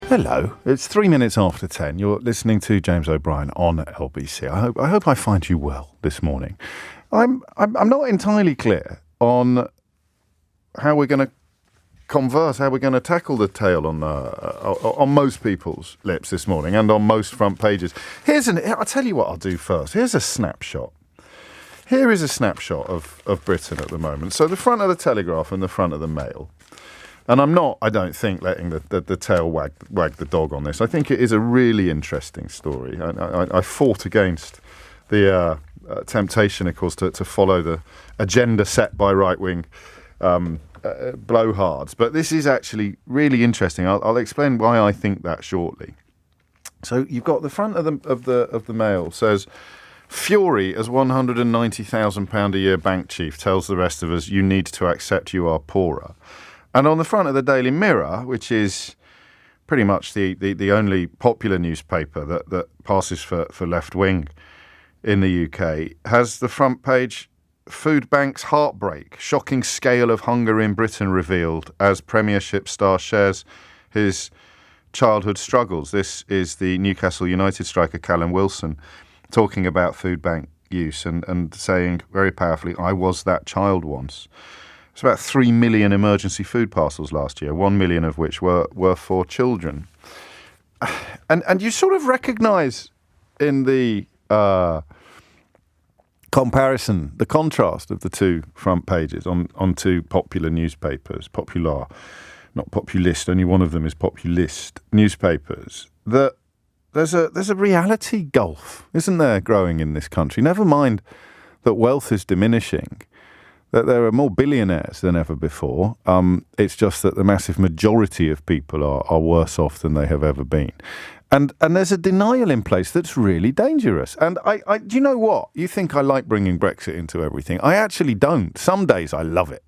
Hello, it's 3 minutes after 10. You're listening to James O'Brien on LBC. I hope I find you well this morning. I'm not entirely clear on how we're going to converse, how we're going to tackle the tale on most people's lips this morning and on most front pages. I'll tell you what I'll do first. Here's a snapshot. Here is a snapshot of Britain at the moment. So the front of the Telegraph and the front of the Mail. And I'm not, I don't think, letting the tail wag the dog on this. I think it is a really interesting story. I fought against the temptation, of course, to follow the agenda set by right-wing blowhards. But this is actually really interesting. I'll explain why I think that shortly. So you've got the front of the Mail says, Fury as £190,000 a year bank chief tells the rest of us you need to accept you are poorer. And on the front of the Daily Mirror, which is pretty much the only popular newspaper that passes for left-wing in the UK, has the front page, Food Bank's heartbreak, shocking scale of hunger in Britain revealed as Premiership star shares his childhood struggles. This is the Newcastle United striker Callum Wilson talking about food bank use and saying very powerfully, I was that child once. It's about 3 million emergency food parcels last year, 1 million of which were for children. And you sort of recognise in the comparison, the contrast of the two front pages on two popular newspapers, popular, not populist, only one of them is populist newspapers, that there's a reality gulf, isn't there, growing in this country? Never mind that wealth is diminishing, that there are more billionaires than ever before. It's just that the massive majority of people are worse off than they have ever been. And there's a denial in place that's really dangerous. And I do you know what? You think I like bringing Brexit into everything. I actually don't. Some days I love it.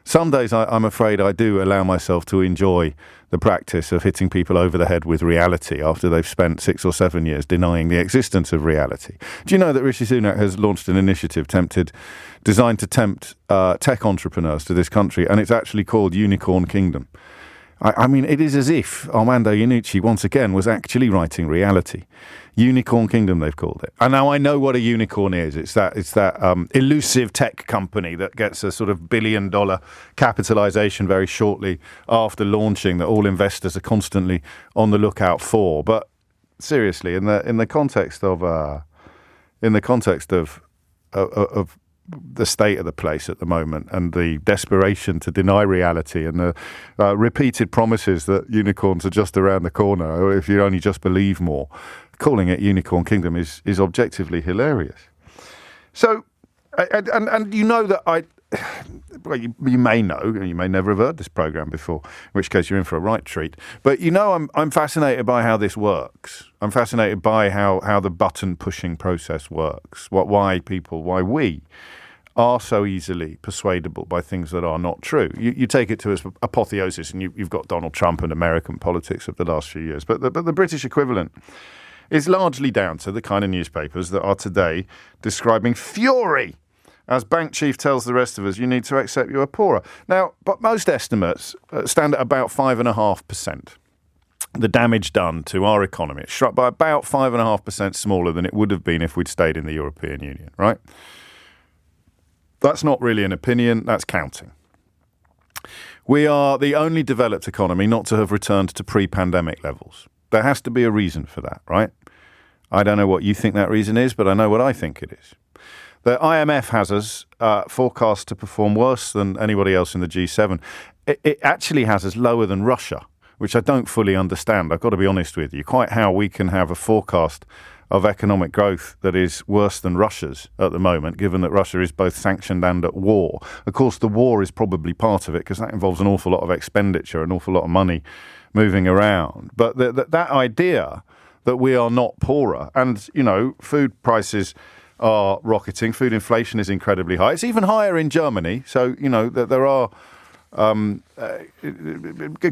Some days I'm afraid I do allow myself to enjoy the practice of hitting people over the head with reality after they've spent 6 or 7 years denying the existence of reality. Do you know that Rishi Sunak has launched an initiative designed to tempt tech entrepreneurs to this country, and it's actually called Unicorn Kingdom? I mean, it is as if Armando Iannucci once again was actually writing reality. Unicorn Kingdom, they've called it. And now I know what a unicorn is. It's that elusive tech company that gets a sort of $1 billion capitalization very shortly after launching that all investors are constantly on the lookout for. But seriously, in the context of the state of the place at the moment and the desperation to deny reality and the repeated promises that unicorns are just around the corner, or if you only just believe more, calling it Unicorn Kingdom is objectively hilarious. So, and you know that well, you may know, you may never have heard this programme before, in which case you're in for a right treat. But you know I'm fascinated by how this works. I'm fascinated by how the button-pushing process works, why we are so easily persuadable by things that are not true. You take it to its apotheosis, and you've got Donald Trump and American politics of the last few years. But the British equivalent is largely down to the kind of newspapers that are today describing fury as bank chief tells the rest of us, you need to accept you are poorer. Now, but most estimates stand at about 5.5%. The damage done to our economy is struck by about 5.5% smaller than it would have been if we'd stayed in the European Union, right? That's not really an opinion, that's counting. We are the only developed economy not to have returned to pre-pandemic levels. There has to be a reason for that, right? I don't know what you think that reason is, but I know what I think it is. The IMF has us forecast to perform worse than anybody else in the G7. It actually has us lower than Russia, which I don't fully understand. I've got to be honest with you, quite how we can have a forecast of economic growth that is worse than Russia's at the moment, given that Russia is both sanctioned and at war. Of course, the war is probably part of it because that involves an awful lot of expenditure, an awful lot of money moving around. But that idea that we are not poorer and, you know, food prices are rocketing. Food inflation is incredibly high. It's even higher in Germany. So, you know, there are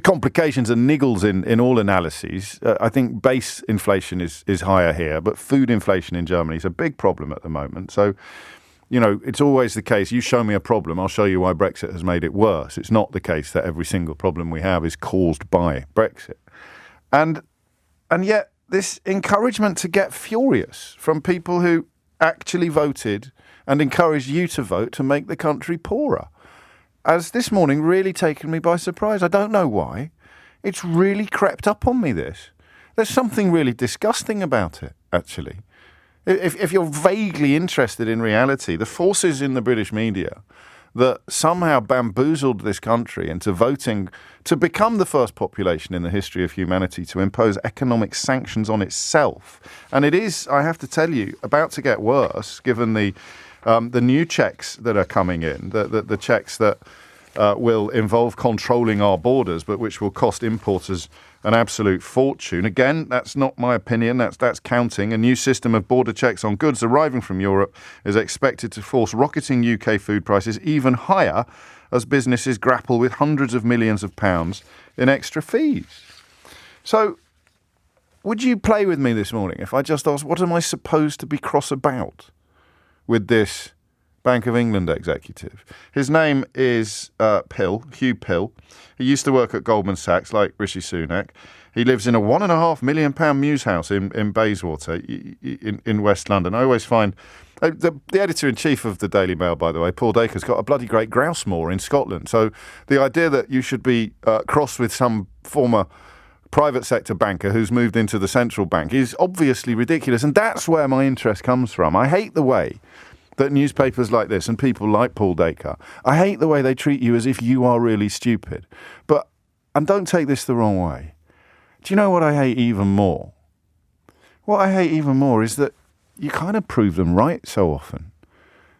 complications and niggles in all analyses. I think base inflation is higher here, but food inflation in Germany is a big problem at the moment. So, you know, it's always the case, you show me a problem, I'll show you why Brexit has made it worse. It's not the case that every single problem we have is caused by Brexit. And yet this encouragement to get furious from people who actually voted and encouraged you to vote to make the country poorer has this morning really taken me by surprise. I don't know why. It's really crept up on me, this. There's something really disgusting about it, actually. If you're vaguely interested in reality, the forces in the British media that somehow bamboozled this country into voting to become the first population in the history of humanity to impose economic sanctions on itself. And it is, I have to tell you, about to get worse, given the new checks that are coming in, the checks that will involve controlling our borders, but which will cost importers an absolute fortune. Again, that's not my opinion, that's counting. A new system of border checks on goods arriving from Europe is expected to force rocketing UK food prices even higher as businesses grapple with hundreds of millions of pounds in extra fees. So, would you play with me this morning if I just asked, what am I supposed to be cross about with this Bank of England executive? His name is Hugh Pill. He used to work at Goldman Sachs, like Rishi Sunak. He lives in a £1.5 million mews house in Bayswater in West London. I always find the editor-in-chief of the Daily Mail, by the way, Paul Dacre's got a bloody great grouse moor in Scotland. So the idea that you should be cross with some former private sector banker who's moved into the central bank is obviously ridiculous. And that's where my interest comes from. I hate the way that newspapers like this and people like Paul Dacre, I hate the way they treat you as if you are really stupid. And don't take this the wrong way. Do you know what I hate even more? What I hate even more is that you kind of prove them right so often.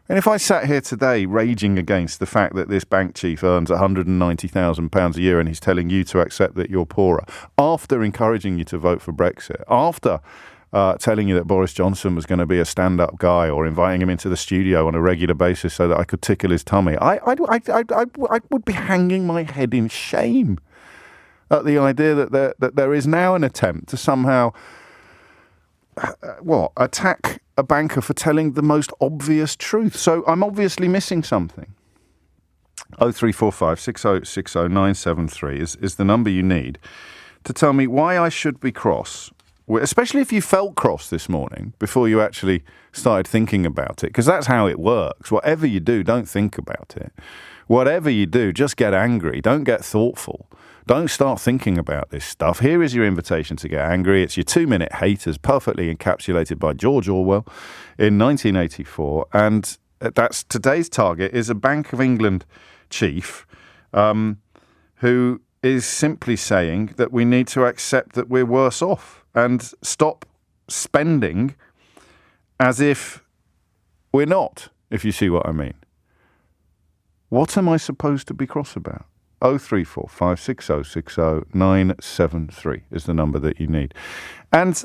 And if I sat here today raging against the fact that this bank chief earns £190,000 a year and he's telling you to accept that you're poorer, after encouraging you to vote for Brexit, after telling you that Boris Johnson was going to be a stand-up guy or inviting him into the studio on a regular basis so that I could tickle his tummy, I would be hanging my head in shame at the idea that there is now an attempt to somehow attack a banker for telling the most obvious truth. So I'm obviously missing something. 0345 6060 973 is the number you need to tell me why I should be cross, especially if you felt cross this morning before you actually started thinking about it, because that's how it works. Whatever you do, don't think about it. Whatever you do, just get angry. Don't get thoughtful. Don't start thinking about this stuff. Here is your invitation to get angry. It's your 2-minute hate as perfectly encapsulated by George Orwell in 1984. And that's today's target is a Bank of England chief who is simply saying that we need to accept that we're worse off and stop spending as if we're not, if you see what I mean. What am I supposed to be cross about? 0345 6060 973 is the number that you need. And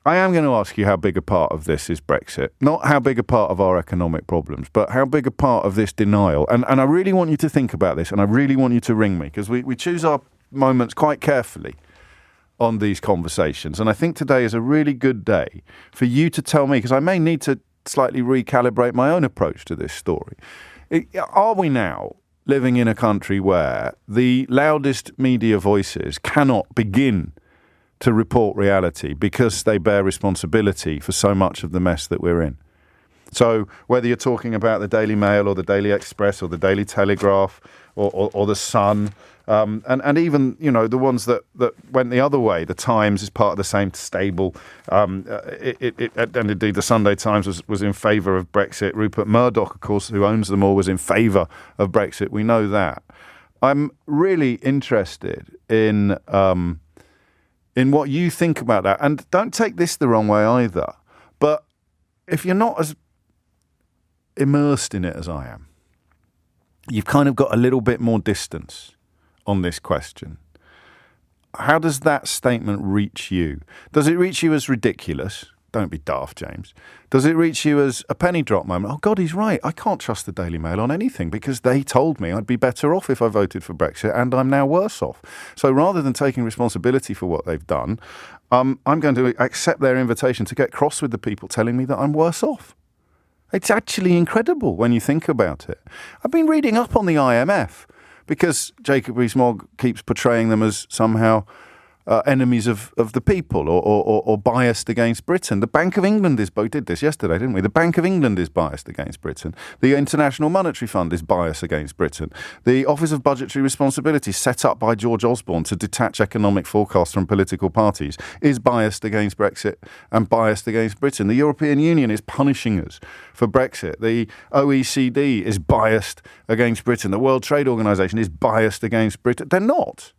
I am going to ask you how big a part of this is Brexit. Not how big a part of our economic problems, but how big a part of this denial. And I really want you to think about this, and I really want you to ring me, because we choose our moments quite carefully on these conversations. And I think today is a really good day for you to tell me, because I may need to slightly recalibrate my own approach to this story. Are we now living in a country where the loudest media voices cannot begin to report reality because they bear responsibility for so much of the mess that we're in? So whether you're talking about the Daily Mail or the Daily Express or the Daily Telegraph or the Sun, and even, you know, the ones that went the other way, the Times is part of the same stable, and indeed the Sunday Times was in favour of Brexit. Rupert Murdoch, of course, who owns them all, was in favour of Brexit. We know that. I'm really interested in what you think about that. And don't take this the wrong way either. But if you're not as immersed in it as I am, you've kind of got a little bit more distance on this question. How does that statement reach you? Does it reach you as ridiculous? Don't be daft, James. Does it reach you as a penny drop moment? Oh, God, he's right. I can't trust the Daily Mail on anything because they told me I'd be better off if I voted for Brexit, and I'm now worse off. So rather than taking responsibility for what they've done, I'm going to accept their invitation to get cross with the people telling me that I'm worse off. It's actually incredible when you think about it. I've been reading up on the IMF because Jacob Rees-Mogg keeps portraying them as somehow enemies of the people or biased against Britain. The Bank of England we did this yesterday, didn't we? The Bank of England is biased against Britain. The International Monetary Fund is biased against Britain. The Office of Budgetary Responsibility, set up by George Osborne to detach economic forecasts from political parties, is biased against Brexit and biased against Britain. The European Union is punishing us for Brexit. The OECD is biased against Britain. The World Trade Organization is biased against Britain. They're not.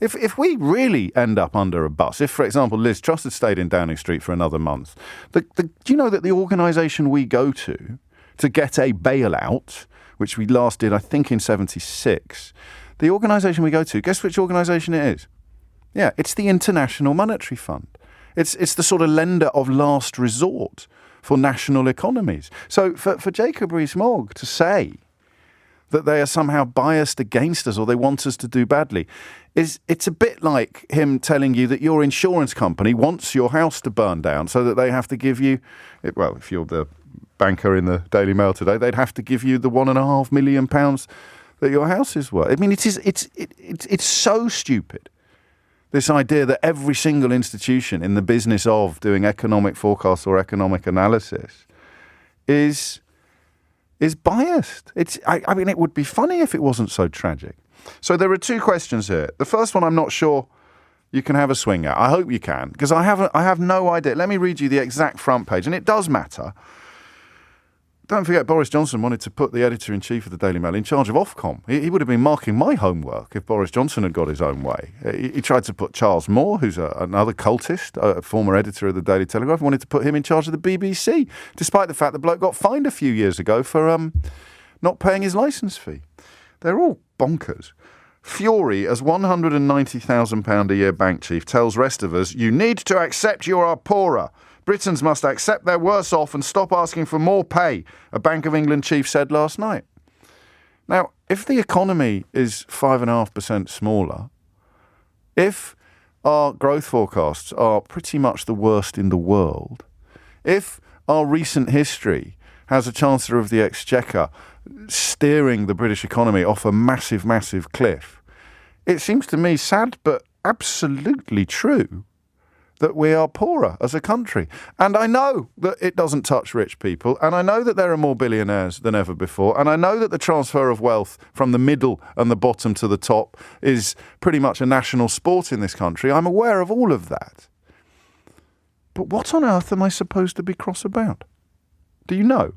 If we really end up under a bus, if, for example, Liz Truss had stayed in Downing Street for another month, do you know that the organisation we go to get a bailout, which we last did, I think, in 1976, the organisation we go to, guess which organisation it is? Yeah, it's the International Monetary Fund. It's the sort of lender of last resort for national economies. So for Jacob Rees-Mogg to say that they are somehow biased against us or they want us to do badly, it's a bit like him telling you that your insurance company wants your house to burn down so that they have to give you, well, if you're the banker in the Daily Mail today, they'd have to give you the £1.5 million that your house is worth. I mean, it's so stupid, this idea that every single institution in the business of doing economic forecasts or economic analysis is biased. I mean, it would be funny if it wasn't so tragic. So there are two questions here. The first one I'm not sure you can have a swing at. I hope you can, because I have no idea. Let me read you the exact front page, and it does matter. Don't forget, Boris Johnson wanted to put the editor-in-chief of the Daily Mail in charge of Ofcom. He would have been marking my homework if Boris Johnson had got his own way. He tried to put Charles Moore, who's another cultist, a former editor of the Daily Telegraph, wanted to put him in charge of the BBC, despite the fact the bloke got fined a few years ago for not paying his licence fee. They're all bonkers. Fury, as £190,000 a year bank chief, tells rest of us, you need to accept you are poorer. Britons must accept they're worse off and stop asking for more pay, a Bank of England chief said last night. Now, if the economy is 5.5% smaller, if our growth forecasts are pretty much the worst in the world, if our recent history has a Chancellor of the Exchequer steering the British economy off a massive, massive cliff, it seems to me sad but absolutely true that we are poorer as a country. And I know that it doesn't touch rich people, and I know that there are more billionaires than ever before, and I know that the transfer of wealth from the middle and the bottom to the top is pretty much a national sport in this country. I'm aware of all of that. But what on earth am I supposed to be cross about? Do you know?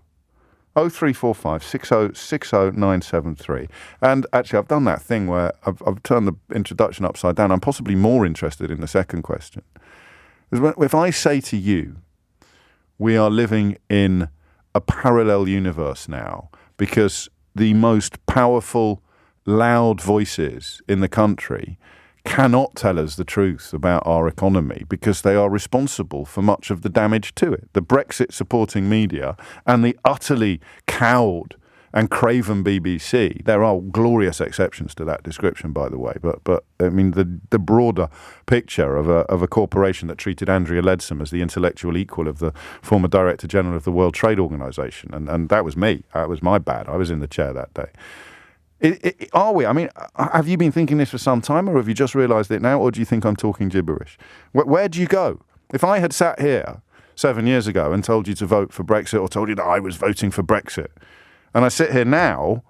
0345 6060973. And actually, I've done that thing where I've turned the introduction upside down. I'm possibly more interested in the second question. If I say to you, we are living in a parallel universe now because the most powerful, loud voices in the country cannot tell us the truth about our economy because they are responsible for much of the damage to it. The Brexit supporting media and the utterly cowed and craven BBC. There are glorious exceptions to that description, by the way, but I mean the broader picture of a corporation that treated Andrea Leadsom as the intellectual equal of the former Director General of the World Trade Organization, and that was me. That was my bad. I was in the chair that day. Are we? I mean, have you been thinking this for some time, or have you just realised it now, or do you think I'm talking gibberish? Where do you go? If I had sat here 7 years ago and told you to vote for Brexit, or told you that I was voting for Brexit, and I sit here now,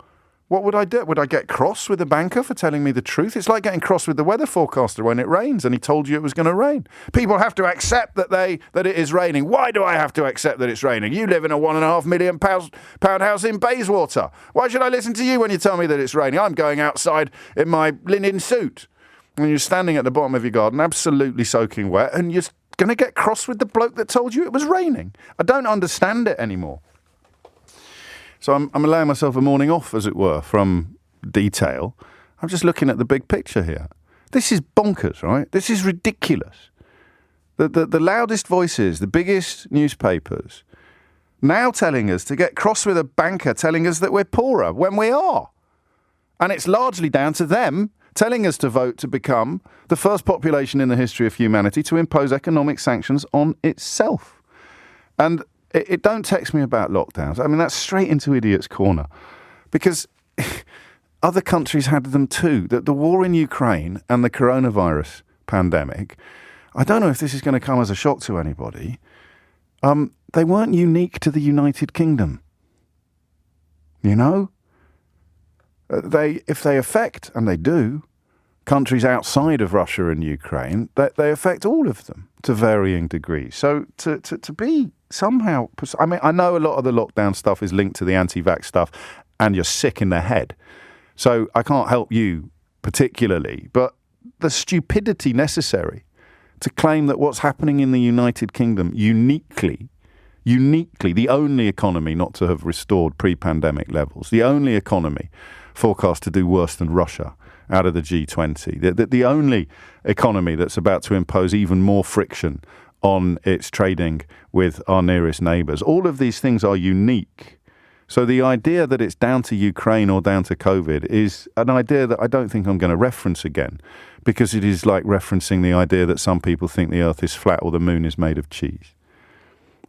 what would I do? Would I get cross with the banker for telling me the truth? It's like getting cross with the weather forecaster when it rains and he told you it was going to rain. People have to accept that it is raining. Why do I have to accept that it's raining? You live in a £1.5 million house in Bayswater. Why should I listen to you when you tell me that it's raining? I'm going outside in my linen suit. And you're standing at the bottom of your garden, absolutely soaking wet, and you're going to get cross with the bloke that told you it was raining. I don't understand it anymore. So I'm allowing myself a morning off, as it were, from detail. I'm just looking at the big picture here. This is bonkers, right? This is ridiculous. The loudest voices, the biggest newspapers, now telling us to get cross with a banker telling us that we're poorer when we are. And it's largely down to them telling us to vote to become the first population in the history of humanity to impose economic sanctions on itself. And don't text me about lockdowns. I mean, that's straight into idiot's corner. Because other countries had them too. The war in Ukraine and the coronavirus pandemic, I don't know if this is going to come as a shock to anybody, they weren't unique to the United Kingdom. You know? If they affect, and they do, countries outside of Russia and Ukraine, they affect all of them to varying degrees. So to be somehow... I mean, I know a lot of the lockdown stuff is linked to the anti-vax stuff, and you're sick in the head. So I can't help you particularly, but the stupidity necessary to claim that what's happening in the United Kingdom uniquely, the only economy not to have restored pre-pandemic levels, the only economy forecast to do worse than Russia out of the G20, the only economy that's about to impose even more friction on its trading with our nearest neighbours. All of these things are unique. So the idea that it's down to Ukraine or down to COVID is an idea that I don't think I'm going to reference again, because it is like referencing the idea that some people think the earth is flat or the moon is made of cheese.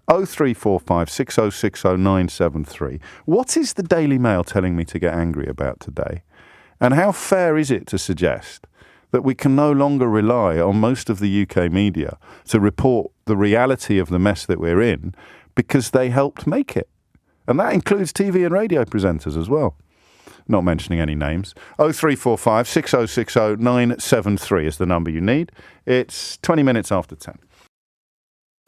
0345 6060 973. What is the Daily Mail telling me to get angry about today? And how fair is it to suggest that we can no longer rely on most of the UK media to report the reality of the mess that we're in because they helped make it? And that includes TV and radio presenters as well. Not mentioning any names. 0345 6060 973 is the number you need. It's 20 minutes after 10.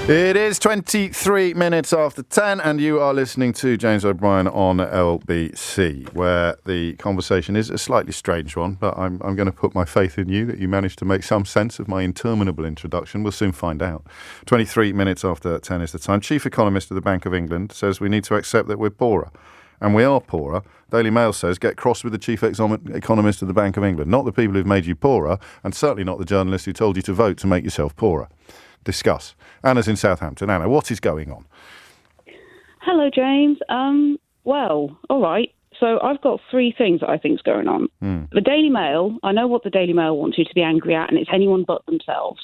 It is 23 minutes after 10, and you are listening to James O'Brien on LBC, where the conversation is a slightly strange one, but I'm going to put my faith in you that you managed to make some sense of my interminable introduction. We'll soon find out. 23 minutes after 10 is the time. Chief Economist of the Bank of England says we need to accept that we're poorer. And we are poorer. Daily Mail says get cross with the Chief Economist of the Bank of England, not the people who've made you poorer, and certainly not the journalists who told you to vote to make yourself poorer. Discuss. Anna's in Southampton. Anna, what is going on? Hello, James. Well, all right. So I've got three things that I think is going on. The Daily Mail, I know what the Daily Mail wants you to be angry at, and it's anyone but themselves.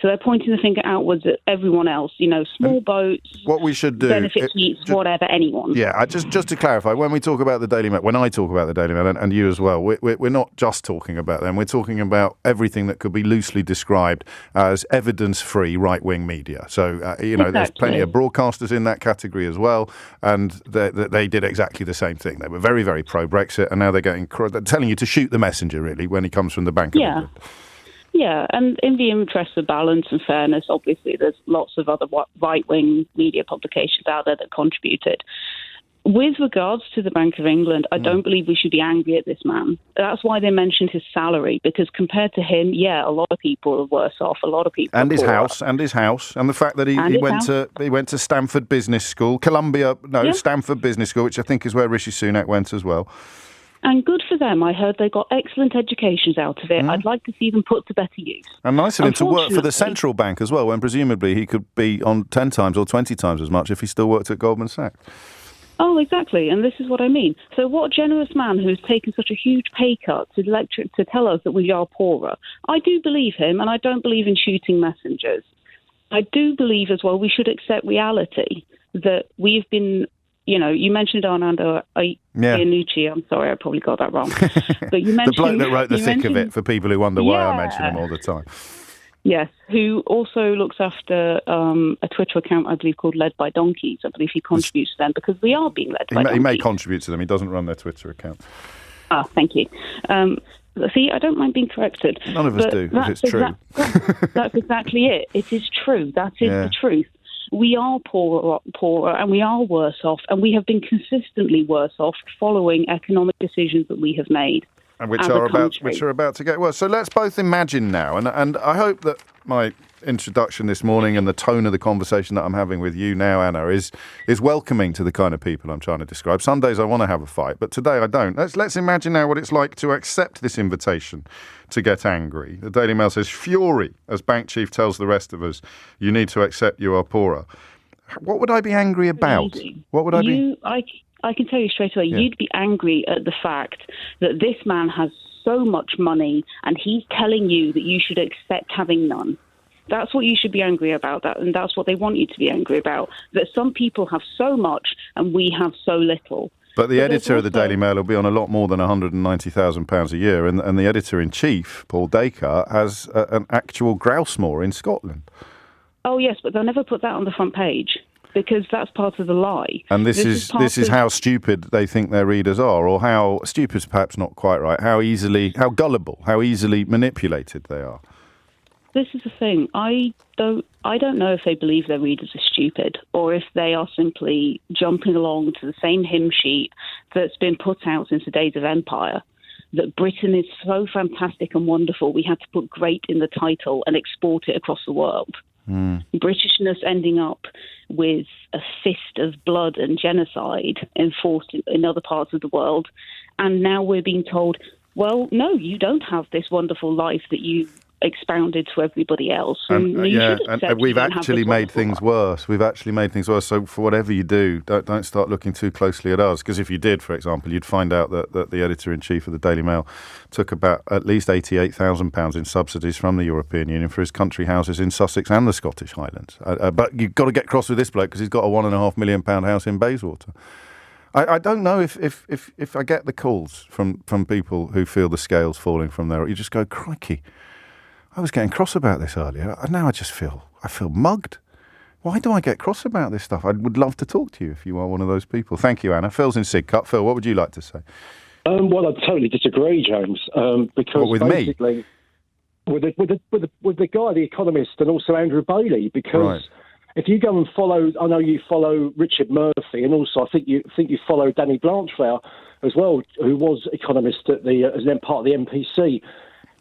So they're pointing the finger outwards at everyone else, you know, small boats, what we should do, benefit sheets, whatever, anyone. Yeah, just to clarify, when we talk about the Daily Mail, when I talk about the Daily Mail, and you as well, we're not just talking about them, we're talking about everything that could be loosely described as evidence-free right-wing media. So, Exactly. There's plenty of broadcasters in that category as well, and they did exactly the same thing. They were very, very pro-Brexit, and now they're telling you to shoot the messenger, really, when he comes from the Bank of England. Yeah, and in the interest of balance and fairness, obviously, there's lots of other right-wing media publications out there that contributed. With regards to the Bank of England, I don't believe we should be angry at this man. That's why they mentioned his salary, because compared to him, a lot of people are worse off. A lot of people and his house, and the fact that he went to Stanford Business School, Stanford Business School, which I think is where Rishi Sunak went as well. And good for them. I heard they got excellent educations out of it. I'd like to see them put to better use. And nice of him to work for the central bank as well, when presumably he could be on 10 times or 20 times as much if he still worked at Goldman Sachs. Oh, exactly. And this is what I mean. So what generous man who's taken such a huge pay cut to tell us that we are poorer. I do believe him, and I don't believe in shooting messengers. I do believe as well we should accept reality, that we've been... You know, you mentioned Arnaldo Iannucci. I'm sorry, I probably got that wrong. But you mentioned the bloke that wrote the thick of it, for people who wonder why I mention him all the time. Yes, who also looks after a Twitter account, I believe, called Led by Donkeys. I believe he contributes to them because we are being led by donkeys. He may contribute to them. He doesn't run their Twitter account. Thank you. See, I don't mind being corrected. None of us do, if it's true. That's exactly it. It is true. That is the truth. We are poorer and we are worse off, and we have been consistently worse off following economic decisions that we have made. And which are about to get worse. So let's both imagine now, and I hope that my introduction this morning and the tone of the conversation that I'm having with you now, Anna, is welcoming to the kind of people I'm trying to describe. Some days I want to have a fight, but today I don't. Let's imagine now what it's like to accept this invitation to get angry. The Daily Mail says, fury, as bank chief tells the rest of us, you need to accept you are poorer. What would I be angry about? What would I be? I can tell you straight away, you'd be angry at the fact that this man has so much money and he's telling you that you should accept having none. That's what you should be angry about, and that's what they want you to be angry about, that some people have so much and we have so little. But the editor of the also- Daily Mail will be on a lot more than £190,000 a year, and the editor-in-chief, Paul Dacre, has an actual grouse moor in Scotland. Oh, yes, but they'll never put that on the front page because that's part of the lie. And this is how stupid they think their readers are, or how stupid's perhaps not quite right, how gullible, how easily manipulated they are. This is the thing. I don't know if they believe their readers are stupid or if they are simply jumping along to the same hymn sheet that's been put out since the days of empire, that Britain is so fantastic and wonderful, we had to put great in the title and export it across the world. Britishness ending up with a fist of blood and genocide enforced in other parts of the world. And now we're being told, well, no, you don't have this wonderful life that you expounded to everybody else. And we've actually made things worse. We've actually made things worse. So for whatever you do, don't start looking too closely at us. Because if you did, for example, you'd find out that the editor-in-chief of the Daily Mail took about at least £88,000 in subsidies from the European Union for his country houses in Sussex and the Scottish Highlands. But you've got to get cross with this bloke because he's got a £1.5 million house in Bayswater. I don't know if I get the calls from people who feel the scales falling from there. You just go, crikey. I was getting cross about this earlier, and now I feel mugged. Why do I get cross about this stuff? I would love to talk to you if you are one of those people. Thank you, Anna. Phil's in Sidcup. Phil, what would you like to say? Well, I totally disagree, James. Because with basically, with the guy, the Economist, and also Andrew Bailey, because if you go and follow, I know you follow Richard Murphy, and also I think you follow Danny Blanchflower as well, who was Economist as part of the MPC.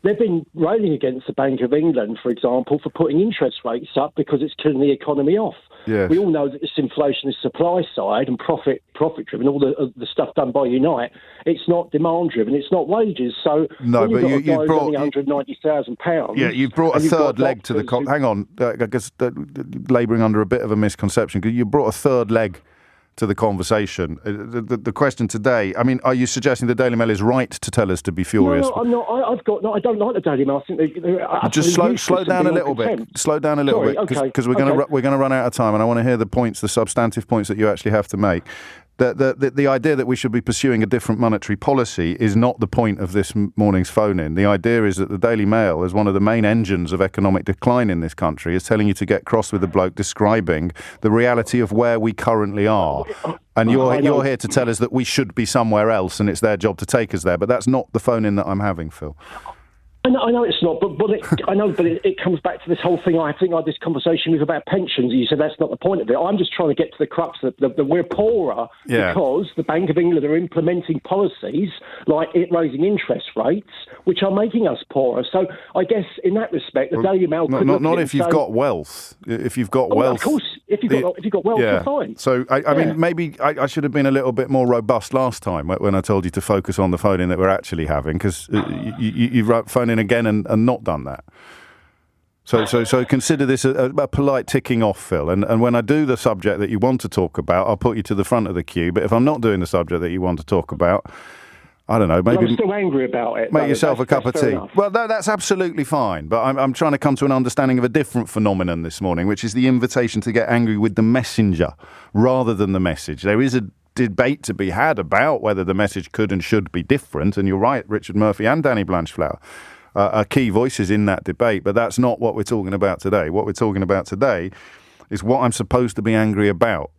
They've been railing against the Bank of England, for example, for putting interest rates up because it's killing the economy off. Yes. We all know that this inflation is supply side and profit driven. All the stuff done by Unite, it's not demand driven. It's not wages. So no, but you brought £190,000. Yeah, you've brought a third leg to the. Hang on, I guess labouring under a bit of a misconception. You brought a third leg to the conversation. The question today, I mean, are you suggesting the Daily Mail is right to tell us to be furious? No, I'm not. I don't like the Daily Mail. I think they're just slow down a little bit. Slow down a little bit, because we're going to run out of time, and I want to hear the points, the substantive points that you actually have to make. The idea that we should be pursuing a different monetary policy is not the point of this morning's phone-in. The idea is that the Daily Mail, as one of the main engines of economic decline in this country, is telling you to get cross with the bloke describing the reality of where we currently are. And you're here to tell us that we should be somewhere else and it's their job to take us there. But that's not the phone-in that I'm having, Phil. I know it's not, but it comes back to this whole thing. I think I had this conversation with about pensions. You said that's not the point of it. I'm just trying to get to the crux that we're poorer because the Bank of England are implementing policies like raising interest rates, which are making us poorer. So I guess in that respect, the Daily Mail could not if you've got wealth. If you've got wealth, of course, if you've got wealth, you're fine. So I mean, maybe I should have been a little bit more robust last time when I told you to focus on the phone-in that we're actually having, because you wrote phone-in again and not done that. So consider this a polite ticking off, Phil. And when I do the subject that you want to talk about, I'll put you to the front of the queue. But if I'm not doing the subject that you want to talk about, I don't know, maybe... I'm still angry about it. Make yourself a cup of tea. Well, that's absolutely fine. But I'm trying to come to an understanding of a different phenomenon this morning, which is the invitation to get angry with the messenger rather than the message. There is a debate to be had about whether the message could and should be different. And you're right, Richard Murphy and Danny Blanchflower are key voices in that debate, but that's not what we're talking about today. What we're talking about today is what I'm supposed to be angry about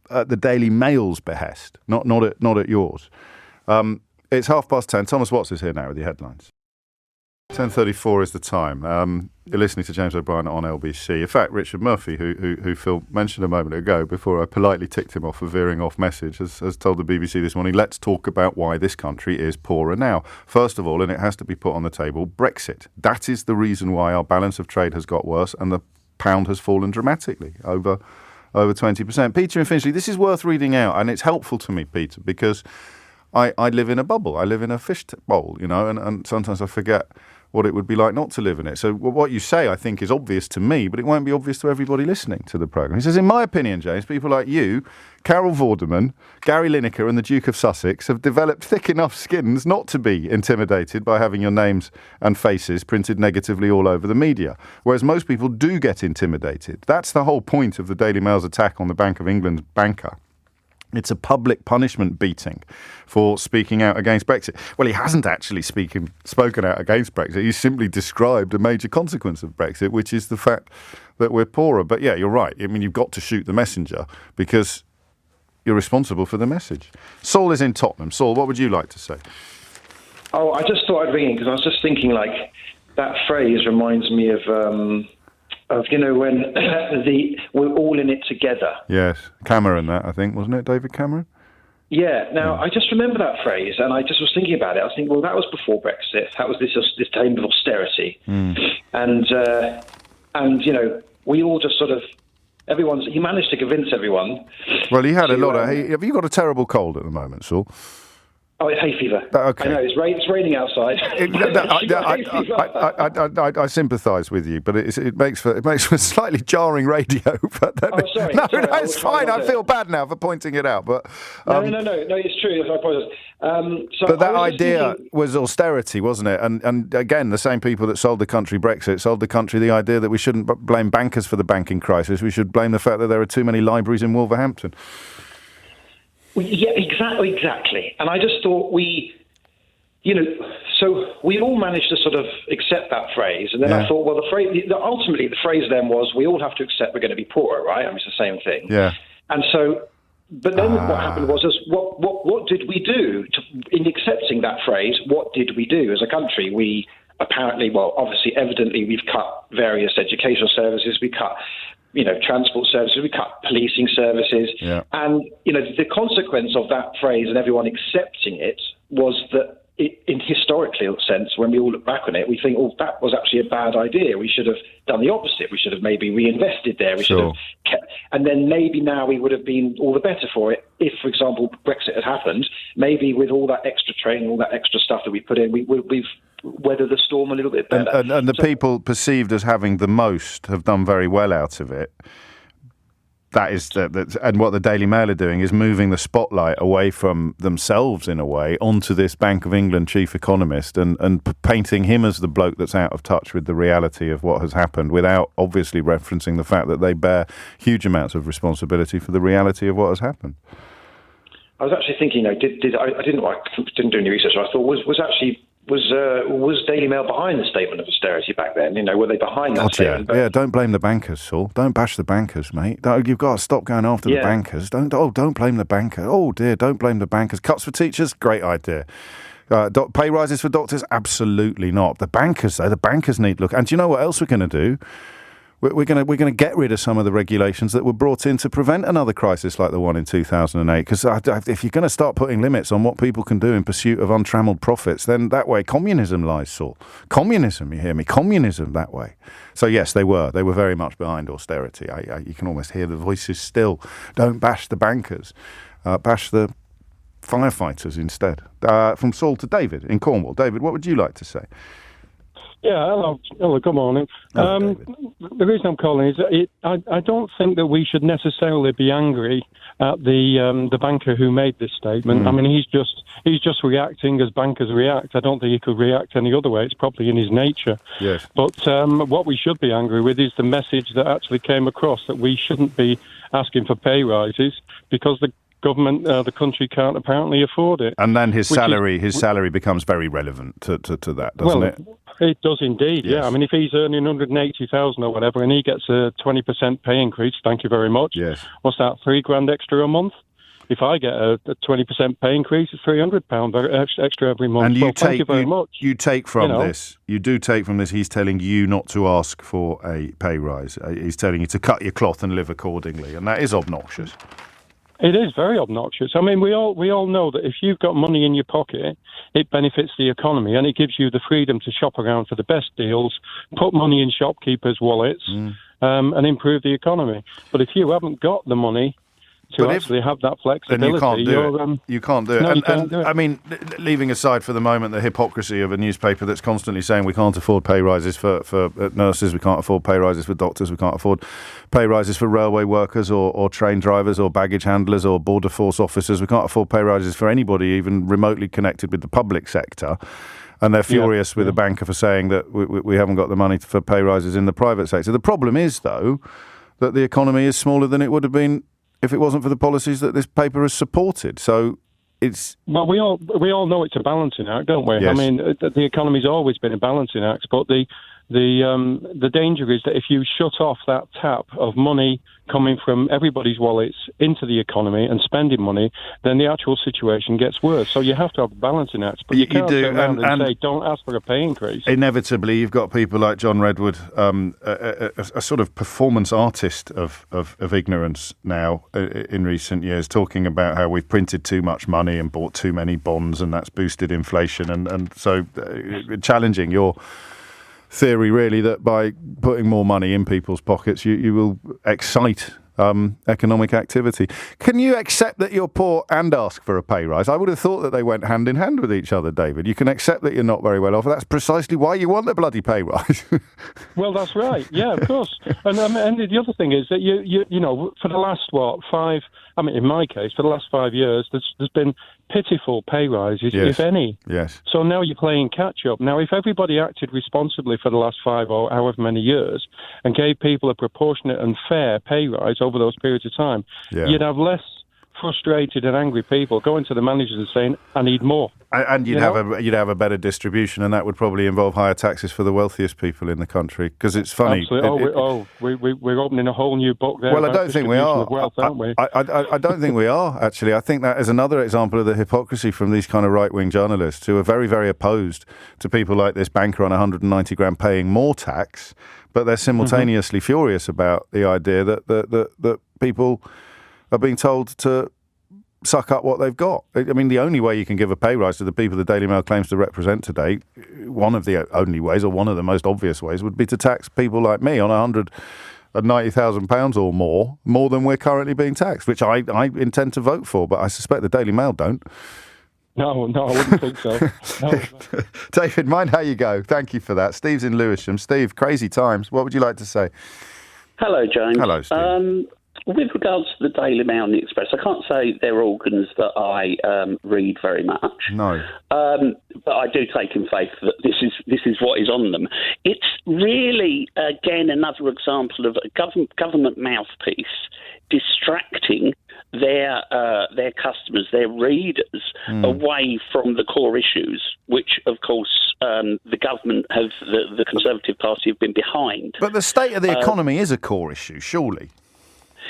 at the Daily Mail's behest, not at yours. It's 10:30. Thomas Watts is here now with the headlines. 10:34 is the time. You're listening to James O'Brien on LBC. In fact, Richard Murphy, who Phil mentioned a moment ago, before I politely ticked him off for veering off message, has told the BBC this morning, let's talk about why this country is poorer now. First of all, and it has to be put on the table, Brexit. That is the reason why our balance of trade has got worse and the pound has fallen dramatically, over 20%. Peter in Finchley, this is worth reading out, and it's helpful to me, Peter, because I live in a bubble. I live in a fish bowl, and sometimes I forget what it would be like not to live in it. So what you say, I think, is obvious to me, but it won't be obvious to everybody listening to the programme. He says, in my opinion, James, people like you, Carol Vorderman, Gary Lineker and the Duke of Sussex have developed thick enough skins not to be intimidated by having your names and faces printed negatively all over the media, whereas most people do get intimidated. That's the whole point of the Daily Mail's attack on the Bank of England's banker. It's a public punishment beating for speaking out against Brexit. Well, he hasn't actually spoken out against Brexit. He's simply described a major consequence of Brexit, which is the fact that we're poorer. But yeah, you're right. I mean, you've got to shoot the messenger because you're responsible for the message. Saul is in Tottenham. Saul, what would you like to say? Oh, I just thought I'd ring in because I was just thinking, that phrase reminds me of when we're all in it together. Yes, Cameron, that I think, wasn't it, David Cameron? Yeah. Now I just remember that phrase, and I just was thinking about it. I was thinking, well, that was before Brexit. That was this time of austerity, and we all just sort of he managed to convince everyone. Well, he had a lot of. Have you got a terrible cold at the moment, Saul? Oh, it's hay fever. Okay. I know, it's raining outside. I sympathise with you, but it makes for slightly jarring radio. But sorry. No, it's fine. I feel bad now for pointing it out. But no, it's true. I apologise. But that idea was austerity, wasn't it? And again, the same people that sold the country Brexit sold the country the idea that we shouldn't blame bankers for the banking crisis. We should blame the fact that there are too many libraries in Wolverhampton. Well, yeah, exactly. And I just thought so we all managed to sort of accept that phrase. And then I thought, well, ultimately the phrase then was, we all have to accept we're going to be poorer, right? I mean, it's the same thing. Yeah. And so, but then what happened was, what did we do in accepting that phrase? What did we do as a country? We apparently, evidently, we've cut various educational services. We cut transport services, we cut policing services. Yeah. And, the consequence of that phrase and everyone accepting it was that in historical sense, when we all look back on it, we think, oh, that was actually a bad idea. We should have done the opposite. We should have maybe reinvested there. We should have kept, and then maybe now we would have been all the better for it if, for example, Brexit had happened. Maybe with all that extra training, all that extra stuff that we put in, we've weather the storm a little bit better. And the people perceived as having the most have done very well out of it. That is and what the Daily Mail are doing is moving the spotlight away from themselves in a way onto this Bank of England chief economist and painting him as the bloke that's out of touch with the reality of what has happened, without obviously referencing the fact that they bear huge amounts of responsibility for the reality of what has happened. I was actually thinking, I didn't do any research. I thought was Daily Mail behind the statement of austerity back then? Were they behind that statement? Yeah, don't blame the bankers, Saul. Don't bash the bankers, mate. You've got to stop going after the bankers. Don't blame the bankers. Oh dear, don't blame the bankers. Cuts for teachers, great idea. Pay rises for doctors, absolutely not. The bankers, though, the bankers need to look. And do you know what else we're going to do? We're going to get rid of some of the regulations that were brought in to prevent another crisis like the one in 2008. Because if you're going to start putting limits on what people can do in pursuit of untrammeled profits, then that way communism lies, Saul. Communism, you hear me? Communism that way. So yes, they were very much behind austerity. You can almost hear the voices still. Don't bash the bankers. Bash the firefighters instead. From Saul to David in Cornwall. David, what would you like to say? Yeah, hello, good morning. The reason I'm calling is I don't think that we should necessarily be angry at the banker who made this statement. I mean, he's just reacting as bankers react. I don't think he could react any other way. It's probably in his nature. Yes. But what we should be angry with is the message that actually came across, that we shouldn't be asking for pay rises because the government, the country can't apparently afford it. And then his salary becomes very relevant to that, doesn't it? It does indeed, yes. Yeah. I mean, if he's earning 180,000 or whatever, and he gets a 20% pay increase, thank you very much. Yes. What's that, $3,000 extra a month? If I get a 20% pay increase, it's £300 extra every month. And thank you very much. You take from this. You do take from this. He's telling you not to ask for a pay rise. He's telling you to cut your cloth and live accordingly, and that is obnoxious. It is very obnoxious. I mean, we all know that if you've got money in your pocket, it benefits the economy and it gives you the freedom to shop around for the best deals, put money in shopkeepers' wallets, and improve the economy. But if you haven't got the money to actually have that flexibility, then you can't do it. You can't do it. No, you can't do it. I mean, leaving aside for the moment the hypocrisy of a newspaper that's constantly saying we can't afford pay rises for nurses, we can't afford pay rises for doctors, we can't afford pay rises for railway workers or train drivers or baggage handlers or border force officers, we can't afford pay rises for anybody even remotely connected with the public sector. And they're furious with the banker for saying that we haven't got the money for pay rises in the private sector. The problem is, though, that the economy is smaller than it would have been if it wasn't for the policies that this paper has supported. So it's... Well, we all know it's a balancing act, don't we? Yes. I mean, the economy's always been a balancing act, but the danger is that if you shut off that tap of money coming from everybody's wallets into the economy and spending money, then the actual situation gets worse. So you have to have a balancing act, but you can't turn around and say, don't ask for a pay increase. Inevitably, you've got people like John Redwood, a sort of performance artist of ignorance now in recent years, talking about how we've printed too much money and bought too many bonds, and that's boosted inflation. And so challenging your theory, really, that by putting more money in people's pockets, you will excite economic activity. Can you accept that you're poor and ask for a pay rise? I would have thought that they went hand in hand with each other, David. You can accept that you're not very well off. That's precisely why you want the bloody pay rise. Well, that's right. Yeah, of course. And the other thing is that you know, for the last in my case, for the last 5 years, there's been pitiful pay rises, yes. if any. Yes. So now you're playing catch up. Now, if everybody acted responsibly for the last 5 or however many years and gave people a proportionate and fair pay rise over those periods of time, you'd have less frustrated and angry people going to the managers and saying, I need more. And you'd have a better distribution, and that would probably involve higher taxes for the wealthiest people in the country. Because it's funny. Absolutely. We're opening a whole new book there. Well, I don't think we are. Wealth, aren't we? I don't think we are, actually. I think that is another example of the hypocrisy from these kind of right-wing journalists who are very, very opposed to people like this banker on 190 grand paying more tax, but they're simultaneously furious about the idea that people are being told to suck up what they've got. I mean, the only way you can give a pay rise to the people the Daily Mail claims to represent today, one of the only ways, or one of the most obvious ways, would be to tax people like me on £190,000 or more than we're currently being taxed, which I intend to vote for, but I suspect the Daily Mail don't. No, I wouldn't think so. No. David, mind how you go. Thank you for that. Steve's in Lewisham. Steve, crazy times. What would you like to say? Hello, James. Hello, Steve. With regards to the Daily Mail and the Express, I can't say they're organs that I read very much. No. But I do take in faith that this is what is on them. It's really, again, another example of a government mouthpiece distracting their customers, their readers, away from the core issues, which, of course, the government the Conservative Party have been behind. But the state of the economy is a core issue, surely.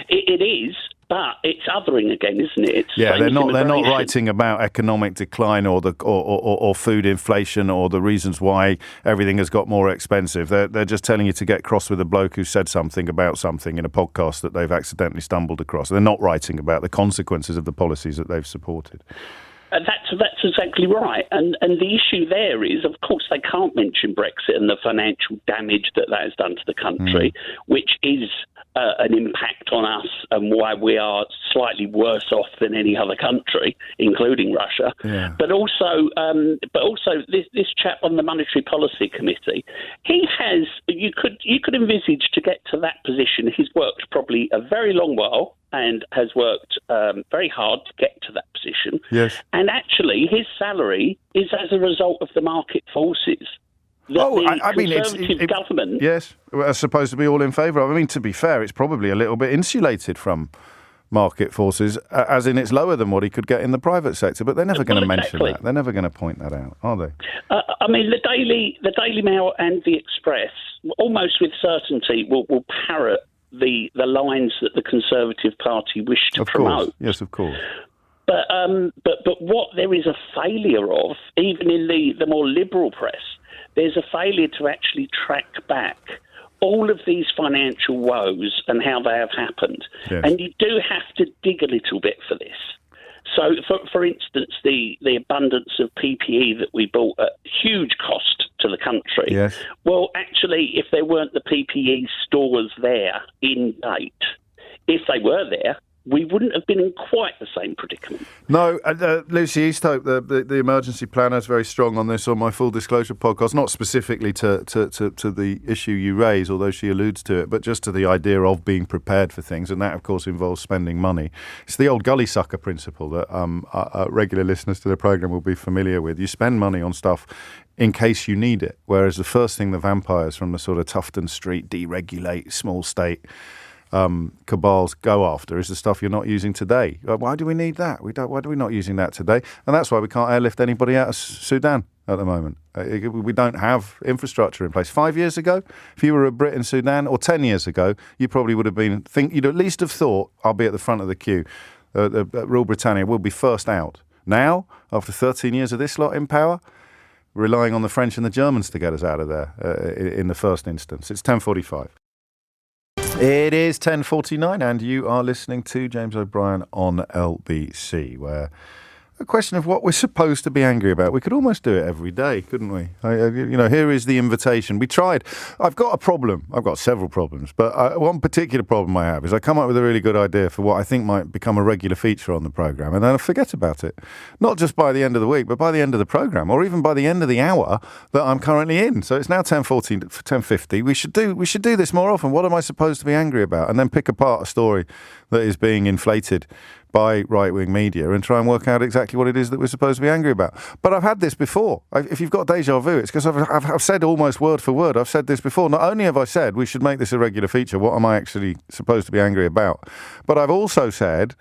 It is, but it's othering again, isn't it? They're not writing about economic decline or food inflation or the reasons why everything has got more expensive. They're just telling you to get cross with a bloke who said something about something in a podcast that they've accidentally stumbled across. They're not writing about the consequences of the policies that they've supported. That's exactly right. And the issue there is, of course, they can't mention Brexit and the financial damage that has done to the country, which is an impact on us and why we are slightly worse off than any other country, including Russia. Yeah. But also this chap on the Monetary Policy Committee, he has. You could envisage to get to that position. He's worked probably a very long while and has worked very hard to get to that position. Yes. And actually, his salary is as a result of the market forces. Government. Yes, are supposed to be all in favour of. I mean, to be fair, it's probably a little bit insulated from market forces, as in it's lower than what he could get in the private sector. But they're never going to mention that. They're never going to point that out, are they? I mean, the Daily Mail and the Express, almost with certainty, will parrot the lines that the Conservative Party wish to promote. Course. Yes, of course. But what there is a failure of, even in the more liberal press, there's a failure to actually track back all of these financial woes and how they have happened. Yes. And you do have to dig a little bit for this. So, for instance, the abundance of PPE that we bought at huge cost to the country. Yes. Well, actually, if there weren't the PPE stores there in date, if they were there, we wouldn't have been in quite the same predicament. No, Lucy Easthope, the emergency planner, is very strong on this on my Full Disclosure podcast, not specifically to the issue you raise, although she alludes to it, but just to the idea of being prepared for things, and that, of course, involves spending money. It's the old gully sucker principle that regular listeners to the programme will be familiar with. You spend money on stuff in case you need it, whereas the first thing the vampires from the sort of Tufton Street deregulate, small state cabals go after is the stuff you're not using today. Why do we need that? Why are we not using that today? And that's why we can't airlift anybody out of Sudan at the moment. We don't have infrastructure in place. 5 years ago, if you were a Brit in Sudan, or 10 years ago, you probably would have you'd at least have thought, I'll be at the front of the queue. Rule Britannia will be first out. Now, after 13 years of this lot in power, relying on the French and the Germans to get us out of there in the first instance. It's 10:45. It is 10:49 and you are listening to James O'Brien on LBC, where a question of what we're supposed to be angry about. We could almost do it every day, couldn't we? Here is the invitation. We tried. I've got a problem. I've got several problems, but one particular problem I have is I come up with a really good idea for what I think might become a regular feature on the programme, and then I forget about it. Not just by the end of the week, but by the end of the programme, or even by the end of the hour that I'm currently in. So it's now 10:50. We should do this more often. What am I supposed to be angry about? And then pick apart a story that is being inflated by right-wing media and try and work out exactly what it is that we're supposed to be angry about. But I've had this before. If you've got deja vu, it's because I've said almost word for word, I've said this before. Not only have I said we should make this a regular feature, what am I actually supposed to be angry about? But I've also said,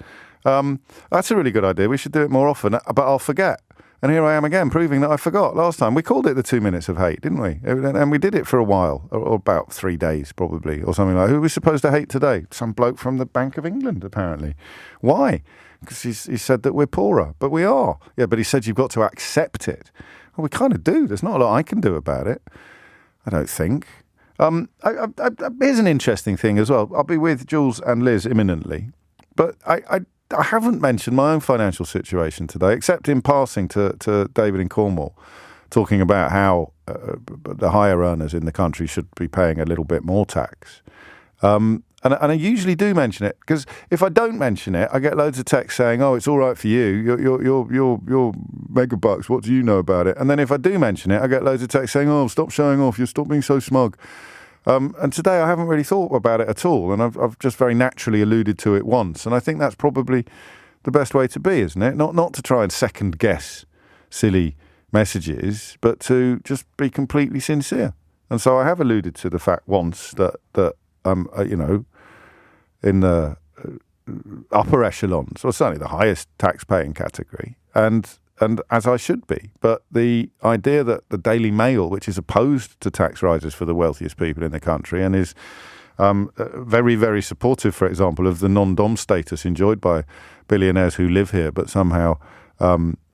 that's a really good idea, we should do it more often, but I'll forget. And here I am again, proving that I forgot. Last time, we called it the 2 minutes of hate, didn't we? And we did it for a while, or about 3 days probably, or something like that. Who are we supposed to hate today? Some bloke from the Bank of England, apparently. Why? Because he said that we're poorer, but we are. Yeah, but he said you've got to accept it. Well, we kind of do. There's not a lot I can do about it, I don't think. Here's an interesting thing as well. I'll be with Jules and Liz imminently, but I haven't mentioned my own financial situation today, except in passing to David in Cornwall, talking about how the higher earners in the country should be paying a little bit more tax. And I usually do mention it, because if I don't mention it, I get loads of texts saying, "Oh, it's all right for you. You're megabucks. What do you know about it?" And then if I do mention it, I get loads of texts saying, "Oh, stop showing off. You stop being so smug." And today I haven't really thought about it at all, and I've just very naturally alluded to it once, and I think that's probably the best way to be, isn't it? Not to try and second guess silly messages, but to just be completely sincere. And so I have alluded to the fact once that in the upper echelons, or certainly the highest tax-paying category, and as I should be. But the idea that the Daily Mail, which is opposed to tax rises for the wealthiest people in the country and is very, very supportive, for example, of the non-dom status enjoyed by billionaires who live here but somehow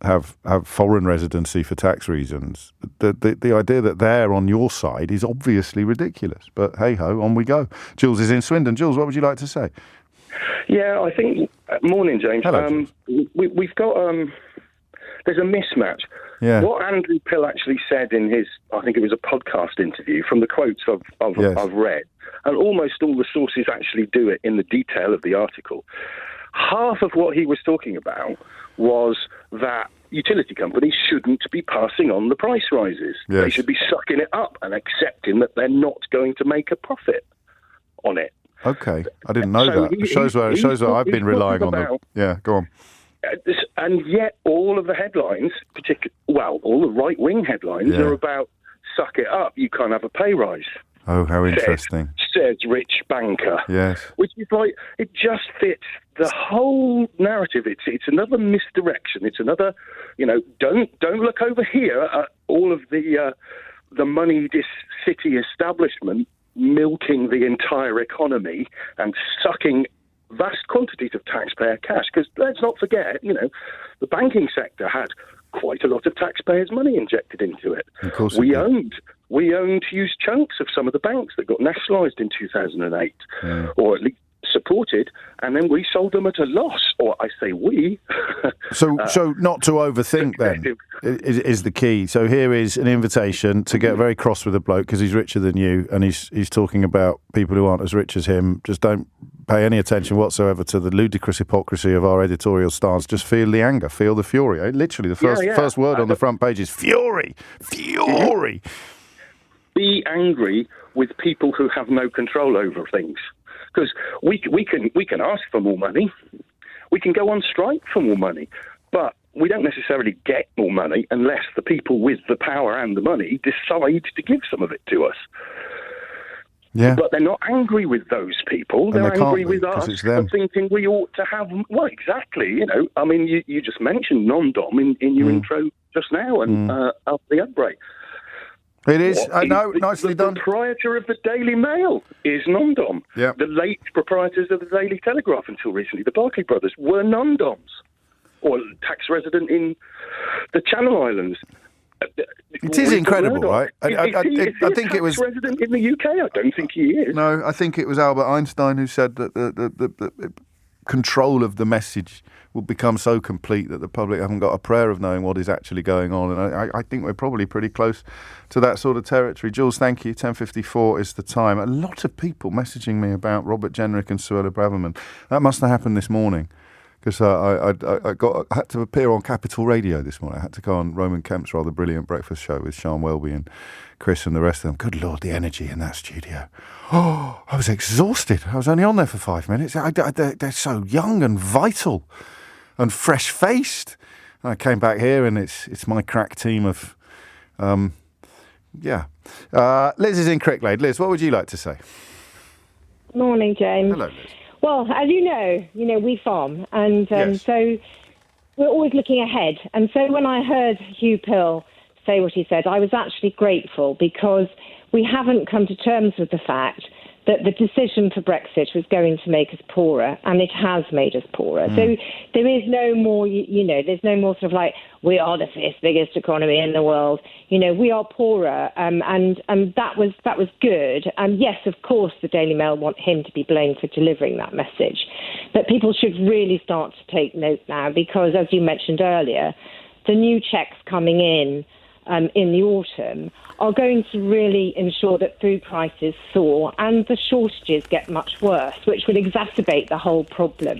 have foreign residency for tax reasons, the idea that they're on your side is obviously ridiculous. But hey-ho, on we go. Jules is in Swindon. Jules, what would you like to say? Yeah, I think... Morning, James. Hello. We've got... There's a mismatch. Yeah. What Andrew Pill actually said in his, I think it was a podcast interview, from the quotes I've read, and almost all the sources actually do it in the detail of the article. Half of what he was talking about was that utility companies shouldn't be passing on the price rises. Yes. They should be sucking it up and accepting that they're not going to make a profit on it. Okay, I didn't know that. It shows where I've been relying on them. Yeah, go on. And yet all of the headlines, all the right-wing headlines are about suck it up, you can't have a pay rise. Oh, how interesting. Says rich banker. Yes. Which is like, it just fits the whole narrative. It's another misdirection. It's another, don't look over here at all of the moneyed city establishment milking the entire economy and sucking vast quantities of taxpayer cash. Because let's not forget, the banking sector had quite a lot of taxpayers' money injected into it. Of course we owned huge chunks of some of the banks that got nationalised in 2008, or at least supported, and then we sold them at a loss, or I say we. So not to overthink then is the key. So here is an invitation to get very cross with a bloke because he's richer than you, and he's talking about people who aren't as rich as him. Just don't pay any attention whatsoever to the ludicrous hypocrisy of our editorial stance. Just feel the anger, feel the fury. Literally, the first word on the front page is fury. Fury. Be angry with people who have no control over things. Because we can ask for more money, we can go on strike for more money, but we don't necessarily get more money unless the people with the power and the money decide to give some of it to us. Yeah. But they're not angry with those people. They're angry with us for thinking we ought to have... Well, exactly. I mean, you just mentioned non-dom in your intro just now and after the outbreak. It is. Nicely done. The proprietor of the Daily Mail is non-dom. Yeah. The late proprietors of the Daily Telegraph until recently, the Barclay brothers, were non-doms. Or tax resident in the Channel Islands. It is incredible, right? I think it was resident in the UK. I don't think he is. No, I think it was Albert Einstein who said that the control of the message will become so complete that the public haven't got a prayer of knowing what is actually going on. And I think we're probably pretty close to that sort of territory. Jules, thank you. 10:54 is the time. A lot of people messaging me about Robert Jenrick and Suella Braverman. That must have happened this morning. Because I had to appear on Capital Radio this morning. I had to go on Roman Kemp's rather brilliant breakfast show with Sean Welby and Chris and the rest of them. Good Lord, the energy in that studio. Oh, I was exhausted. I was only on there for 5 minutes. They're so young and vital and fresh-faced. And I came back here and it's my crack team of, Liz is in Cricklade. Liz, what would you like to say? Morning, James. Hello, Liz. Well, as you know, we farm, and yes. So we're always looking ahead. And so when I heard Hugh Pill say what he said, I was actually grateful because we haven't come to terms with the fact that the decision for Brexit was going to make us poorer, and it has made us poorer. So there is no more, there's no more sort of like, we are the fifth biggest economy in the world. We are poorer, and that was good. And yes, of course, the Daily Mail want him to be blamed for delivering that message. But people should really start to take note now because, as you mentioned earlier, the new checks coming in the autumn are going to really ensure that food prices soar and the shortages get much worse, which would exacerbate the whole problem.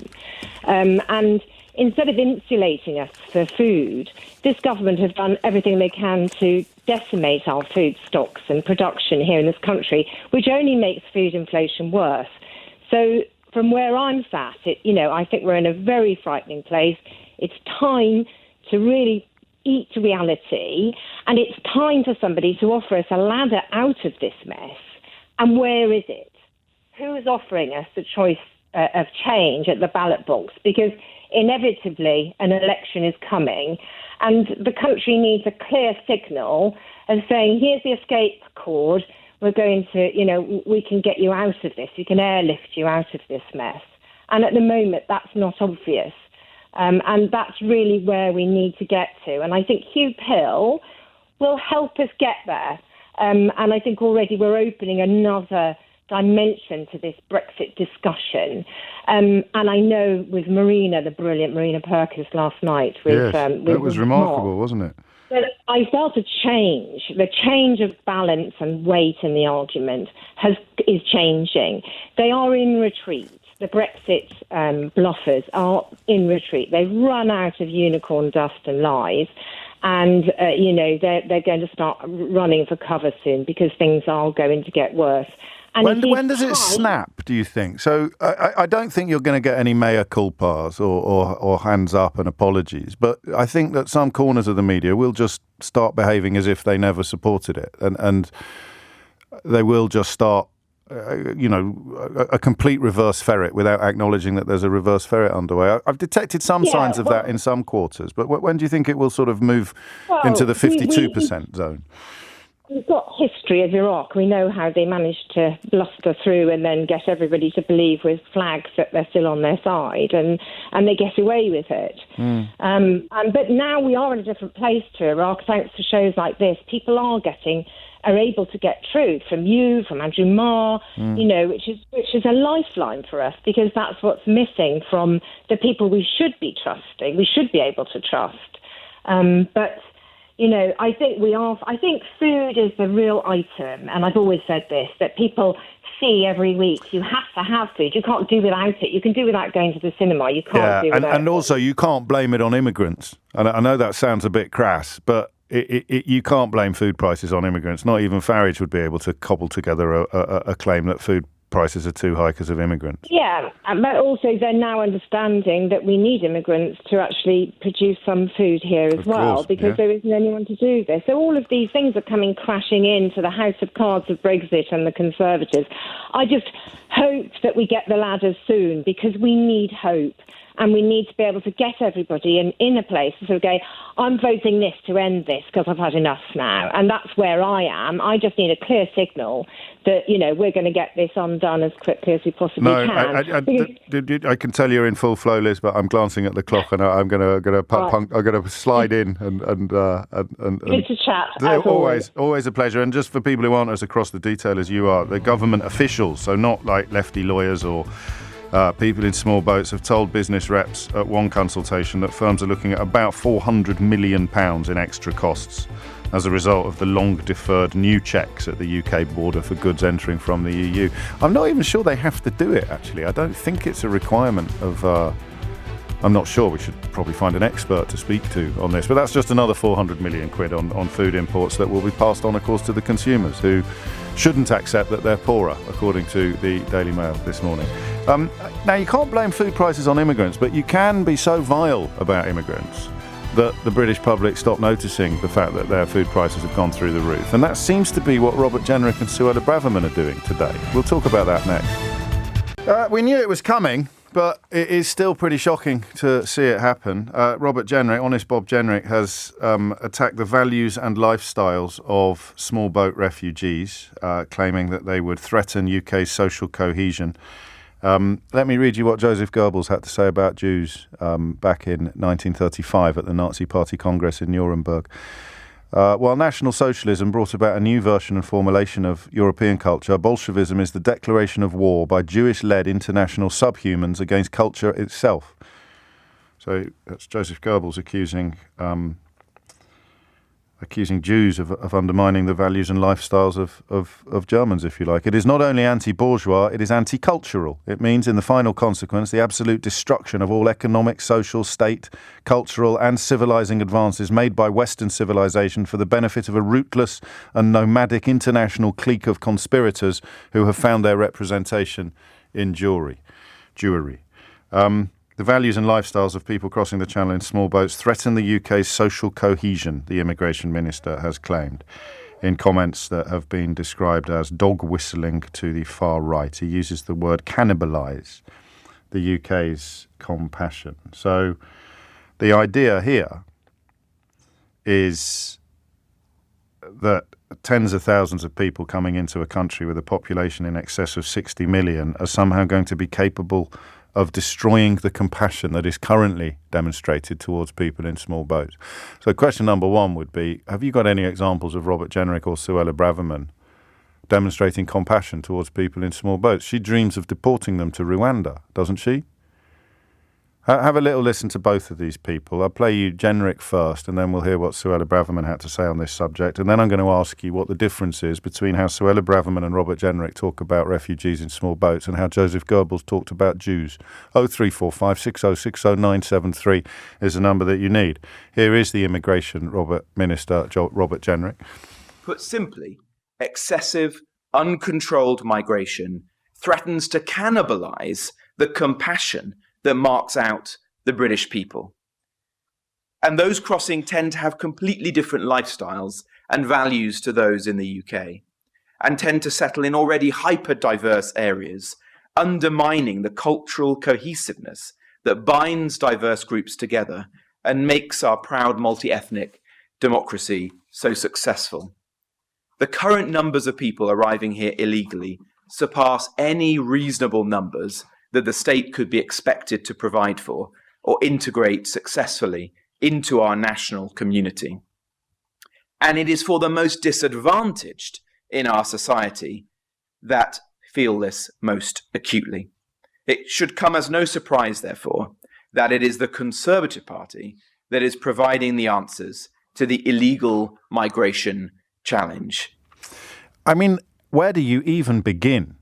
And instead of insulating us for food, this government has done everything they can to decimate our food stocks and production here in this country, which only makes food inflation worse. So from where I'm sat, I think we're in a very frightening place. It's time to really eat reality, and it's time for somebody to offer us a ladder out of this mess. And where is it? Who is offering us the choice of change at the ballot box? Because inevitably an election is coming, and the country needs a clear signal of saying, here's the escape cord, we're going to, we can get you out of this, we can airlift you out of this mess. And at the moment, that's not obvious. And that's really where we need to get to. And I think Hugh Pill will help us get there. And I think already we're opening another dimension to this Brexit discussion. And I know with Marina, the brilliant Marina Perkins last night. With, that was remarkable, wasn't it? But I felt a change. The change of balance and weight in the argument is changing. They are in retreat. The Brexit bluffers are in retreat. They've run out of unicorn dust and lies, and they're going to start running for cover soon because things are going to get worse. And when does it snap, do you think? So I don't think you're going to get any mea culpas or hands up and apologies, but I think that some corners of the media will just start behaving as if they never supported it, and they will just start a complete reverse ferret without acknowledging that there's a reverse ferret underway. I've detected some signs of that in some quarters, but when do you think it will sort of move into the 52% zone? We've got history of Iraq. We know how they managed to bluster through and then get everybody to believe with flags that they're still on their side, and they get away with it. But now we are in a different place to Iraq, thanks to shows like this. People are able to get truth from you, from Andrew Marr, which is a lifeline for us, because that's what's missing from the people we should be trusting, we should be able to trust. But I think food is the real item, and I've always said this, that people see every week. You have to have food. You can't do without it. You can do without going to the cinema. You can't do without it. And also you can't blame it on immigrants. And I know that sounds a bit crass, but you can't blame food prices on immigrants. Not even Farage would be able to cobble together a claim that food prices are too high because of immigrants. Yeah, but also they're now understanding that we need immigrants to actually produce some food here as well, because there isn't anyone to do this. So all of these things are coming crashing into the House of Cards of Brexit and the Conservatives. I just hope that we get the ladders soon, because we need hope. And we need to be able to get everybody in a place to sort of go, I'm voting this to end this because I've had enough now. And that's where I am. I just need a clear signal that, we're going to get this undone as quickly as we possibly can. I can tell you're in full flow, Liz, but I'm glancing at the clock and I'm going to slide in and good to chat. Always a pleasure. And just for people who aren't as across the detail as you are, the government officials, so not like lefty lawyers or people in small boats, have told business reps at one consultation that firms are looking at about £400 million in extra costs as a result of the long-deferred new checks at the UK border for goods entering from the EU. I'm not even sure they have to do it, actually. I don't think it's a requirement of... I'm not sure. We should probably find an expert to speak to on this. But that's just another 400 million quid on food imports that will be passed on, of course, to the consumers who shouldn't accept that they're poorer, according to the Daily Mail this morning. Now, you can't blame food prices on immigrants, but you can be so vile about immigrants that the British public stop noticing the fact that their food prices have gone through the roof. And that seems to be what Robert Jenrick and Suella Braverman are doing today. We'll talk about that next. We knew it was coming, but it is still pretty shocking to see it happen. Robert Jenrick, Honest Bob Jenrick, has attacked the values and lifestyles of small boat refugees, claiming that they would threaten UK's social cohesion. Let me read you what Joseph Goebbels had to say about Jews back in 1935 at the Nazi Party Congress in Nuremberg. While National Socialism brought about a new version and formulation of European culture, Bolshevism is the declaration of war by Jewish-led international subhumans against culture itself. So that's Joseph Goebbels accusing Jews of undermining the values and lifestyles of Germans, if you like. It is not only anti-bourgeois, it is anti-cultural. It means, in the final consequence, the absolute destruction of all economic, social, state, cultural and civilizing advances made by Western civilization for the benefit of a rootless and nomadic international clique of conspirators who have found their representation in Jewry. The values and lifestyles of people crossing the channel in small boats threaten the UK's social cohesion, the immigration minister has claimed, in comments that have been described as dog whistling to the far right. He uses the word cannibalise the UK's compassion. So the idea here is that tens of thousands of people coming into a country with a population in excess of 60 million are somehow going to be capable of destroying the compassion that is currently demonstrated towards people in small boats. So question number one would be, have you got any examples of Robert Jenrick or Suella Braverman demonstrating compassion towards people in small boats? She dreams of deporting them to Rwanda, doesn't she? Have a little listen to both of these people. I'll play you Jenrick first, and then we'll hear what Suella Braverman had to say on this subject. And then I'm going to ask you what the difference is between how Suella Braverman and Robert Jenrick talk about refugees in small boats and how Joseph Goebbels talked about Jews. 0345 6060 973 is the number that you need. Here is the Immigration Minister, Robert Jenrick. Put simply, excessive, uncontrolled migration threatens to cannibalise the compassion that marks out the British people. And those crossing tend to have completely different lifestyles and values to those in the UK, and tend to settle in already hyper-diverse areas, undermining the cultural cohesiveness that binds diverse groups together and makes our proud multi-ethnic democracy so successful. The current numbers of people arriving here illegally surpass any reasonable numbers that the state could be expected to provide for or integrate successfully into our national community. And it is for the most disadvantaged in our society that feel this most acutely. It should come as no surprise, therefore, that it is the Conservative Party that is providing the answers to the illegal migration challenge. I mean, where do you even begin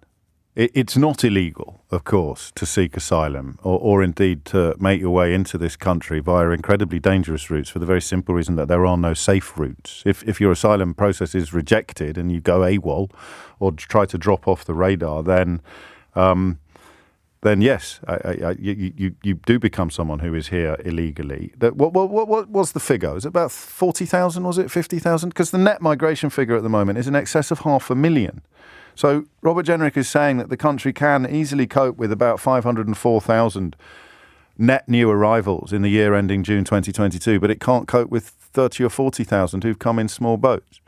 It's not illegal, of course, to seek asylum or indeed to make your way into this country via incredibly dangerous routes for the very simple reason that there are no safe routes. If your asylum process is rejected and you go AWOL or try to drop off the radar, then yes, you do become someone who is here illegally. What was the figure? Was it about 40,000, was it 50,000? Because the net migration figure at the moment is in excess of 500,000. So Robert Jenrick is saying that the country can easily cope with about 504,000 net new arrivals in the year ending June 2022, but it can't cope with 30 or 40,000 who've come in small boats.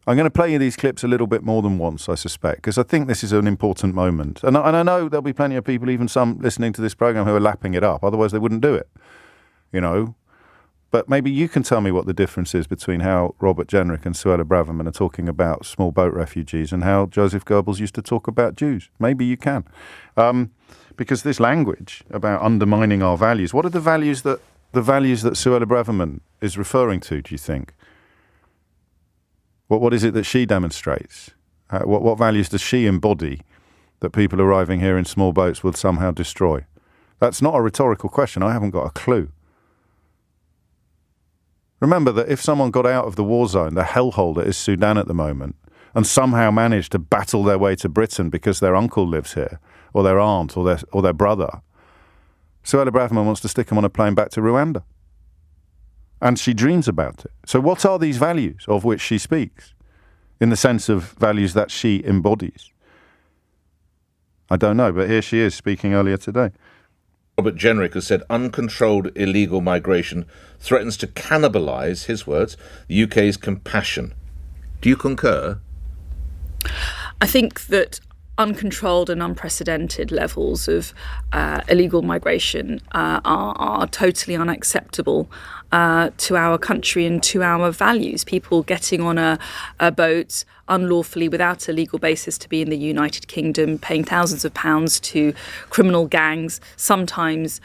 I'm going to play you these clips a little bit more than once, I suspect, because I think this is an important moment. And I know there'll be plenty of people, even some listening to this programme, who are lapping it up. Otherwise, they wouldn't do it, But maybe you can tell me what the difference is between how Robert Jenrick and Suella Braverman are talking about small boat refugees and how Joseph Goebbels used to talk about Jews. Maybe you can. Because this language about undermining our values, what are the values that Suella Braverman is referring to, do you think? What is it that she demonstrates? What values does she embody that people arriving here in small boats will somehow destroy? That's not a rhetorical question. I haven't got a clue. Remember that if someone got out of the war zone, the hellhole that is Sudan at the moment, and somehow managed to battle their way to Britain because their uncle lives here, or their aunt, or their brother, Suella Braverman wants to stick them on a plane back to Rwanda. And she dreams about it. So what are these values of which she speaks, in the sense of values that she embodies? I don't know, but here she is speaking earlier today. Robert Jenrick has said uncontrolled illegal migration threatens to cannibalise, his words, the UK's compassion. Do you concur? I think that uncontrolled and unprecedented levels of illegal migration are totally unacceptable to our country and to our values. People getting on a boat unlawfully without a legal basis to be in the United Kingdom, paying thousands of pounds to criminal gangs, sometimes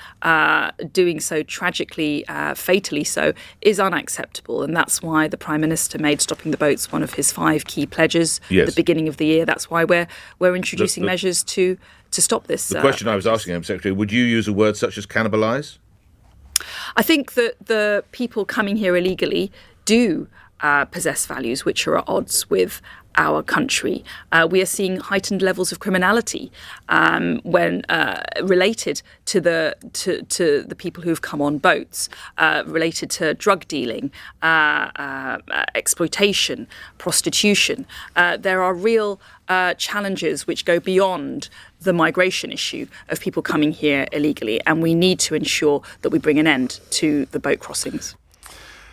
doing so tragically, fatally so, is unacceptable. And that's why the Prime Minister made stopping the boats one of his 5 key pledges at the beginning of the year. That's why we're introducing measures to stop this. The question I was asking him, Secretary, would you use a word such as cannibalise? I think that the people coming here illegally do possess values which are at odds with our country. We are seeing heightened levels of criminality when related to the people who've come on boats, related to drug dealing, exploitation, prostitution. There are real challenges which go beyond the migration issue of people coming here illegally, and we need to ensure that we bring an end to the boat crossings.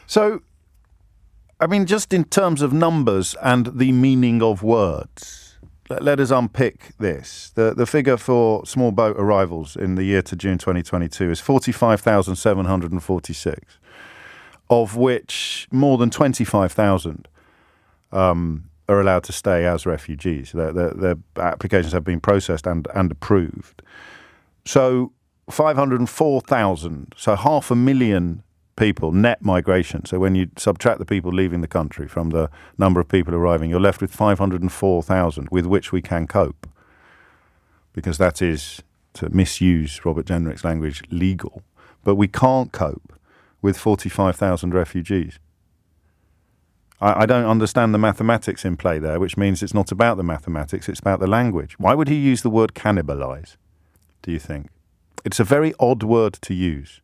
So, I mean, just in terms of numbers and the meaning of words, let us unpick this. The figure for small boat arrivals in the year to June 2022 is 45,746, of which more than 25,000 are allowed to stay as refugees. Their applications have been processed and approved. So 504,000, so 500,000 people, net migration. So when you subtract the people leaving the country from the number of people arriving, you're left with 504,000 with which we can cope. Because that is, to misuse Robert Jenrick's language, legal. But we can't cope with 45,000 refugees. I don't understand the mathematics in play there, which means it's not about the mathematics, it's about the language. Why would he use the word cannibalise, do you think? It's a very odd word to use.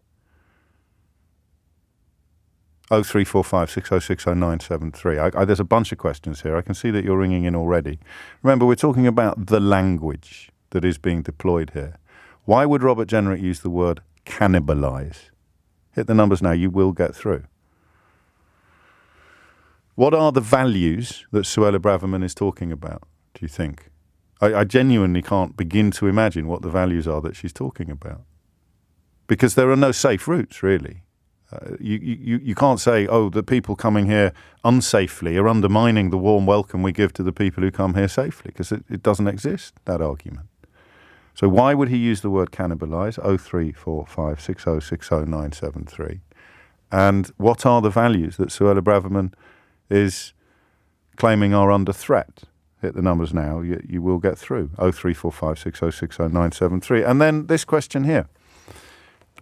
0345 6060 973. There's a bunch of questions here. I can see that you're ringing in already. Remember, we're talking about the language that is being deployed here. Why would Robert Jenrick use the word cannibalise? Hit the numbers now, you will get through. What are the values that Suella Braverman is talking about, do you think? I genuinely can't begin to imagine what the values are that she's talking about. Because there are no safe routes, really. You can't say, the people coming here unsafely are undermining the warm welcome we give to the people who come here safely, because it doesn't exist, that argument. So why would he use the word cannibalise? 0345 6060 973. And what are the values that Suella Braverman is claiming are under threat hit the numbers now, you will get through. 03456060973. And then this question here.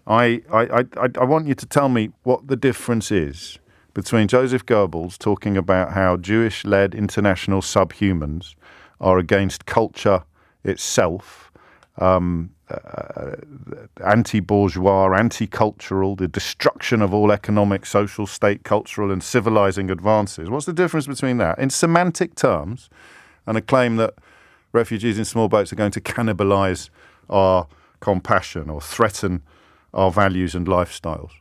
I want you to tell me what the difference is between Joseph Goebbels talking about how Jewish-led international subhumans are against culture itself, anti-bourgeois, anti-cultural, the destruction of all economic, social, state, cultural and civilizing advances. What's the difference between that in semantic terms and a claim that refugees in small boats are going to cannibalize our compassion or threaten our values and lifestyles?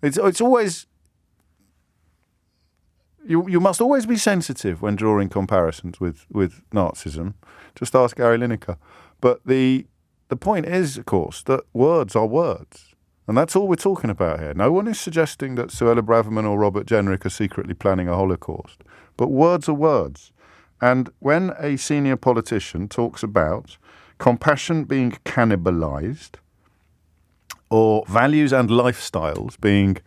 It's always... You must always be sensitive when drawing comparisons with Nazism. Just ask Gary Lineker. But the point is, of course, that words are words. And that's all we're talking about here. No one is suggesting that Suella Braverman or Robert Jenrick are secretly planning a Holocaust. But words are words. And when a senior politician talks about compassion being cannibalized or values and lifestyles being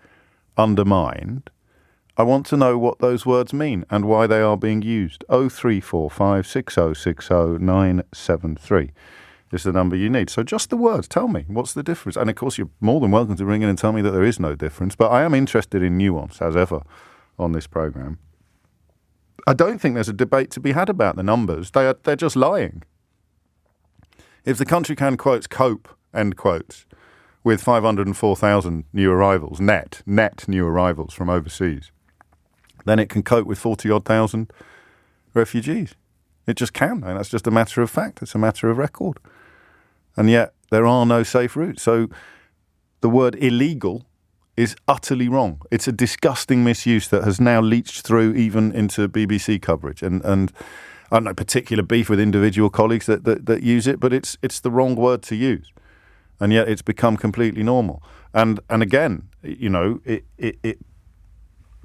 undermined, I want to know what those words mean and why they are being used. 03456060973 is the number you need. So just the words. Tell me, what's the difference? And of course, you're more than welcome to ring in and tell me that there is no difference. But I am interested in nuance, as ever, on this programme. I don't think there's a debate to be had about the numbers. They're just lying. If the country can, quotes, cope, end quotes, with 504,000 new arrivals, net new arrivals from overseas, then it can cope with 40-odd thousand refugees. It just can, and that's just a matter of fact. It's a matter of record. And yet there are no safe routes. So the word illegal is utterly wrong. It's a disgusting misuse that has now leached through even into BBC coverage. And I don't know, particular beef with individual colleagues that use it, but it's the wrong word to use. And yet it's become completely normal. And again, you know, it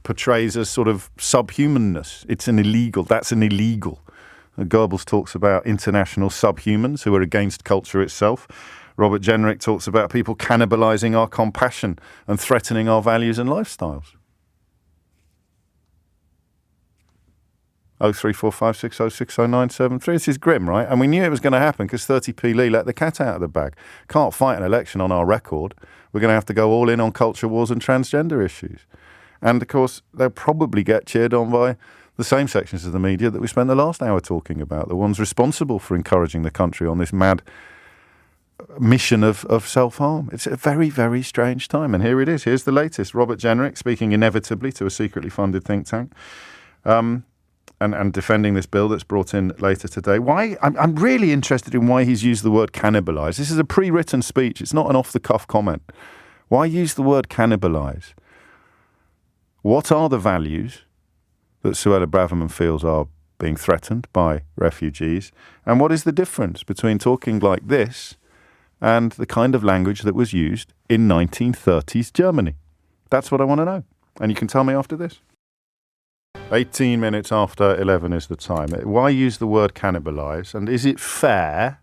portrays a sort of subhumanness. It's an illegal. That's an illegal. Goebbels talks about international subhumans who are against culture itself. Robert Jenrick talks about people cannibalizing our compassion and threatening our values and lifestyles. 03456060973. This is grim, right? And we knew it was going to happen because 30p Lee let the cat out of the bag. Can't fight an election on our record. We're going to have to go all in on culture wars and transgender issues. And, of course, they'll probably get cheered on by the same sections of the media that we spent the last hour talking about, the ones responsible for encouraging the country on this mad mission of self-harm. It's a very, very strange time. And here it is. Here's the latest. Robert Jenrick speaking inevitably to a secretly funded think tank and defending this bill that's brought in later today. Why? I'm really interested in why he's used the word cannibalise. This is a pre-written speech. It's not an off-the-cuff comment. Why use the word cannibalise? What are the values that Suella Braverman feels are being threatened by refugees? And what is the difference between talking like this and the kind of language that was used in 1930s Germany? That's what I want to know. And you can tell me after this. 18 minutes after 11 is the time. Why use the word cannibalise? And is it fair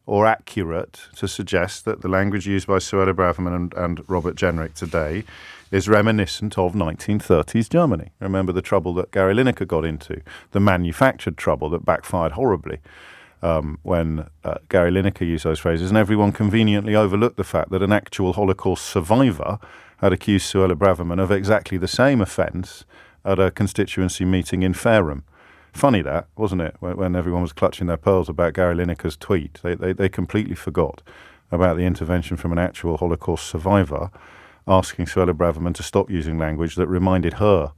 or accurate to suggest that the language used by Suella Braverman and Robert Jenrick today is reminiscent of 1930s Germany? Remember the trouble that Gary Lineker got into, the manufactured trouble that backfired horribly when Gary Lineker used those phrases, and everyone conveniently overlooked the fact that an actual Holocaust survivor had accused Suella Braverman of exactly the same offence at a constituency meeting in Fareham. Funny that, wasn't it, when everyone was clutching their pearls about Gary Lineker's tweet. They completely forgot about the intervention from an actual Holocaust survivor asking Suella Braverman to stop using language that reminded her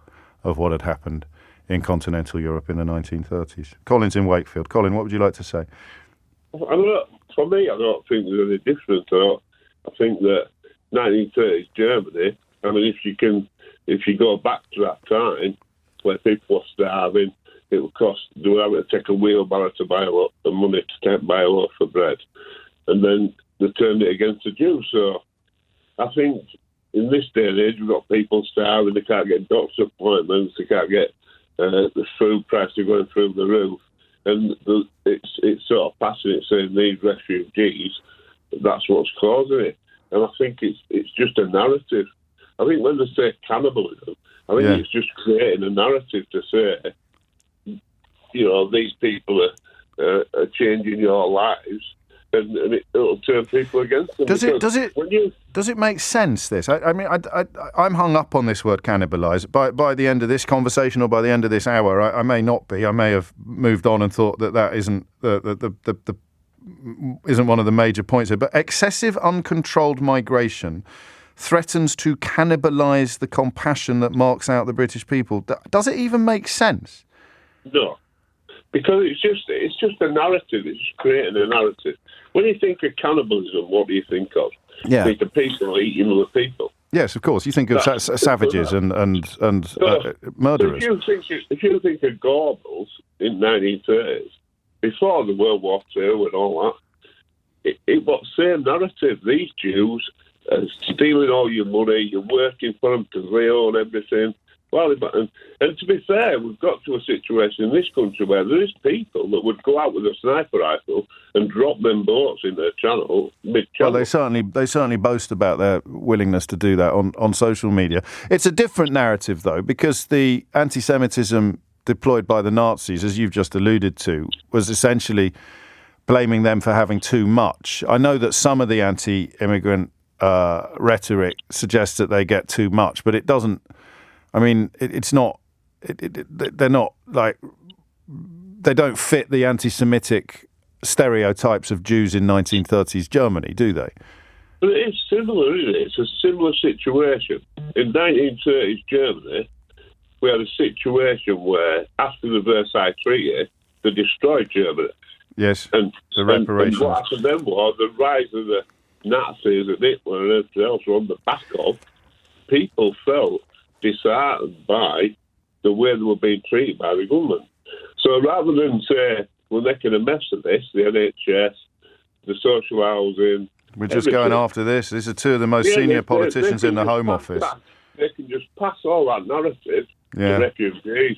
of what had happened in continental Europe in the 1930s. Colin's in Wakefield. Colin, what would you like to say? For me, I don't think there's any difference. I think that 1930s Germany, I mean, if you go back to that time where people were starving, it would cost, they were having to take a wheelbarrow to buy a lot of money to buy a loaf of bread. And then they turned it against the Jews. So I think in this day and age, we've got people starving, they can't get doctor appointments, they can't get the food prices going through the roof. And it's sort of passing it saying these refugees, that's what's causing it. And I think it's just a narrative. I think when they say cannibalism, I think it's just creating a narrative to say these people are changing your lives, and it'll turn people against them. Does it make sense? This, I'm hung up on this word cannibalise. By the end of this conversation, or by the end of this hour, I may not be. I may have moved on and thought that isn't isn't one of the major points here. But excessive uncontrolled migration threatens to cannibalise the compassion that marks out the British people. Does it even make sense? No, because it's just a narrative. It's just creating a narrative. When you think of cannibalism, what do you think of? Yeah. You think of people eating other people. Yes, of course. You think of savages and murderers. If you think of Gorbals in 1930s, before the World War II and all that, it was the same narrative. These Jews are stealing all your money, you're working for them because they own everything. Well, and to be fair, we've got to a situation in this country where there is people that would go out with a sniper rifle and drop them boats in their channel, mid-channel. Well, they certainly boast about their willingness to do that on social media. It's a different narrative, though, because the anti-Semitism deployed by the Nazis, as you've just alluded to, was essentially blaming them for having too much. I know that some of the anti-immigrant rhetoric suggests that they get too much, but it doesn't. I mean, it's not. They're not like they don't fit the anti-Semitic stereotypes of Jews in 1930s Germany, do they? But it is similar, isn't it? It's a similar situation. In 1930s Germany, we had a situation where after the Versailles Treaty, they destroyed Germany. Yes, and the reparations. And what happened then was the rise of the Nazis and Hitler and everything else were on the back of. People felt disheartened by the way they were being treated by the government. So rather than say we're making a mess of this, the NHS, the social housing... We're just going after this. These are two of the most senior politicians in the Home Office. They can just pass all that narrative to refugees.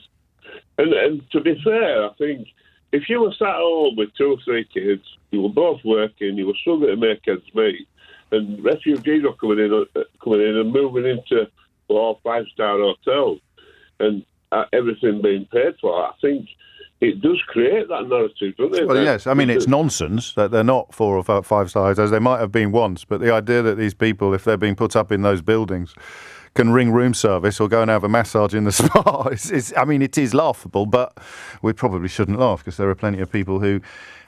And to be fair, I think if you were sat at home with 2 or 3 kids, you were both working, you were struggling to make ends meet, and refugees are coming in and moving into 4 or 5-star hotels, and everything being paid for, I think it does create that narrative, doesn't it? Well, yes. I mean, it's nonsense that they're not 4 or 5-star hotels. They might have been once, but the idea that these people, if they're being put up in those buildings, can ring room service or go and have a massage in the spa, it is laughable, but we probably shouldn't laugh because there are plenty of people who...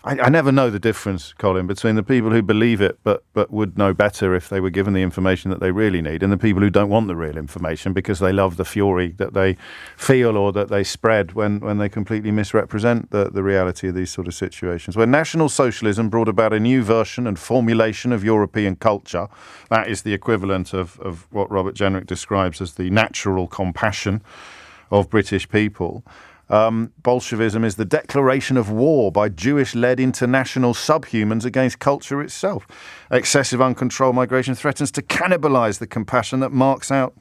I never know the difference, Colin, between the people who believe it but would know better if they were given the information that they really need, and the people who don't want the real information because they love the fury that they feel or that they spread when they completely misrepresent the reality of these sort of situations. When National Socialism brought about a new version and formulation of European culture, that is the equivalent of what Robert Jenrick describes as the natural compassion of British people. Bolshevism is the declaration of war by Jewish-led international subhumans against culture itself. Excessive uncontrolled migration threatens to cannibalise the compassion that marks out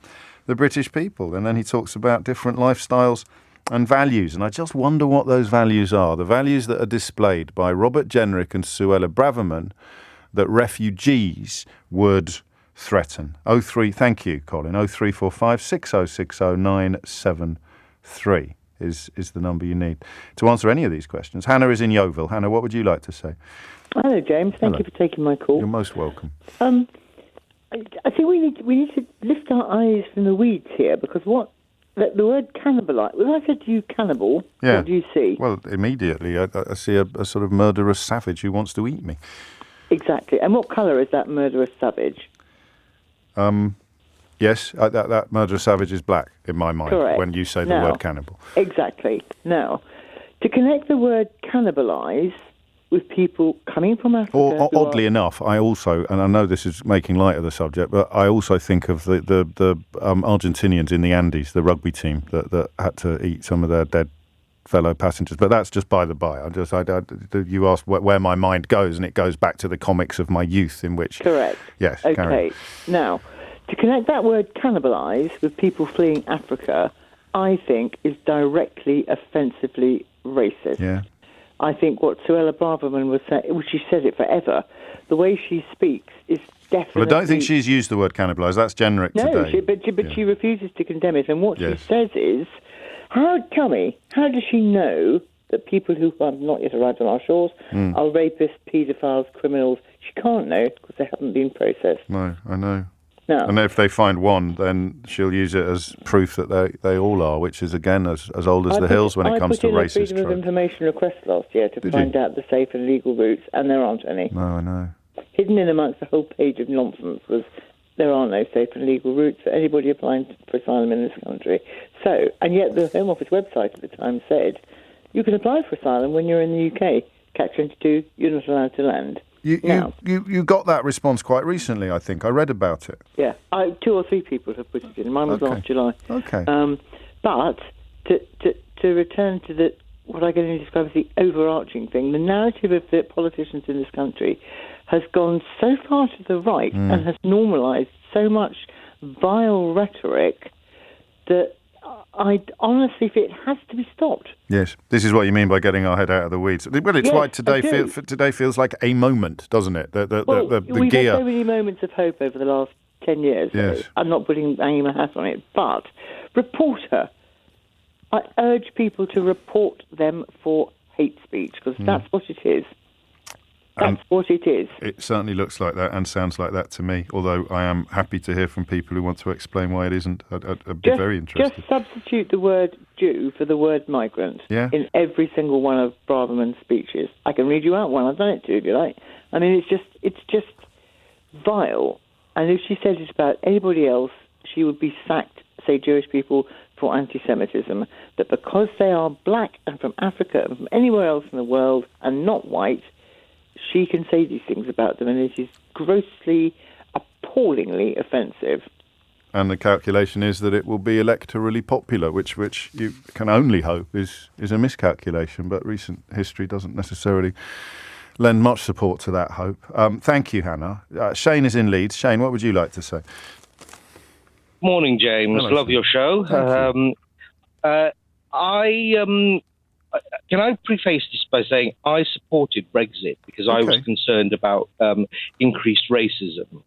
the British people. And then he talks about different lifestyles and values. And I just wonder what those values are. The values that are displayed by Robert Jenrick and Suella Braverman that refugees would threaten. Thank you, Colin. 0345 6060 973. Is the number you need to answer any of these questions. Hannah is in Yeovil. Hannah, what would you like to say? Hello, James. Thank you for taking my call. You're most welcome. I think we need to lift our eyes from the weeds here, because the word cannibalise. When I said to you cannibal, what do you see? Well, immediately I see a sort of murderous savage who wants to eat me. Exactly. And what colour is that murderous savage? Yes, that murderous savage is black in my mind. Correct. When you say the word cannibal. Exactly. Now, to connect the word cannibalise with people coming from Africa... Or oddly enough, I also, and I know this is making light of the subject, but I also think of the Argentinians in the Andes, the rugby team that had to eat some of their dead fellow passengers. But that's just by the by. You asked where my mind goes, and it goes back to the comics of my youth in which... Correct. Yes, okay. Now... to connect that word cannibalise with people fleeing Africa, I think is directly offensively racist. Yeah. I think what Suella Braverman was saying, she says it forever, the way she speaks is definitely... Well, I don't think she's used the word cannibalise. That's Jenrick today. But she refuses to condemn it. And what she says is, how does she know that people who have not yet arrived on our shores are rapists, paedophiles, criminals. She can't know because they haven't been processed. No, I know. No. And if they find one, then she'll use it as proof that they all are, which is, again, as old as the hills when it comes to racist. I put in a Freedom of Information request last year to find out the safe and legal routes, and there aren't any. No, I know. Hidden in amongst the whole page of nonsense was there are no safe and legal routes for anybody applying for asylum in this country. So, and yet the Home Office website at the time said, you can apply for asylum when you're in the UK. Catch 22, you're not allowed to land. You got that response quite recently, I think. I read about it. Yeah, 2 or 3 people have put it in. Mine was last July. Okay. But to return to what I can only describe as the overarching thing, the narrative of the politicians in this country has gone so far to the right and has normalised so much vile rhetoric that I honestly think it has to be stopped. Yes, this is what you mean by getting our head out of the weeds. Well, it's why today feels like a moment, doesn't it? The we've gear. had so many moments of hope over the last 10 years. Yes. I'm not hanging my hat on it, but report her. I urge people to report them for hate speech, because that's what it is. That's what it is. It certainly looks like that and sounds like that to me, although I am happy to hear from people who want to explain why it isn't. I'd be very interested. Just substitute the word Jew for the word migrant in every single one of Braverman's speeches. I can read you out one. I've done it too, if you like. I mean, it's just vile. And if she said it about anybody else, she would be sacked, say Jewish people, for anti-Semitism. That because they are black and from Africa and from anywhere else in the world and not white, she can say these things about them, and it is grossly, appallingly offensive. And the calculation is that it will be electorally popular, which you can only hope is a miscalculation, but recent history doesn't necessarily lend much support to that hope. Thank you, Hannah. Shane is in Leeds. Shane, what would you like to say? Morning, James. Hello, love your show. Can I preface this by saying I supported Brexit because I was concerned about increased racism.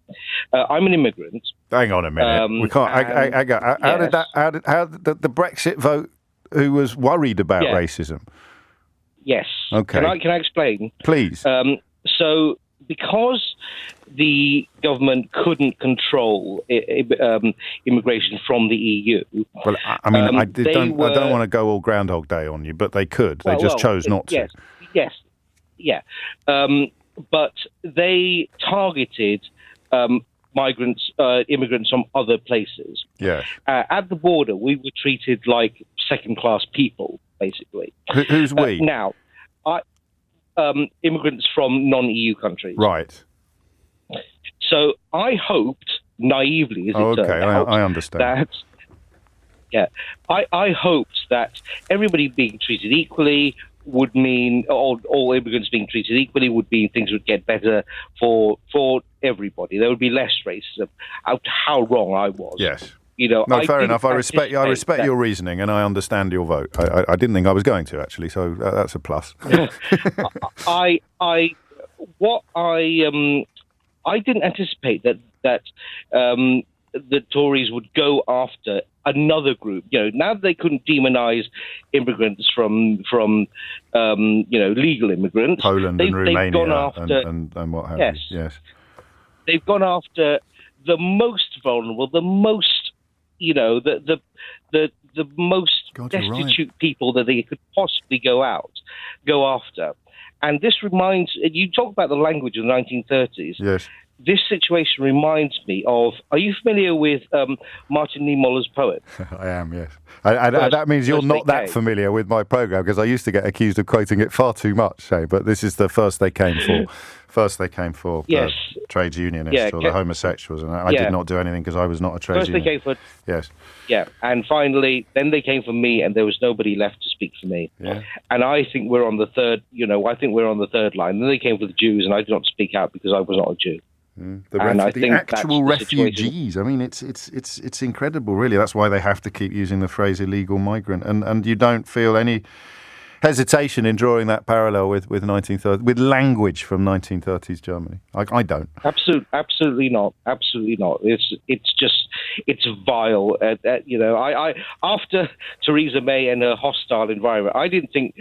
I'm an immigrant. Hang on a minute. We can't. How did the Brexit vote? Who was worried about racism? Yes. Okay. Can I explain? Please. So, because the government couldn't control immigration from the EU. Well, I mean, I don't want to go all Groundhog Day on you, but they could. They just chose not to. Yes. Yeah. But they targeted immigrants from other places. Yes. At the border, we were treated like second-class people, basically. Who's we? Now, immigrants from non-EU countries. Right. So I hoped, naively, as it turned out, I understand. I hoped that everybody being treated equally would mean, all immigrants being treated equally would mean things would get better for everybody. There would be less racism. How wrong I was. Yes. No, fair enough. I respect your reasoning, and I understand your vote. I didn't think I was going to, actually, so that's a plus. I didn't anticipate that the Tories would go after another group. Now that they couldn't demonise immigrants from legal immigrants, Poland and Romania, they've gone after, and what have you. Yes, they've gone after the most vulnerable, the most the most destitute people that they could possibly go after. And this reminds you talk about the language of the 1930s. Yes. This situation reminds me of. Are you familiar with Martin Niemöller's poem? I am, yes. That means you're not that familiar with my programme, because I used to get accused of quoting it far too much, Shay, but this is the first they came for. Yes. The trades unionists or the homosexuals, and I did not do anything because I was not a trades union. First they came for... Yes. Yeah, and finally, then they came for me, and there was nobody left to speak for me. Yeah. And I think we're on the third, on the third line. Then they came for the Jews, and I did not speak out because I was not a Jew. The actual refugees. I mean, it's incredible, really. That's why they have to keep using the phrase illegal migrant. And you don't feel any hesitation in drawing that parallel with 1930 with language from 1930s Germany. I don't. Absolutely not. It's vile. I after Theresa May and her hostile environment, I didn't think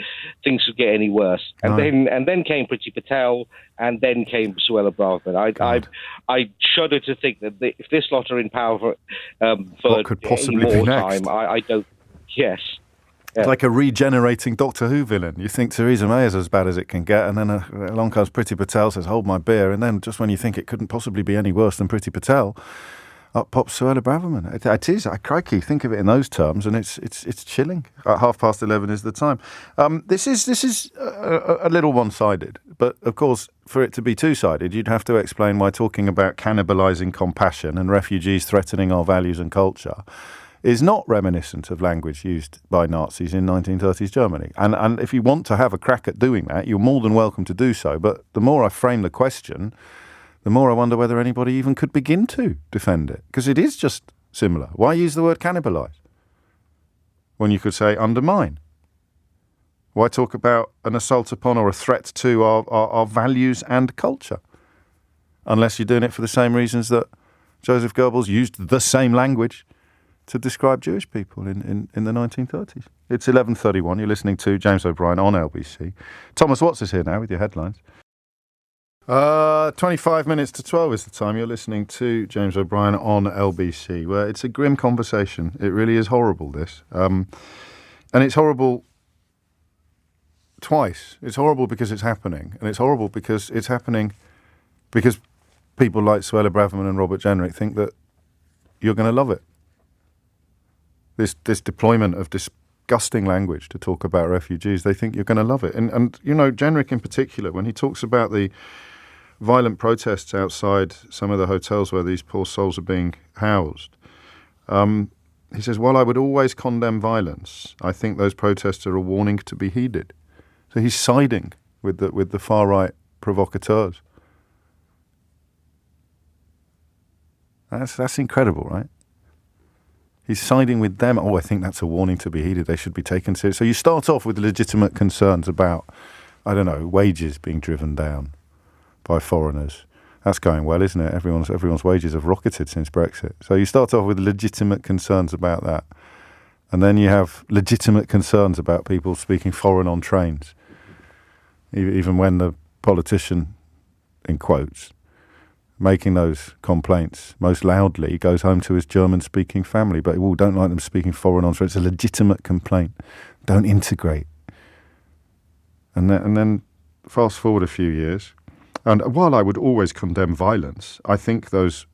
things would get any worse. And then came Priti Patel, and then came Suella Braverman. I shudder to think that if this lot are in power for what could possibly more be next? time, I don't. Yes. It's like a regenerating Doctor Who villain. You think Theresa May is as bad as it can get, and then along comes Priti Patel, says, hold my beer, and then just when you think it couldn't possibly be any worse than Priti Patel, up pops Suella Braverman. It is. Crikey, think of it in those terms, and it's chilling. 11:30 is the time. This is a little one-sided, but of course, for it to be two-sided, you'd have to explain why talking about cannibalising compassion and refugees threatening our values and culture is not reminiscent of language used by Nazis in 1930s Germany. And if you want to have a crack at doing that, you're more than welcome to do so. But the more I frame the question, the more I wonder whether anybody even could begin to defend it. Because it is just similar. Why use the word cannibalise when you could say undermine? Why talk about an assault upon or a threat to our values and culture? Unless you're doing it for the same reasons that Joseph Goebbels used the same language to describe Jewish people in the 1930s. It's 11:31. You're listening to James O'Brien on LBC. Thomas Watts is here now with your headlines. 25 minutes to 12 is the time. You're listening to James O'Brien on LBC, where it's a grim conversation. It really is horrible, this. And it's horrible twice. It's horrible because it's happening. And it's horrible because it's happening because people like Suella Braverman and Robert Jenrick think that you're going to love it. This deployment of disgusting language to talk about refugees, they think you're going to love it. And Jenrick in particular, when he talks about the violent protests outside some of the hotels where these poor souls are being housed, he says, while I would always condemn violence, I think those protests are a warning to be heeded. So he's siding with the far-right provocateurs. That's incredible, right? He's siding with them. I think that's a warning to be heeded. They should be taken seriously. So you start off with legitimate concerns about, wages being driven down by foreigners. That's going well, isn't it? Everyone's wages have rocketed since Brexit. So you start off with legitimate concerns about that. And then you have legitimate concerns about people speaking foreign on trains. Even when the politician, in quotes, making those complaints most loudly goes home to his German-speaking family, but don't like them speaking foreign on trains. It's a legitimate complaint. Don't integrate. And then fast forward a few years, and while I would always condemn violence, I think those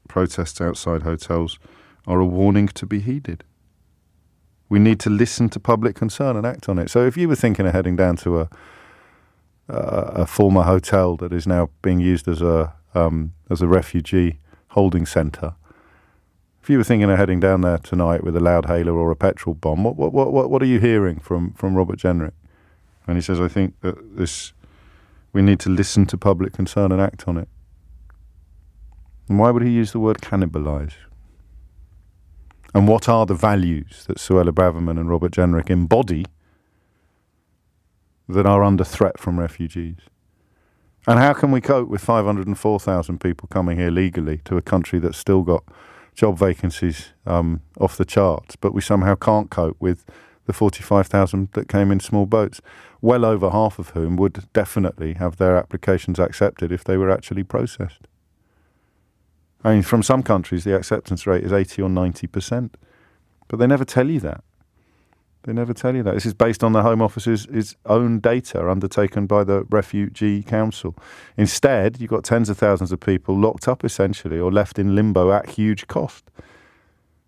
protests outside hotels are a warning to be heeded. We need to listen to public concern and act on it. So if you were thinking of heading down to a former hotel that is now being used as a refugee holding centre, if you were thinking of heading down there tonight with a loudhailer or a petrol bomb, what are you hearing from Robert Jenrick? And he says, I think that we need to listen to public concern and act on it. And why would he use the word cannibalise? And what are the values that Suella Braverman and Robert Jenrick embody that are under threat from refugees? And how can we cope with 504,000 people coming here legally to a country that's still got job vacancies off the charts, but we somehow can't cope with the 45,000 that came in small boats, well over half of whom would definitely have their applications accepted if they were actually processed? I mean, from some countries, the acceptance rate is 80 or 90%, but they never tell you that. They never tell you that. This is based on the Home Office's own data undertaken by the Refugee Council. Instead, you've got tens of thousands of people locked up, essentially, or left in limbo at huge cost.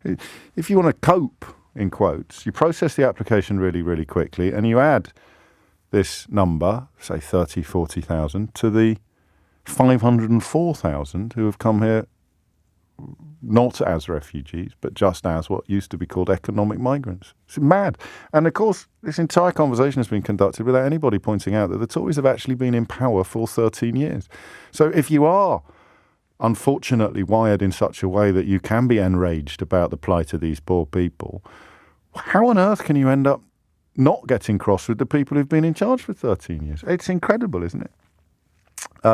If you want to cope, in quotes, you process the application really, really quickly, and you add this number, say 30, 40,000, to the 504,000 who have come here not as refugees, but just as what used to be called economic migrants. It's mad. And of course, this entire conversation has been conducted without anybody pointing out that the Tories have actually been in power for 13 years. So if you are unfortunately wired in such a way that you can be enraged about the plight of these poor people, how on earth can you end up not getting cross with the people who've been in charge for 13 years. It's incredible, isn't it?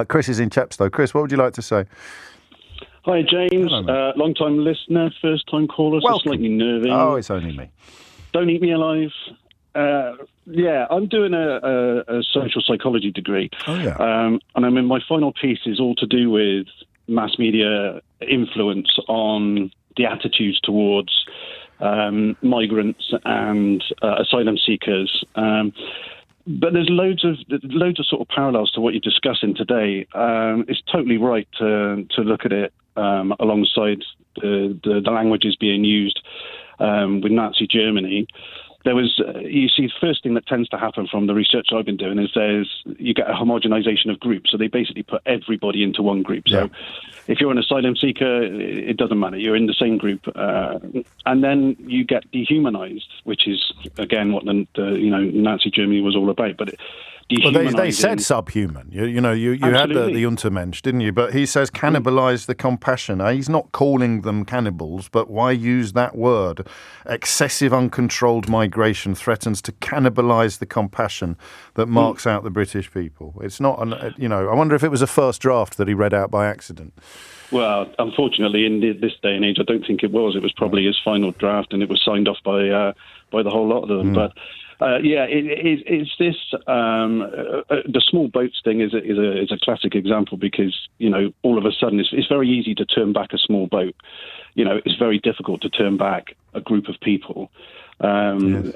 Chris is in Chepstow. Chris, what would you like to say? Hi, James. Long-time listener, first-time caller, so slightly nervy. Oh, it's only me. Don't eat me alive. I'm doing a social psychology degree. Oh, yeah. And I mean, my final piece is all to do with mass media influence on the attitudes towards migrants and asylum seekers. But there's loads of sort of parallels to what you're discussing today. It's totally right to look at it alongside the languages being used with Nazi Germany. There was, you see, the first thing that tends to happen from the research I've been doing is you get a homogenization of groups. So they basically put everybody into one group. Yeah. So if you're an asylum seeker, it doesn't matter. You're in the same group. And then you get dehumanized, which is, again, what the Nazi Germany was all about. But they said subhuman. You had the Untermensch, didn't you? But he says cannibalise the compassion. He's not calling them cannibals, but why use that word? Excessive uncontrolled migration threatens to cannibalise the compassion that marks out the British people. It's not, I wonder if it was a first draft that he read out by accident. Well, unfortunately, in this day and age, I don't think it was. It was probably his final draft, and it was signed off by the whole lot of them. But it's this. The small boats thing is a classic example because all of a sudden it's very easy to turn back a small boat. It's very difficult to turn back a group of people. And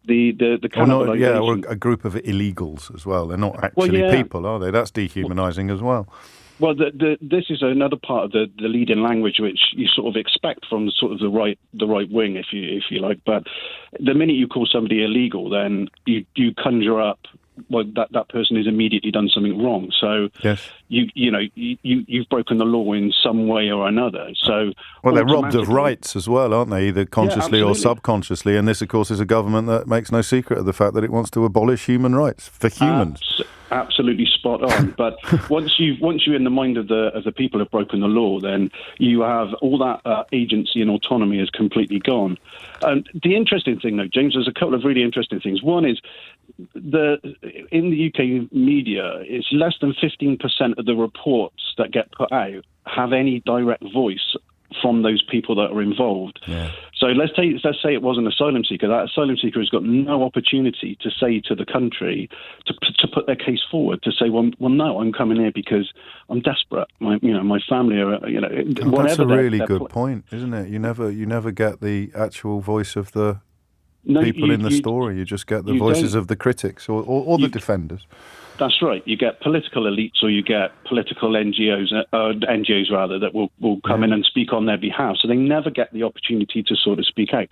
the cannibalization, or a group of illegals as well. They're not actually people, are they? That's dehumanizing as well. Well, this is another part of the leading language which you sort of expect from sort of the right wing, if you like. But the minute you call somebody illegal, then you conjure up that person has immediately done something wrong. So you've broken the law in some way or another. So they're robbed of rights as well, aren't they? Either consciously or subconsciously. And this, of course, is a government that makes no secret of the fact that it wants to abolish human rights for humans. Absolutely spot on. But once you're in the mind of the people who've broken the law, then you have all that agency and autonomy is completely gone. And the interesting thing, though, James, there's a couple of really interesting things. One is in the UK media, it's less than 15% of the reports that get put out have any direct voice from those people that are involved. Yeah. So let's say it was an asylum seeker. That asylum seeker has got no opportunity to say to the country to put their case forward to say, well, no, I'm coming here because I'm desperate. My family are, whatever. That's a really good point, isn't it? You never get the actual voice of the people in the story. You just get the voices of the critics or the defenders. That's right. You get political elites or you get political NGOs that will come in and speak on their behalf. So they never get the opportunity to sort of speak out.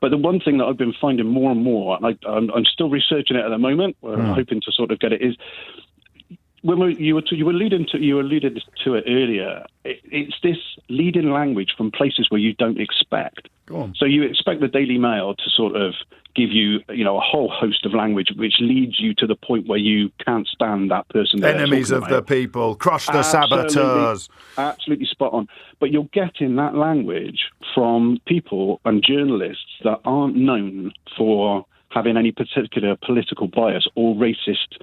But the one thing that I've been finding more and more, and I'm still researching it at the moment, I'm hoping to sort of get it, is when you alluded to it earlier, it's this leading language from places where you don't expect. Go on. So you expect the Daily Mail to sort of give you, a whole host of language which leads you to the point where you can't stand that person. Enemies of the people, crush the saboteurs. Absolutely spot on. But you're getting that language from people and journalists that aren't known for having any particular political bias or racist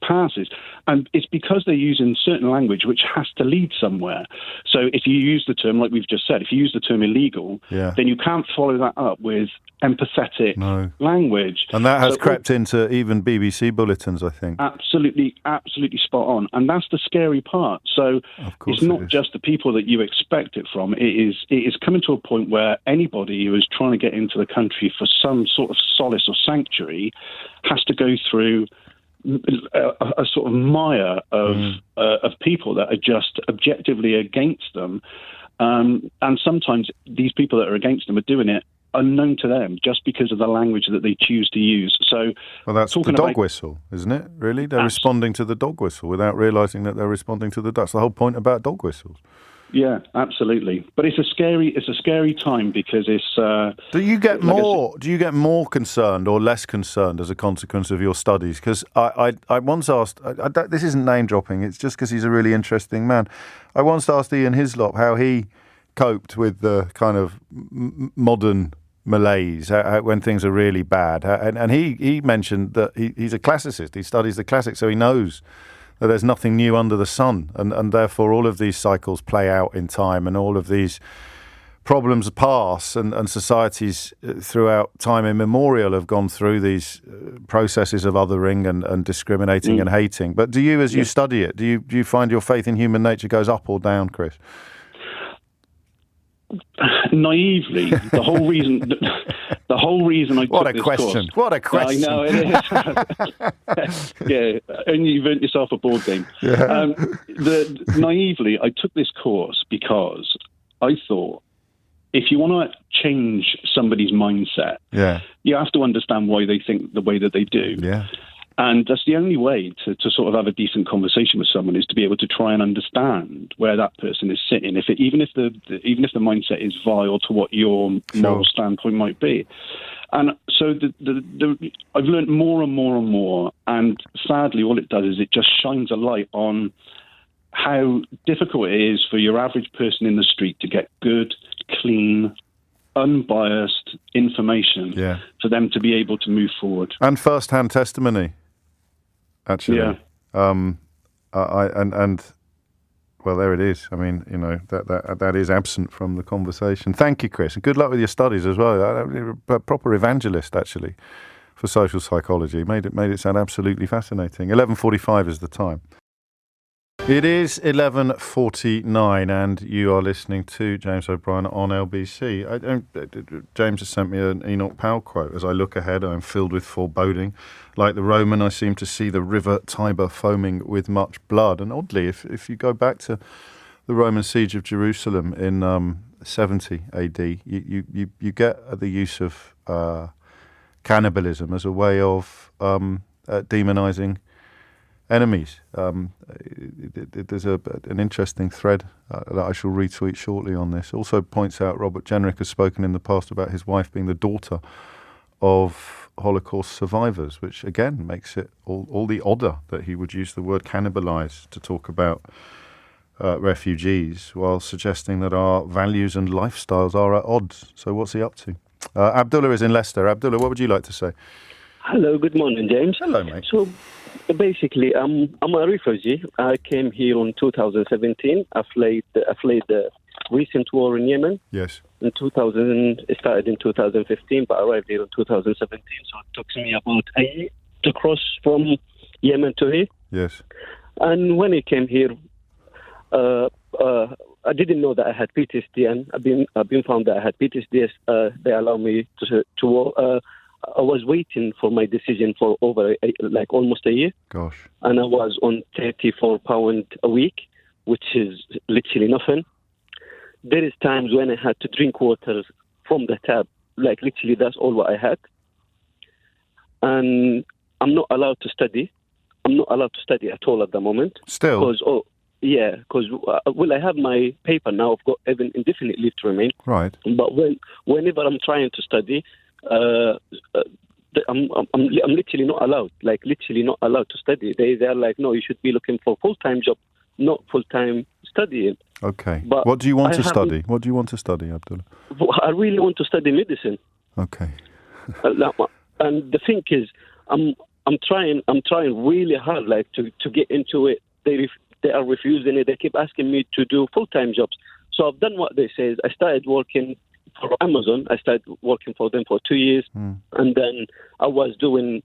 passes. And it's because they're using certain language which has to lead somewhere. So if you use the term, like we've just said, if you use the term illegal, then you can't follow that up with empathetic language. And that has crept into even BBC bulletins, I think. Absolutely spot on. And that's the scary part. So it's not just the people that you expect it from. It is coming to a point where anybody who is trying to get into the country for some sort of solace or sanctuary has to go through a sort of mire of people that are just objectively against them. And sometimes these people that are against them are doing it unknown to them just because of the language that they choose to use. So, well, that's the dog whistle, isn't it? Really? They're responding to the dog whistle without realising that they're responding to that's the whole point about dog whistles. Yeah, absolutely. But it's a scary time because it's. Do you get more concerned or less concerned as a consequence of your studies? Because I once asked. This isn't name dropping. It's just because he's a really interesting man. I once asked Ian Hislop how he coped with the kind of modern malaise, when things are really bad. And he mentioned that he's a classicist. He studies the classics, so he knows that there's nothing new under the sun, and therefore all of these cycles play out in time, and all of these problems pass, and societies throughout time immemorial have gone through these processes of othering and discriminating and hating. But do you, as you study it, do you find your faith in human nature goes up or down, Chris? Naively, the whole reason I took this course. What a question! I know it is. Yeah, only you've earned yourself a board game. Yeah. Naively, I took this course because I thought, if you want to change somebody's mindset, you have to understand why they think the way that they do. Yeah. And that's the only way to sort of have a decent conversation with someone, is to be able to try and understand where that person is sitting, even if the mindset is vile to what your moral standpoint might be. And so I've learned more and more and more, and sadly all it does is it just shines a light on how difficult it is for your average person in the street to get good, clean, unbiased information for them to be able to move forward. And first-hand testimony, actually. Yeah. Well, there it is. I mean, that is absent from the conversation. Thank you, Chris, and good luck with your studies as well. A proper evangelist, actually, for social psychology. Made it sound absolutely fascinating. 11:45 is the time. It is 11:49, and you are listening to James O'Brien on LBC. James has sent me an Enoch Powell quote. As I look ahead, I am filled with foreboding. Like the Roman, I seem to see the river Tiber foaming with much blood. And oddly, if you go back to the Roman siege of Jerusalem in 70 AD, you get the use of cannibalism as a way of demonizing enemies. There's an interesting thread that I shall retweet shortly on this. Also points out Robert Jenrick has spoken in the past about his wife being the daughter of Holocaust survivors, which again makes it all the odder that he would use the word cannibalize to talk about refugees, while suggesting that our values and lifestyles are at odds. So what's he up to? Abdullah is in Leicester. Abdullah, what would you like to say? Hello, good morning, James. Hello, mate. So, basically, I'm a refugee. I came here in 2017. I fled the recent war in Yemen. Yes. It started in 2015, but I arrived here in 2017. So it took me about a year to cross from Yemen to here. Yes. And when I came here, I didn't know that I had PTSD, and I've been found that I had PTSD. They allowed me to walk. I was waiting for my decision for over almost a year. Gosh. And I was on £34 a week, which is literally nothing. There is times when I had to drink water from the tap, literally that's all what I had. And I'm not allowed to study. I'm not allowed to study at all at the moment. Still? Because I have my paper now. I've got even indefinite leave to remain. Right. But whenever I'm trying to study, I'm literally not allowed. Literally not allowed to study. They're like, no, you should be looking for a full-time job, not full-time studying. Okay. But what do you want to study? What do you want to study, Abdullah? I really want to study medicine. Okay. And the thing is, I'm trying really hard, to get into it. They are refusing it. They keep asking me to do full-time jobs. So I've done what they say. I started working for Amazon. I started working for them for 2 years. And then I was doing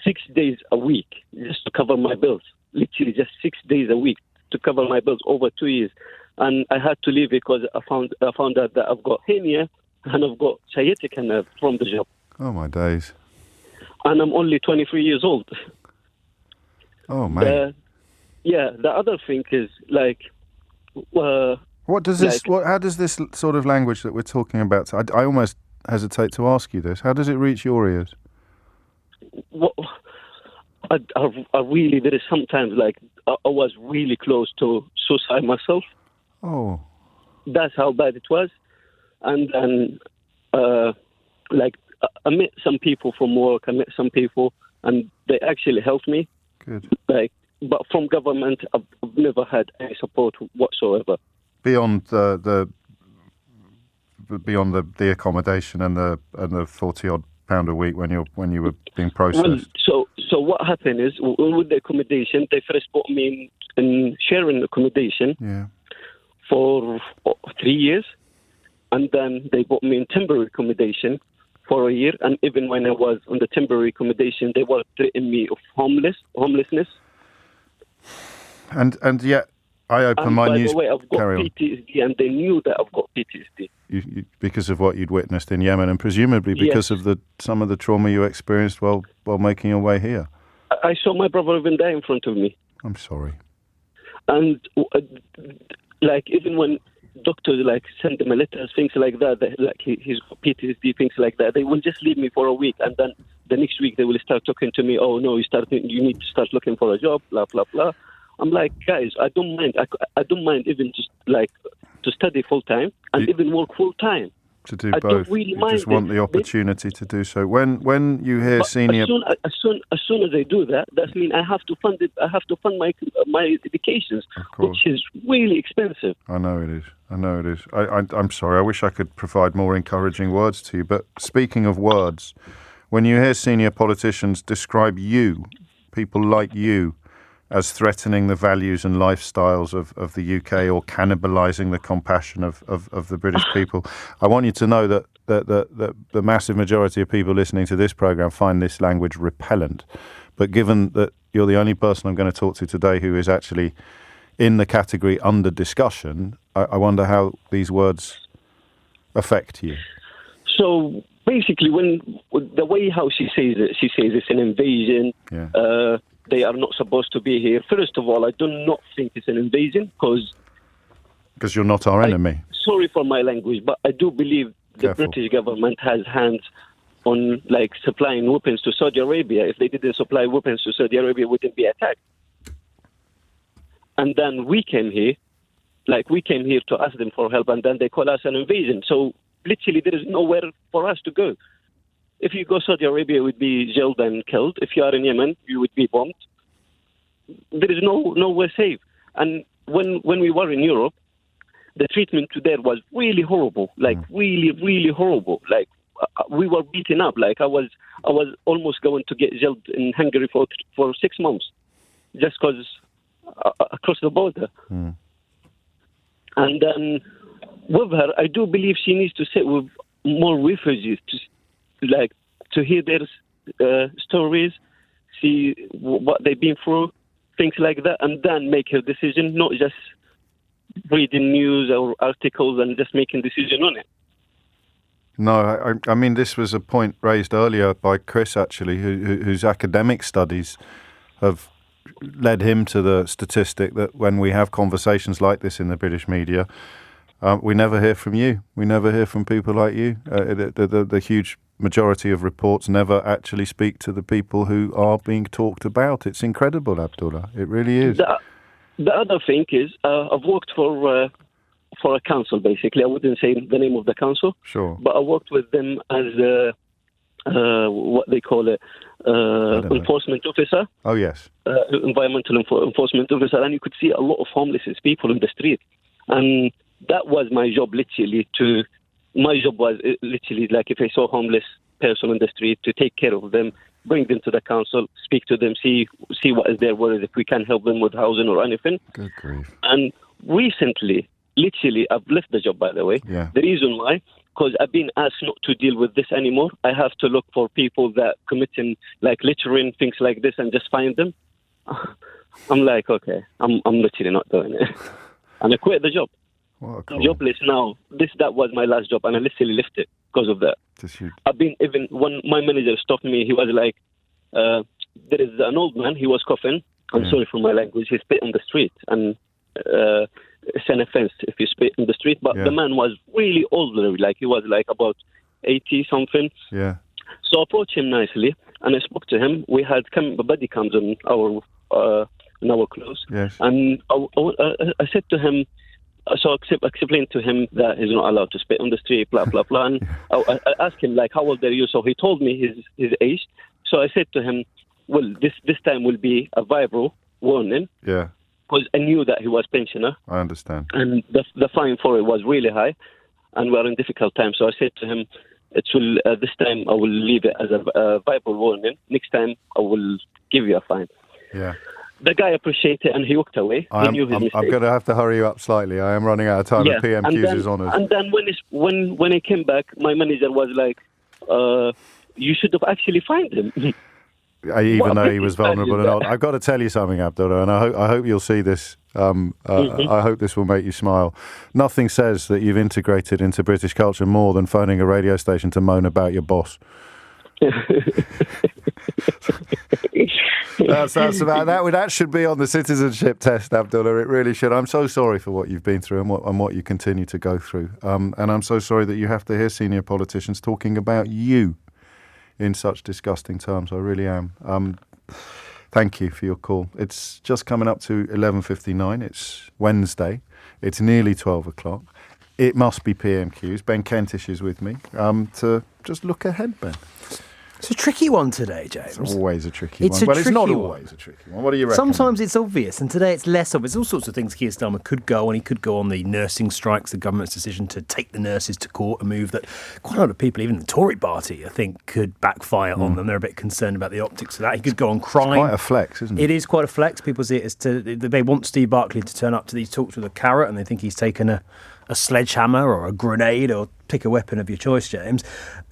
6 days a week just to cover my bills. Literally just 6 days a week to cover my bills over 2 years. And I had to leave because I found out that I've got hernia and I've got sciatica nerve from the job. Oh, my days. And I'm only 23 years old. Oh, man. The other thing is, what does this? How does this sort of language that we're talking about? I almost hesitate to ask you this. How does it reach your ears? I really, there is sometimes I was really close to suicide myself. Oh. That's how bad it was. And then, I met some people from work. I met some people, and they actually helped me. Good. But from government, I've never had any support whatsoever. Beyond the beyond the accommodation and the £40 odd a week when you were being processed? Well, so what happened is with the accommodation, they first put me in sharing accommodation for 3 years, and then they put me in temporary accommodation for a year. And even when I was on the temporary accommodation, they were treating me of homelessness. And yet, I opened my news. By the way, I've got PTSD, and they knew that I've got PTSD. You, because of what you'd witnessed in Yemen, and presumably because of some of the trauma you experienced while making your way here. I saw my brother even die in front of me. I'm sorry. And even when doctors send them letters, things like that, he's got PTSD, things like that, they will just leave me for a week, and then the next week they will start talking to me. Oh no, you need to start looking for a job, blah blah blah. I'm like, guys, I don't mind. I don't mind even just to study full time and even work full time. To do both. Don't really mind. You just want the opportunity to do so. When you hear senior, as soon as I do that, that means I have to fund it. I have to fund my educations, which is really expensive. I know it is. I'm sorry. I wish I could provide more encouraging words to you. But speaking of words, when you hear senior politicians describe you, people like you, as threatening the values and lifestyles of the UK or cannibalising the compassion of the British people, I want you to know that the massive majority of people listening to this programme find this language repellent. But given that you're the only person I'm going to talk to today who is actually in the category under discussion, I wonder how these words affect you. So basically, the way how she says it's an invasion. Yeah. They are not supposed to be here. First of all, I do not think it's an invasion because you're not our enemy. Sorry for my language, but I do believe the British government has hands on supplying weapons to Saudi Arabia. If they didn't supply weapons to Saudi Arabia, we wouldn't be attacked. And then we came here to ask them for help, and then they call us an invasion. So literally, there is nowhere for us to go. If you go Saudi Arabia, you would be jailed and killed. If you are in Yemen, you would be bombed. There is nowhere safe. And when we were in Europe, the treatment there was really horrible, really, really horrible. We were beaten up. I was almost going to get jailed in Hungary for 6 months, just because across the border. Mm. And then with her, I do believe she needs to sit with more refugees to hear their stories, see what they've been through, things like that, and then make her decision, not just reading news or articles and just making decision on it. No, I mean, this was a point raised earlier by Chris, actually, whose academic studies have led him to the statistic that when we have conversations like this in the British media, we never hear from you. We never hear from people like you. The huge majority of reports never actually speak to the people who are being talked about. It's incredible, Abdullah. It really is. The other thing is, I've worked for a council, basically. I wouldn't say the name of the council. Sure. But I worked with them as what they call it, enforcement officer. Oh, yes. Environmental enforcement officer. And you could see a lot of homeless people in the street. And that was my job, literally, my job was literally if I saw a homeless person on the street, to take care of them, bring them to the council, speak to them, see what is their worries, if we can help them with housing or anything. Good grief. And recently, literally, I've left the job, by the way. Yeah. The reason why, because I've been asked not to deal with this anymore. I have to look for people that committing littering, things like this, and just find them. I'm like, okay, I'm literally not doing it. And I quit the job. I'm jobless now. That was my last job, and I literally left it because of that. I've been, even when my manager stopped me, he was like, there is an old man, he was coughing. I'm sorry for my language. He spit on the street, and it's an offense if you spit in the street. But the man was really older, he was about 80-something. Yeah. So I approached him nicely, and I spoke to him. We had body cams on our clothes. Yes. And I said to him, so I explained to him that he's not allowed to spit on the street, blah, blah, blah. And I asked him, how old are you? So he told me his age. So I said to him, well, this time will be a viral warning. Yeah. Because I knew that he was pensioner. I understand. And the fine for it was really high. and we're in difficult times. So I said to him, this time I will leave it as a Bible warning. Next time I will give you a fine. Yeah. The guy appreciated it and he walked away. He knew his mistake. I'm going to have to hurry you up slightly. I am running out of time. The PMQs is on us. And then when I came back, my manager was like, you should have actually fined him. Even though he was vulnerable or not. I've got to tell you something, Abdullah, and I hope you'll see this. I hope this will make you smile. Nothing says that you've integrated into British culture more than phoning a radio station to moan about your boss. That's about that should be on the citizenship test, Abdullah. It really should. I'm so sorry for what you've been through and what you continue to go through. And I'm so sorry that you have to hear senior politicians talking about you in such disgusting terms. I really am. Thank you for your call. It's just coming up to 11:59. It's Wednesday. It's nearly 12 o'clock. It must be PMQs. Ben Kentish is with me to just look ahead, Ben. It's a tricky one today, James. It's always a tricky one. Well, it's not always a tricky one. What do you reckon? Sometimes it's obvious, and today it's less obvious. All sorts of things Keir Starmer could go on. He could go on the nursing strikes, the government's decision to take the nurses to court, a move that quite a lot of people, even the Tory party, I think, could backfire on them. They're a bit concerned about the optics of that. He could go on crime. It's quite a flex, isn't it? It is quite a flex. People see it as they want Steve Barclay to turn up to these talks with a carrot, and they think he's taken a sledgehammer or a grenade, or pick a weapon of your choice, James.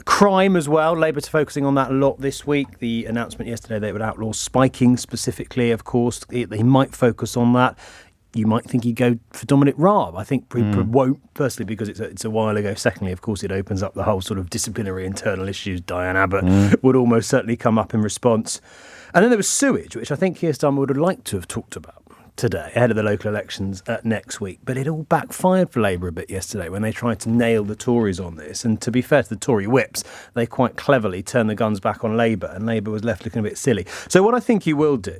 Crime as well. Labour's focusing on that a lot this week. The announcement yesterday they would outlaw spiking specifically, of course. He might focus on that. You might think he'd go for Dominic Raab. I think he won't, firstly, because it's a while ago. Secondly, of course, it opens up the whole sort of disciplinary internal issues. Diane Abbott would almost certainly come up in response. And then there was sewage, which I think Keir Starmer would have liked to have talked about today, ahead of the local elections next week. But it all backfired for Labour a bit yesterday when they tried to nail the Tories on this. And to be fair to the Tory whips, they quite cleverly turned the guns back on Labour, and Labour was left looking a bit silly. So what I think he will do,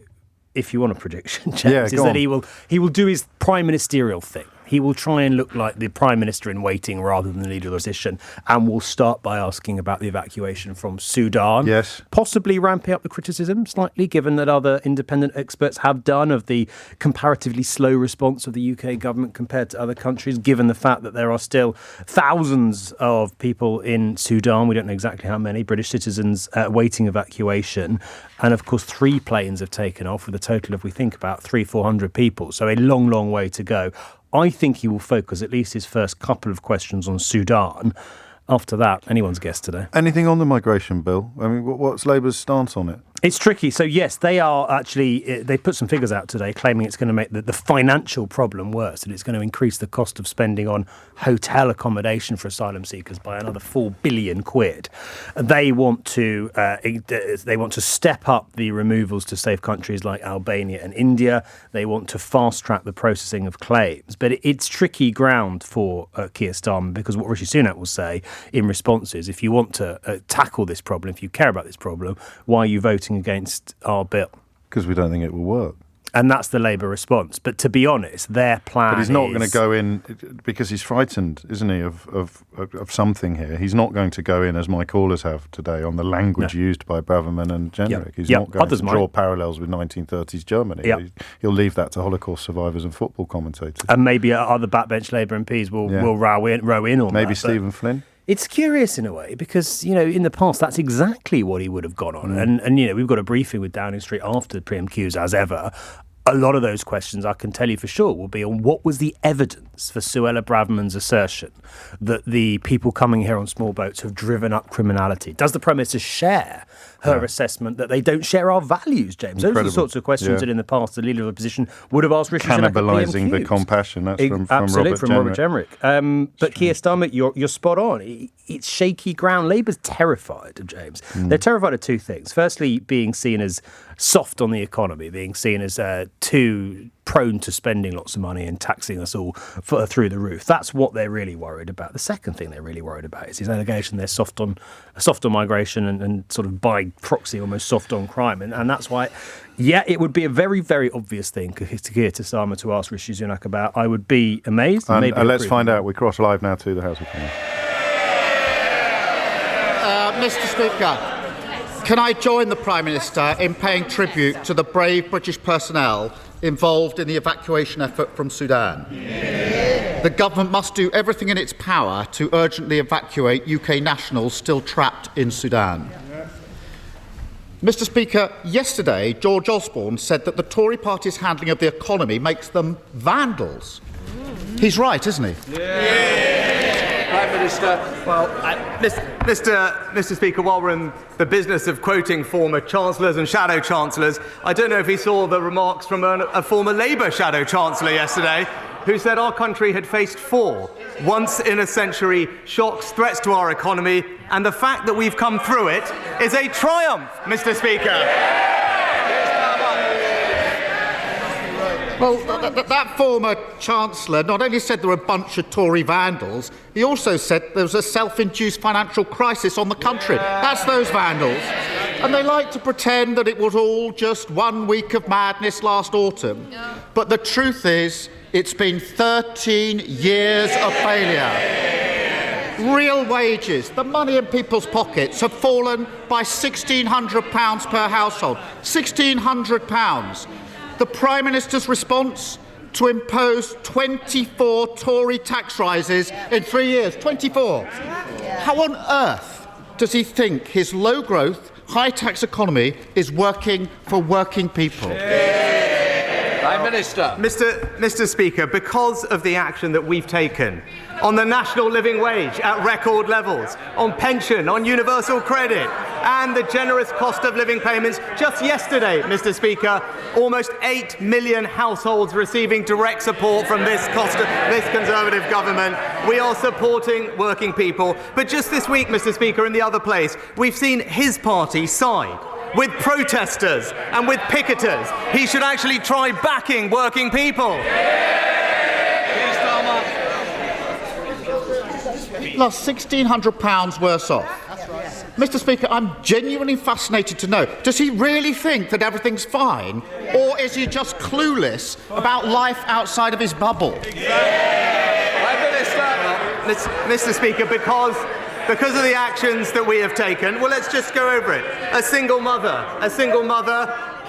if you want a prediction, James, is that he will do his prime ministerial thing. He will try and look like the Prime Minister in waiting rather than the leader of the opposition, and will start by asking about the evacuation from Sudan. Yes. Possibly ramping up the criticism slightly, given that other independent experts have done of the comparatively slow response of the UK government compared to other countries, given the fact that there are still thousands of people in Sudan. We don't know exactly how many, British citizens waiting evacuation. And of course, 3 planes have taken off with a total of, we think, about 300-400 people. So a long, long way to go. I think he will focus at least his first couple of questions on Sudan. After that, anyone's guess today. Anything on the migration bill? I mean, what's Labour's stance on it? It's tricky. So, yes, they are actually, they put some figures out today claiming it's going to make the financial problem worse, and it's going to increase the cost of spending on hotel accommodation for asylum seekers by another £4 billion. They want to step up the removals to safe countries like Albania and India. They want to fast track the processing of claims. But it's tricky ground for Keir Starmer, because what Rishi Sunak will say in response is, if you want to tackle this problem, if you care about this problem, why are you voting against our bill? Because we don't think it will work. And that's the Labour response. But to be honest, their plan But he's not going to go in, because he's frightened, isn't he, of something here. He's not going to go in, as my callers have today, on the language used by Braverman and Jenrick. He's not going to draw parallels with 1930s Germany. He'll leave that to Holocaust survivors and football commentators. And maybe other backbench Labour MPs will row in on maybe that. Stephen Flynn. It's curious in a way, because, in the past, that's exactly what he would have gone on. And we've got a briefing with Downing Street after the PMQs, as ever. A lot of those questions, I can tell you for sure, will be on what was the evidence for Suella Braverman's assertion that the people coming here on small boats have driven up criminality. Does the Prime Minister share her assessment that they don't share our values, James? Those are the sorts of questions that in the past the leader of the opposition would have asked Rishi Sunak. Cannibalising the compassion. That's from Robert Jenrick. But Keir Starmer, you're spot on. It's shaky ground. Labour's terrified of James. They're terrified of 2 things. Firstly, being seen as soft on the economy, being seen as too prone to spending lots of money and taxing us all through the roof. That's what they're really worried about. The second thing they're really worried about is his allegation they're soft on migration and sort of by proxy almost soft on crime. And that's why, it would be a very, very obvious thing to Starmer to ask Rishi Sunak about. I would be amazed. And let's find out. We cross live now to the House of Commons. Mr. Speaker, can I join the Prime Minister in paying tribute to the brave British personnel involved in the evacuation effort from Sudan? The government must do everything in its power to urgently evacuate UK nationals still trapped in Sudan. Mr. Speaker, yesterday George Osborne said that the Tory party's handling of the economy makes them vandals. He's right, isn't he? Prime Minister. Well, Mr. Speaker, while we're in the business of quoting former chancellors and shadow chancellors, I don't know if he saw the remarks from a former Labour shadow chancellor yesterday, who said our country had faced 4 once-in-a-century shocks, threats to our economy, and the fact that we've come through it is a triumph, Mr. Speaker. Well, that former Chancellor not only said there were a bunch of Tory vandals, he also said there was a self-induced financial crisis on the country. That's those vandals. And they like to pretend that it was all just 1 week of madness last autumn. But the truth is, it's been 13 years of failure. Real wages, the money in people's pockets, have fallen by £1,600 per household. £1,600. The Prime Minister's response? To impose 24 Tory tax rises in 3 years. 24. How on earth does he think his low-growth, high-tax economy is working for working people? Prime Minister. Mr. Speaker, because of the action that we've taken on the national living wage at record levels, on pension, on universal credit, and the generous cost of living payments, just yesterday, Mr. Speaker, almost 8 million households receiving direct support from this Conservative government. We are supporting working people. But just this week, Mr. Speaker, in the other place, we've seen his party side with protesters and with picketers. He should actually try backing working people. Lost £1,600 worse off. Mr. Speaker, I'm genuinely fascinated to know, does he really think that everything's fine, or is he just clueless about life outside of his bubble? Mr. Speaker, because of the actions that we have taken, well, let's just go over it. A single mother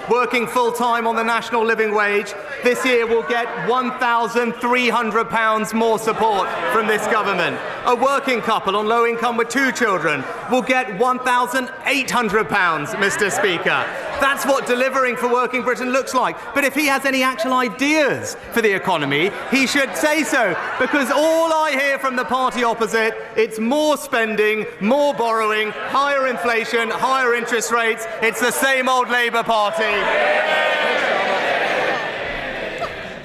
working full-time on the national living wage this year will get £1,300 more support from this government. A working couple on low income with 2 children will get £1,800, Mr. Speaker. That's what delivering for working Britain looks like. But if he has any actual ideas for the economy, he should say so, because all I hear from the party opposite, it's more spending, more borrowing, higher inflation, higher interest rates. It's the same old Labour Party.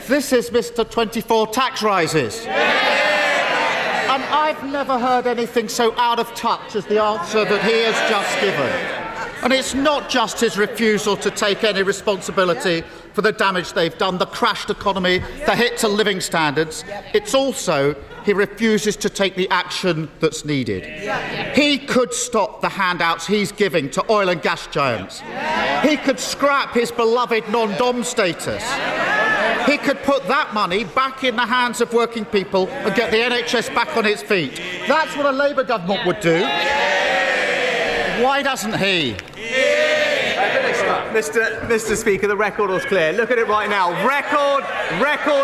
This is Mr. 24 tax rises. And I've never heard anything so out of touch as the answer that he has just given. And it's not just his refusal to take any responsibility for the damage they've done, the crashed economy, the hit to living standards. It's also he refuses to take the action that's needed. He could stop the handouts he's giving to oil and gas giants. He could scrap his beloved non-dom status. He could put that money back in the hands of working people and get the NHS back on its feet. That's what a Labour government would do. Why doesn't he? Mr. Speaker, the record was clear. Look at it right now. Record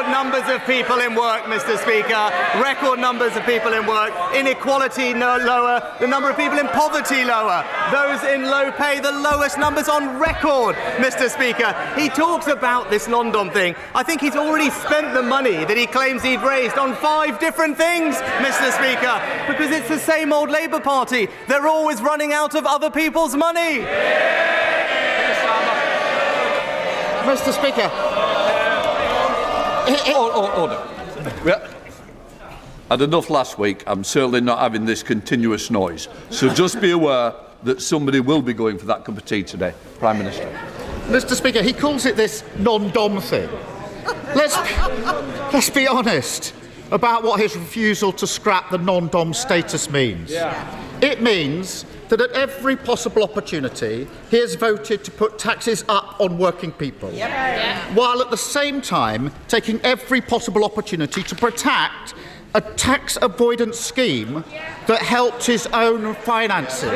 numbers of people in work, Mr. Speaker. Record numbers of people in work. Inequality lower. The number of people in poverty lower. Those in low pay, the lowest numbers on record, Mr. Speaker. He talks about this non-dom thing. I think he's already spent the money that he claims he'd raised on 5 different things, Mr. Speaker, because it's the same old Labour Party. They're always running out of other people's money. Mr. Speaker. Order. I had enough last week. I'm certainly not having this continuous noise. So just be aware that somebody will be going for that cup of tea today. Prime Minister. Mr. Speaker, he calls it this non-dom thing. Let's be honest about what his refusal to scrap the non-dom status means. It means that at every possible opportunity, he has voted to put taxes up on working people, while at the same time taking every possible opportunity to protect a tax avoidance scheme that helped his own finances.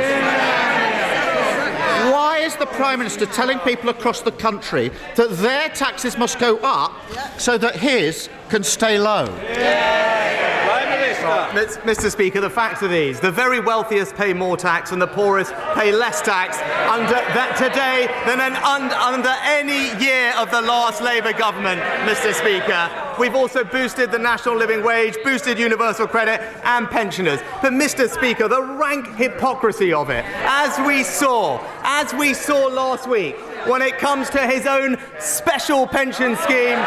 Why is the Prime Minister telling people across the country that their taxes must go up so that his can stay low? Mr. Speaker, the facts are these. The very wealthiest pay more tax and the poorest pay less tax today than under any year of the last Labour government, Mr. Speaker. We've also boosted the national living wage, boosted universal credit and pensioners. But, Mr. Speaker, the rank hypocrisy of it, as we saw last week when it comes to his own special pension scheme.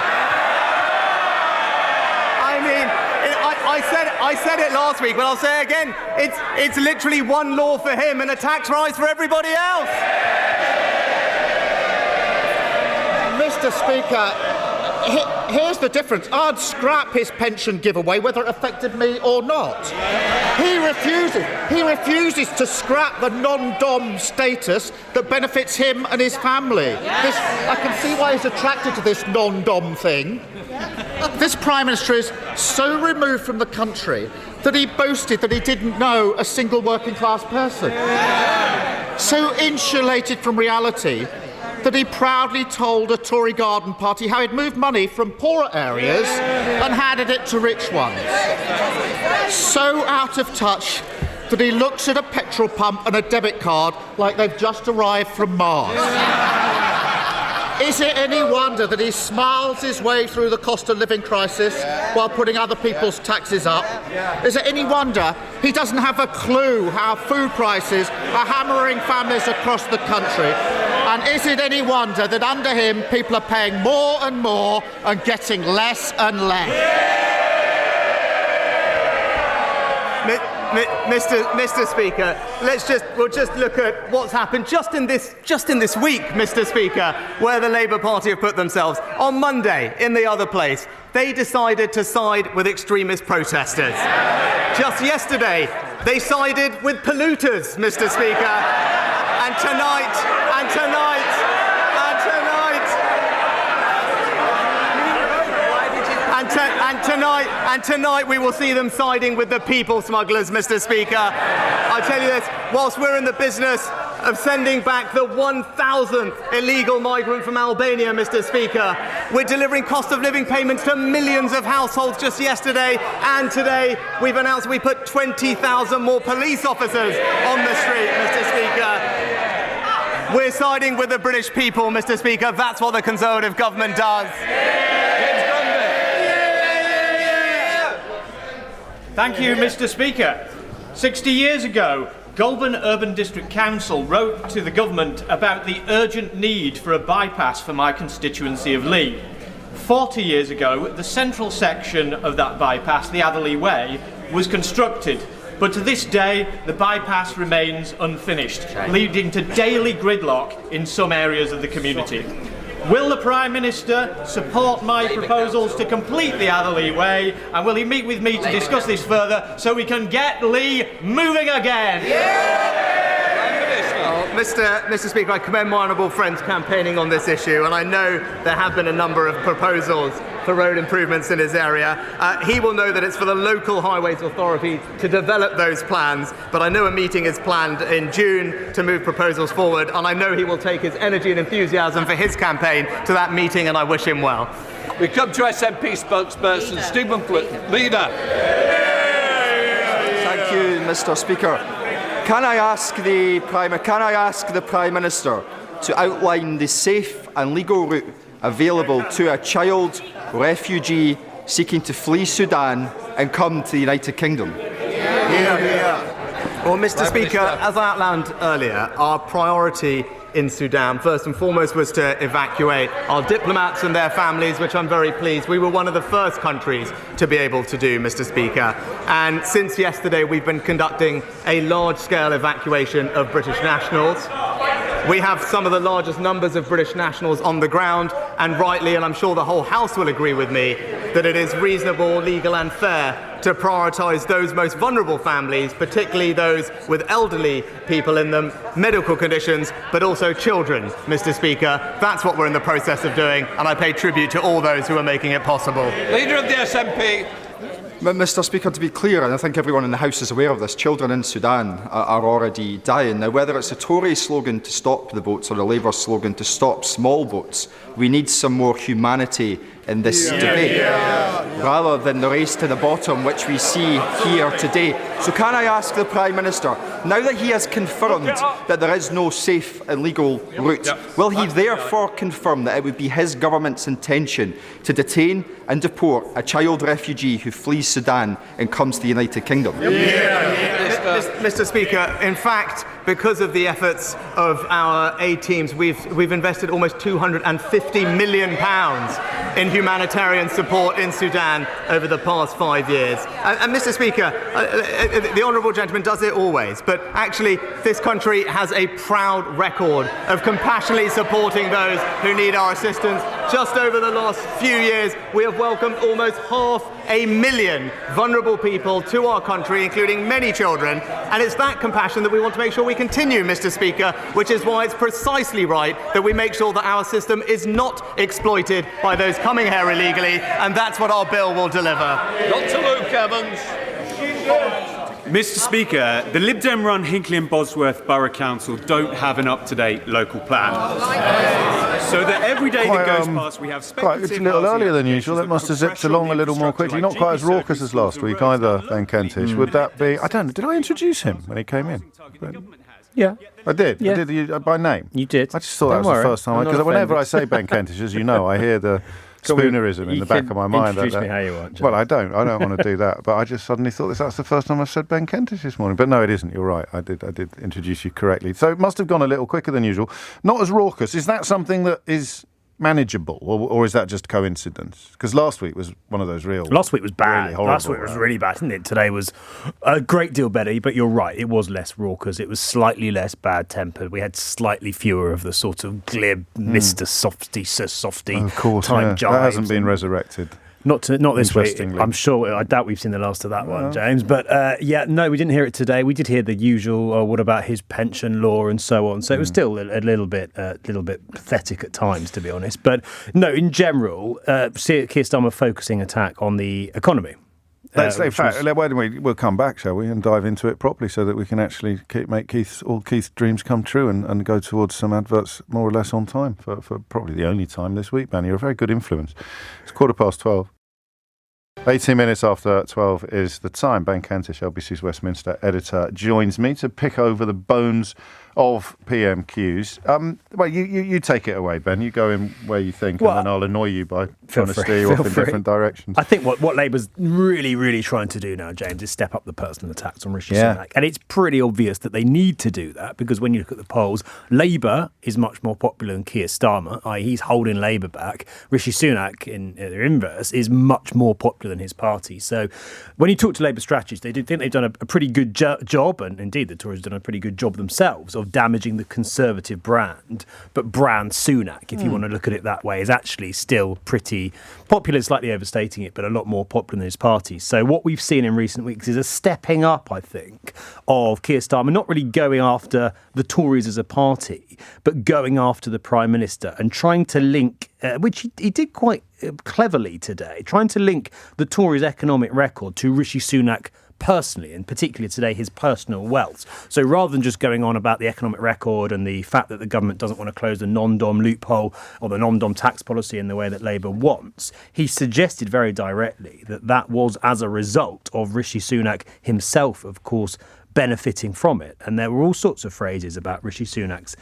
I said it last week, but I'll say it again. It's literally one law for him and a tax rise for everybody else. Mr. Speaker, here's the difference. I'd scrap his pension giveaway whether it affected me or not. He refuses to scrap the non-dom status that benefits him and his family. I can see why he's attracted to this non-dom thing. This Prime Minister is so removed from the country that he boasted that he didn't know a single working class person. So insulated from reality that he proudly told a Tory garden party how he'd moved money from poorer areas and handed it to rich ones. So out of touch that he looks at a petrol pump and a debit card like they've just arrived from Mars. Is it any wonder that he smiles his way through the cost of living crisis while putting other people's taxes up? Is it any wonder he doesn't have a clue how food prices are hammering families across the country? And is it any wonder that under him people are paying more and more and getting less and less? Mr. Speaker, we'll just look at what's happened just in this week, Mr. Speaker, where the Labour Party have put themselves. On Monday, in the other place, they decided to side with extremist protesters. Just yesterday, they sided with polluters, Mr. Speaker. And tonight we will see them siding with the people smugglers, Mr. Speaker. I tell you this, whilst we're in the business of sending back the 1,000th illegal migrant from Albania, Mr. Speaker, we're delivering cost of living payments to millions of households just yesterday, and today we've announced we put 20,000 more police officers on the street, Mr. Speaker. We're siding with the British people, Mr. Speaker. That's what the Conservative government does. Thank you, Mr. Speaker. 60 years ago, Goulburn Urban District Council wrote to the government about the urgent need for a bypass for my constituency of Lee. 40 years ago, the central section of that bypass, the Atherley Way, was constructed. But to this day, the bypass remains unfinished, leading to daily gridlock in some areas of the community. Will the Prime Minister support my proposals to complete the Atherley Way, and will he meet with me to discuss this further so we can get Lee moving again? Mr. Speaker, I commend my honourable friends campaigning on this issue, and I know there have been a number of proposals for road improvements in his area. He will know that it's for the local highways authority to develop those plans, but I know a meeting is planned in June to move proposals forward, and I know he will take his energy and enthusiasm for his campaign to that meeting, and I wish him well. We come to SNP spokesperson Stephen Flick. Leader. Thank you, Mr. Speaker. Can I ask the Prime Minister to outline the safe and legal route available to a child refugee seeking to flee Sudan and come to the United Kingdom? Well, Mr. Speaker, as I outlined earlier, our priority in Sudan, first and foremost, was to evacuate our diplomats and their families, which I'm very pleased. We were one of the first countries to be able to do, Mr. Speaker. And since yesterday, we've been conducting a large-scale evacuation of British nationals. We have some of the largest numbers of British nationals on the ground, and rightly, and I'm sure the whole House will agree with me, that it is reasonable, legal and fair to prioritise those most vulnerable families, particularly those with elderly people in them, medical conditions, but also children, Mr. Speaker. That's what we're in the process of doing, and I pay tribute to all those who are making it possible. Leader of the SNP. Mr. Speaker, to be clear, and I think everyone in the House is aware of this, children in Sudan are already dying. Now, whether it's a Tory slogan to stop the boats or a Labour slogan to stop small boats, we need some more humanity in this debate, rather than the race to the bottom which we see here today. So can I ask the Prime Minister, now that he has confirmed that there is no safe and legal route, will he therefore confirm that it would be his government's intention to detain and deport a child refugee who flees Sudan and comes to the United Kingdom? Mr. Speaker, in fact, because of the efforts of our aid teams, we've invested almost £250 million in humanitarian support in Sudan over the past 5 years. And Mr. Speaker, the honourable gentleman does it always, but actually this country has a proud record of compassionately supporting those who need our assistance. Just over the last few years, we have welcomed almost 500,000 vulnerable people to our country, including many children, and it's that compassion that we want to make sure we continue, Mr. Speaker, which is why it's precisely right that we make sure that our system is not exploited by those coming here illegally, and that's what our bill will deliver. Dr. Luke Evans. Mr. Speaker, the Lib Dem-run Hinckley and Bosworth Borough Council don't have an up-to-date local plan. So that every day that goes past, we have speculative It's a little earlier than usual. That must have zipped along a little more quickly. Not quite as raucous as last week either, Ben Kentish. Would that be... I don't know. Did I introduce him when he came in? Yeah. I did. Yeah. I did by name. You did. I just thought that was the first time. Because whenever I say Ben Kentish, as you know, I hear the Spoonerism in the back of my mind. Introduce me how you want, John. Well, I don't want to do that. But I just suddenly thought that's the first time I've said Ben Kentish this morning. But no, it isn't. You're right. I did introduce you correctly. So it must have gone a little quicker than usual. Not as raucous. Is that something that is manageable, or is that just coincidence? Because last week was one of those Last week was bad. Really Last week was really bad, isn't it? Today was a great deal better, but you're right, it was less raucous. It was slightly less bad-tempered. We had slightly fewer of the sort of glib Mr. Softy, Sir Softy of course, type jibes. That hasn't been resurrected. Not this week. I'm sure. I doubt we've seen the last of that one, James. But no, we didn't hear it today. We did hear the usual. What about his pension law and so on? So it was still a little bit pathetic at times, to be honest. But no, in general, Keir Starmer focusing attack on the economy. We'll come back, shall we, and dive into it properly so that we can actually make all Keith's dreams come true and go towards some adverts more or less on time for probably the only time this week, Ben. You're a very good influence. It's 12:15. 18 minutes after 12 is the time. Ben Kentish, LBC's Westminster editor, joins me to pick over the bones of PMQs. Well, you take it away, Ben. You go in where you think, and then I'll annoy you by trying to steer you off in different directions. I think what Labour's really trying to do now, James, is step up the personal attacks on Rishi Sunak. And it's pretty obvious that they need to do that, because when you look at the polls, Labour is much more popular than Keir Starmer, i.e. he's holding Labour back. Rishi Sunak, in their inverse, is much more popular than his party. So when you talk to Labour strategists, they do think they've done a pretty good job, and indeed the Tories have done a pretty good job themselves, of damaging the Conservative brand. But brand Sunak, if you want to look at it that way, is actually still pretty popular, slightly overstating it, but a lot more popular than his party. So what we've seen in recent weeks is a stepping up, I think, of Keir Starmer, not really going after the Tories as a party, but going after the Prime Minister and trying to link, which he did quite cleverly today, trying to link the Tories' economic record to Rishi Sunak personally, and particularly today his personal wealth. So rather than just going on about the economic record and the fact that the government doesn't want to close the non-dom loophole or the non-dom tax policy in the way that Labour wants, he suggested very directly that was as a result of Rishi Sunak himself, of course, benefiting from it. And there were all sorts of phrases about Rishi Sunak's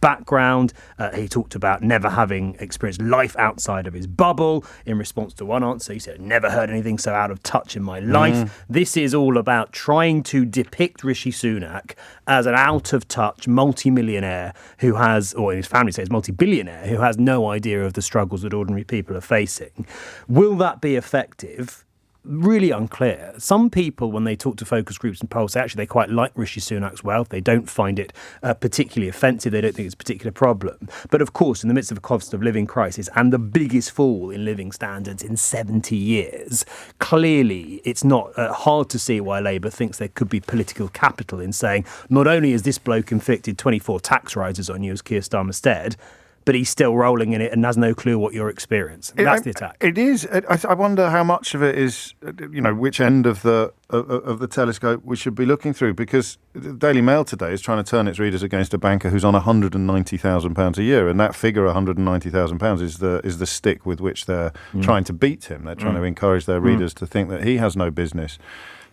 background. He talked about never having experienced life outside of his bubble. In response to one answer, he said, never heard anything so out of touch in my life. This is all about trying to depict Rishi Sunak as an out-of-touch multi-millionaire who has, or his family says multi-billionaire, who has no idea of the struggles that ordinary people are facing. Will that be effective? Really unclear. Some people, when they talk to focus groups and polls, they quite like Rishi Sunak's wealth. They don't find it particularly offensive. They don't think it's a particular problem. But of course, in the midst of a cost of living crisis and the biggest fall in living standards in 70 years, clearly it's not hard to see why Labour thinks there could be political capital in saying, not only has this bloke inflicted 24 tax rises on you, as Keir Starmer said, but he's still rolling in it and has no clue what you're experiencing. That's the attack. It is. I wonder how much of it is, which end of the telescope we should be looking through, because the Daily Mail today is trying to turn its readers against a banker who's on £190,000 a year, and that figure, £190,000, is the stick with which they're trying to beat him. They're trying to encourage their readers to think that he has no business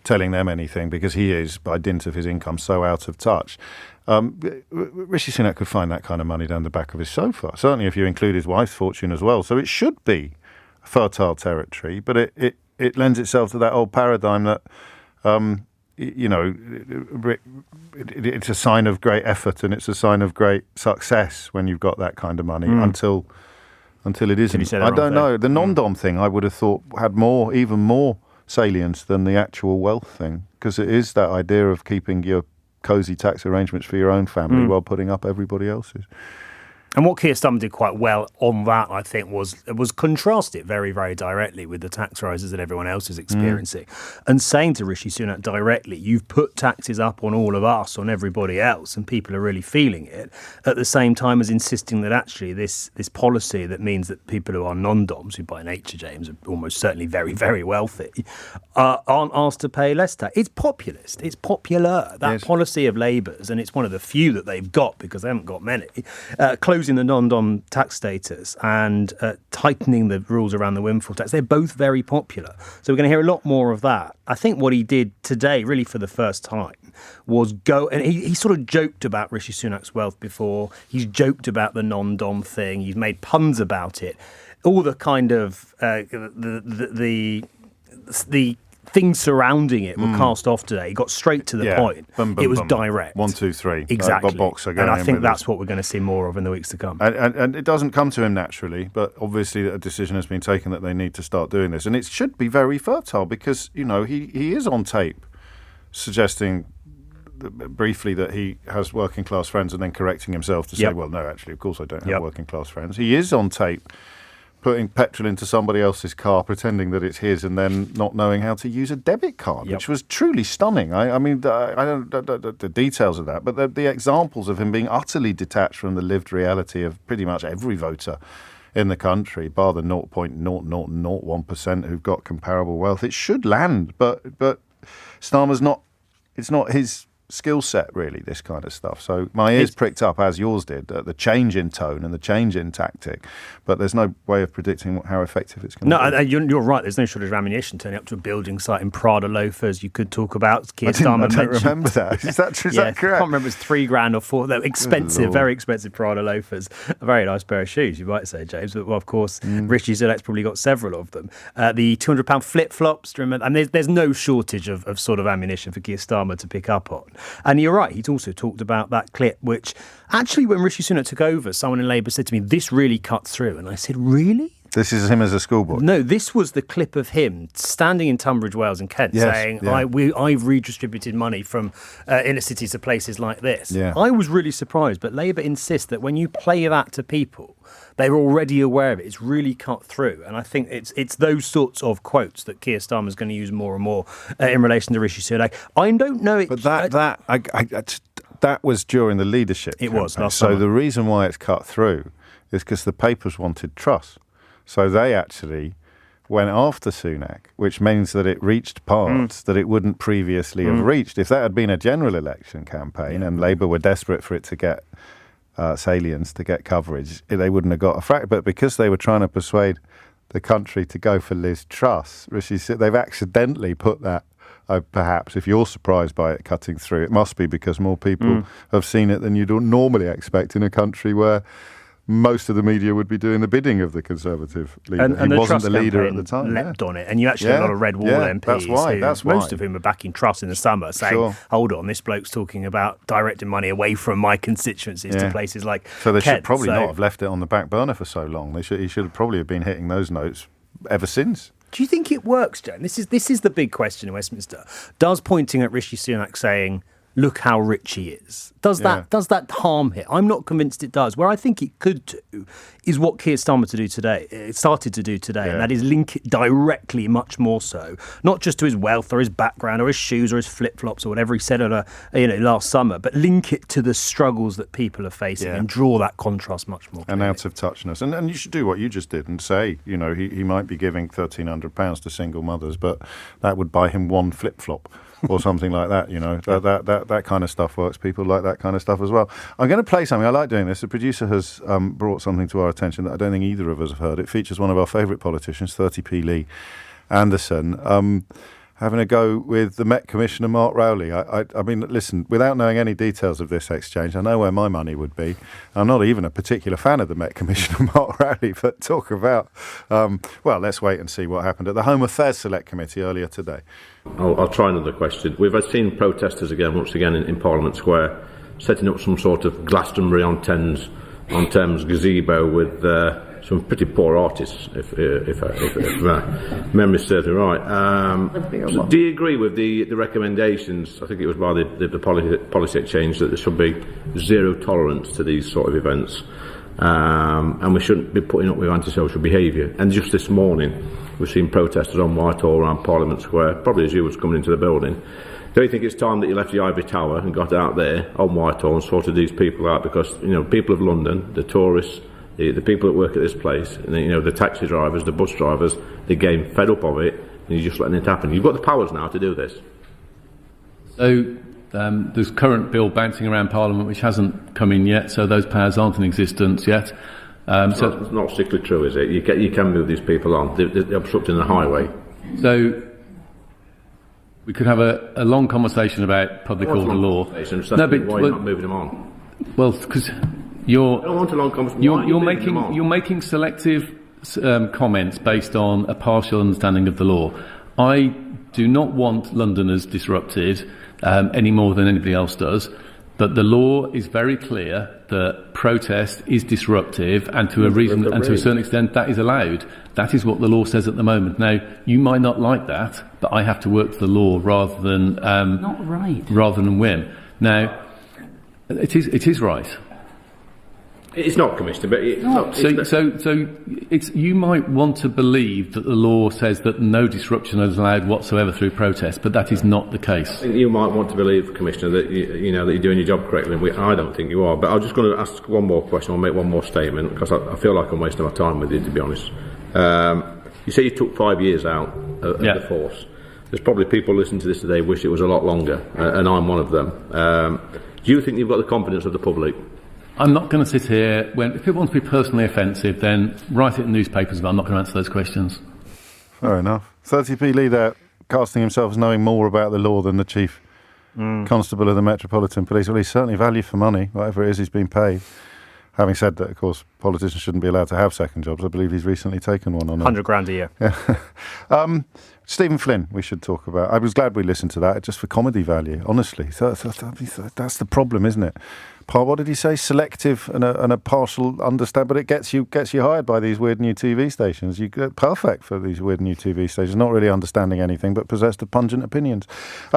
telling them anything because he is, by dint of his income, so out of touch. Rishi Sunak could find that kind of money down the back of his sofa, certainly if you include his wife's fortune as well. So it should be fertile territory, but it lends itself to that old paradigm that, it's a sign of great effort and it's a sign of great success when you've got that kind of money until it isn't. I don't know. The non-dom thing I would have thought had even more salience than the actual wealth thing, because it is that idea of keeping your cosy tax arrangements for your own family while putting up everybody else's. And what Keir Starmer did quite well on that, I think, was contrast it very, very directly with the tax rises that everyone else is experiencing. And saying to Rishi Sunak directly, you've put taxes up on all of us, on everybody else, and people are really feeling it, at the same time as insisting that actually this policy that means that people who are non-doms, who by nature, James, are almost certainly very, very wealthy, aren't asked to pay less tax. It's populist. It's popular. That policy of Labour's, and it's one of the few that they've got because they haven't got many, closing the non-dom tax status and tightening the rules around the windfall tax, they're both very popular. So we're going to hear a lot more of that. I think what he did today, really for the first time, was go, and he sort of joked about Rishi Sunak's wealth before. He's joked about the non-dom thing. He's made puns about it. All the kind of the things surrounding it were cast off today. He got straight to the point. It was direct. 1, 2, 3. Exactly. Boxer and I think that's what we're going to see more of in the weeks to come. And it doesn't come to him naturally, but obviously a decision has been taken that they need to start doing this. And it should be very fertile because, he is on tape suggesting briefly that he has working class friends and then correcting himself to say, well, no, actually, of course I don't have working class friends. He is on tape putting petrol into somebody else's car, pretending that it's his, and then not knowing how to use a debit card, which was truly stunning. I don't the details of that, but the examples of him being utterly detached from the lived reality of pretty much every voter in the country, bar the 0.0001% who've got comparable wealth. It should land, but Starmer's not. It's not his skill set, really, this kind of stuff. So my ears pricked up, as yours did, at the change in tone and the change in tactic. But there's no way of predicting how effective it's going to be. No, you're right. There's no shortage of ammunition turning up to a building site in Prada loafers. You could talk about Keir Starmer. I don't remember that. Is that true? Is that correct? I can't remember. It's $3,000 or $4,000. They're expensive, very expensive Prada loafers. A very nice pair of shoes, you might say, James. But, well, of course, Rishi Sunak's probably got several of them. The £200 flip-flops, remember? And there's no shortage of sort of ammunition for Keir Starmer to pick up on. And you're right. He's also talked about that clip, which actually, when Rishi Sunak took over, someone in Labour said to me, this really cut through. And I said, really? This is him as a schoolboy? No, this was the clip of him standing in Tunbridge Wells in Kent saying, I've redistributed money from inner cities to places like this. Yeah. I was really surprised, but Labour insists that when you play that to people, they're already aware of it. It's really cut through. And I think it's those sorts of quotes that Keir Starmer is going to use more and more in relation to Rishi Sunak. I don't know. But that was during the leadership campaign. Was last So summer. the reason why it's cut through is because the papers wanted trust. So they actually went after Sunak, which means that it reached parts that it wouldn't previously have reached. If that had been a general election campaign and Labour were desperate for it to get salience, to get coverage, they wouldn't have got a fraction. But because they were trying to persuade the country to go for Liz Truss, they've accidentally put that, perhaps, if you're surprised by it cutting through, it must be because more people have seen it than you'd normally expect in a country where most of the media would be doing the bidding of the Conservative leader. And he the wasn't Truss the leader at campaign the time. leapt on it. And you actually had a lot of Red Wall MPs, that's why. Most of whom were backing Truss in the summer, saying, hold on, this bloke's talking about directing money away from my constituencies to places like So they Kent. should probably not have left it on the back burner for so long. He should probably have been hitting those notes ever since. Do you think it works, Jen? This is the big question in Westminster. Does pointing at Rishi Sunak saying, look how rich he is. Does that harm him? I'm not convinced it does. Where I think it could do is what Keir Starmer started to do today, and that is link it directly, much more so, not just to his wealth or his background or his shoes or his flip-flops or whatever he said last summer, but link it to the struggles that people are facing and draw that contrast much more clearly. And out of touchness. And you should do what you just did and say, he might be giving £1,300 to single mothers, but that would buy him one flip-flop. Or something like that, that kind of stuff works. People like that kind of stuff as well. I'm going to play something. I like doing this. The producer has brought something to our attention that I don't think either of us have heard. It features one of our favourite politicians, 30p Lee Anderson, having a go with the Met Commissioner, Mark Rowley. I mean, listen, without knowing any details of this exchange, I know where my money would be. I'm not even a particular fan of the Met Commissioner, Mark Rowley, but talk about, let's wait and see what happened at the Home Affairs Select Committee earlier today. I'll try another question. We've seen protesters once again in Parliament Square setting up some sort of Glastonbury on Thames gazebo with some pretty poor artists, if memory serves me right. So do you agree with the recommendations? I think it was by the policy exchange that there should be zero tolerance to these sort of events, and we shouldn't be putting up with antisocial behaviour. And just this morning, we've seen protesters on Whitehall around Parliament Square, probably as you was coming into the building. Do you think it's time that you left the Ivory Tower and got out there on Whitehall and sorted these people out? Because people of London, the tourists, the people that work at this place, and the taxi drivers, the bus drivers, they're getting fed up of it, and you're just letting it happen. You've got the powers now to do this. So there's current bill bouncing around Parliament which hasn't come in yet, so those powers aren't in existence yet. It's not strictly true, is it? You can move these people on. They're obstructing the highway. So we could have a long conversation about public order law. Why are you not moving them on? Well, because you're making selective comments based on a partial understanding of the law. I do not want Londoners disrupted any more than anybody else does. But the law is very clear that protest is disruptive, and to a certain extent, that is allowed. That is what the law says at the moment. Now, you might not like that, but I have to work to the law rather than rather than whim. Now, it is right. It's not, Commissioner, but you might want to believe that the law says that no disruption is allowed whatsoever through protest, but that is not the case. I think you might want to believe, Commissioner, that that you're doing your job correctly. I don't think you are. But I'm just going to ask one more question. I'll make one more statement because I feel like I'm wasting my time with you, to be honest. You say you took 5 years out of the force. There's probably people listening to this today wish it was a lot longer, and I'm one of them. Do you think you've got the confidence of the public? I'm not going to sit here. If people want to be personally offensive, then write it in newspapers, but I'm not going to answer those questions. Fair enough. 30p Lee there, casting himself as knowing more about the law than the Chief Constable of the Metropolitan Police. Well, he's certainly value for money, whatever it is he's been paid. Having said that, of course, politicians shouldn't be allowed to have second jobs. I believe he's recently taken one on £100,000 a year. Yeah. Stephen Flynn, we should talk about. I was glad we listened to that, just for comedy value, honestly. That's the problem, isn't it? What did he say? Selective and a partial understand, but it gets you hired by these weird new TV stations. You get perfect for these weird new TV stations, not really understanding anything, but possessed of pungent opinions.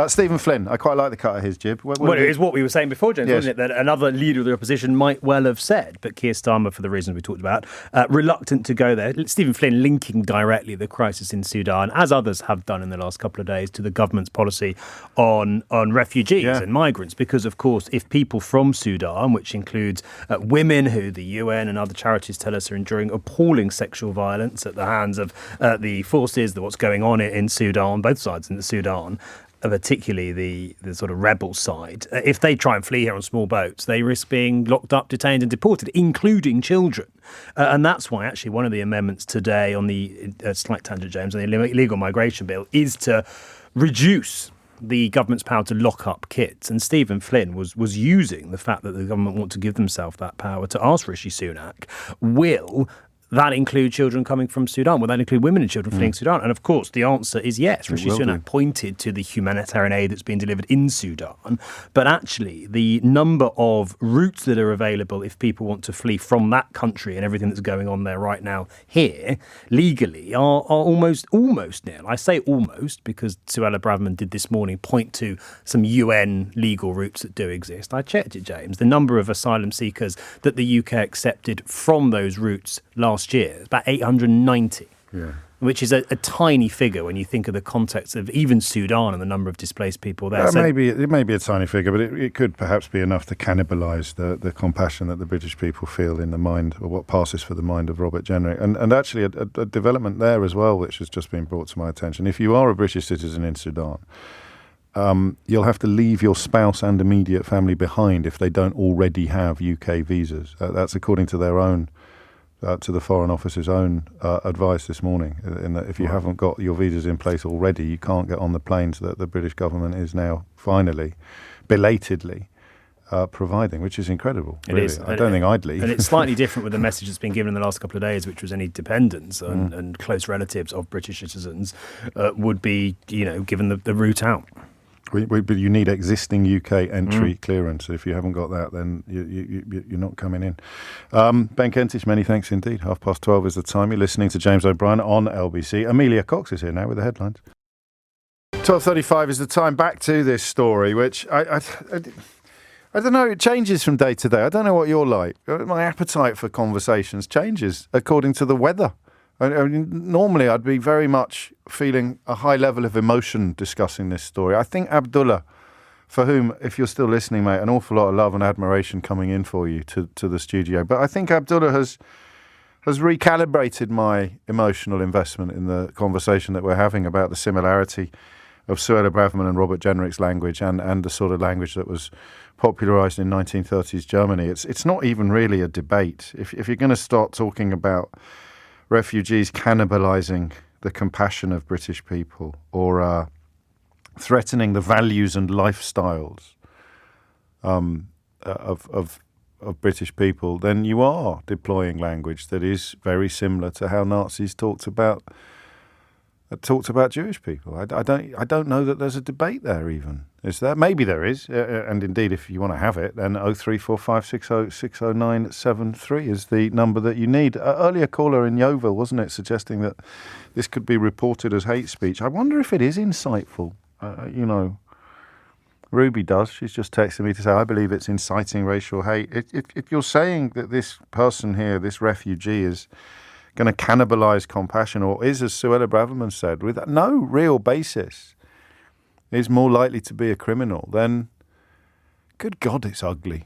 Stephen Flynn, I quite like the cut of his jib. Well, it is what we were saying before, James, wasn't it? That another leader of the opposition might well have said, but Keir Starmer, for the reasons we talked about, reluctant to go there. Stephen Flynn linking directly the crisis in Sudan, as others have done in the last couple of days, to the government's policy on refugees and migrants, because, of course, if people from Sudan, which includes women who the UN and other charities tell us are enduring appalling sexual violence at the hands of the forces, what's going on in Sudan, both sides in the Sudan, particularly the sort of rebel side. If they try and flee here on small boats, they risk being locked up, detained and deported, including children. And that's why actually one of the amendments today on the slight tangent, James, on the illegal migration bill is to reduce the government's power to lock up kids. And Stephen Flynn was using the fact that the government want to give themselves that power to ask Rishi Sunak, will that include children coming from Sudan? Will that include women and children fleeing Sudan? And of course, the answer is yes. Rishi Sunak pointed to the humanitarian aid that's being delivered in Sudan. But actually, the number of routes that are available if people want to flee from that country and everything that's going on there right now here, legally, are almost nil. I say almost because Suella Braverman did this morning point to some UN legal routes that do exist. I checked it, James. The number of asylum seekers that the UK accepted from those routes last year is about 890, which is a tiny figure when you think of the context of even Sudan and the number of displaced people there. It may be a tiny figure, but it could perhaps be enough to cannibalise the compassion that the British people feel in the mind, or what passes for the mind of Robert Jenrick. And actually a development there as well, which has just been brought to my attention. If you are a British citizen in Sudan, you'll have to leave your spouse and immediate family behind if they don't already have UK visas. That's according to their own, to the Foreign Office's own advice this morning, in that if you haven't got your visas in place already, you can't get on the planes that the British government is now finally, belatedly, providing, which is incredible. Really. I don't think I'd leave. And it's slightly different with the message that's been given in the last couple of days, which was any dependents and close relatives of British citizens would be, given the route out. But you need existing UK entry clearance. If you haven't got that, then you're not coming in. Ben Kentish, many thanks indeed. 12:30 is the time. You're listening to James O'Brien on LBC. Amelia Cox is here now with the headlines. 12:35 is the time. Back to this story, which I don't know, it changes from day to day. I don't know what you're like. My appetite for conversations changes according to the weather. I mean, normally I'd be very much feeling a high level of emotion discussing this story. I think Abdullah, for whom, if you're still listening, mate, an awful lot of love and admiration coming in for you to the studio. But I think Abdullah has recalibrated my emotional investment in the conversation that we're having about the similarity of Suella Braverman and Robert Jenrick's language and the sort of language that was popularised in 1930s Germany. It's not even really a debate. If you're going to start talking about refugees cannibalising the compassion of British people, or threatening the values and lifestyles of British people, then you are deploying language that is very similar to how Nazis talked about Jewish people. I don't know that there's a debate there even. Is there? Maybe there is. And indeed, if you want to have it, then 03456060973 is the number that you need. Earlier caller in Yeovil, wasn't it, suggesting that this could be reported as hate speech. I wonder if it is insightful. Ruby does. She's just texting me to say, I believe it's inciting racial hate. If you're saying that this person here, this refugee, is going to cannibalise compassion, or is, as Suella Braverman said, with no real basis, is more likely to be a criminal, then good God, it's ugly.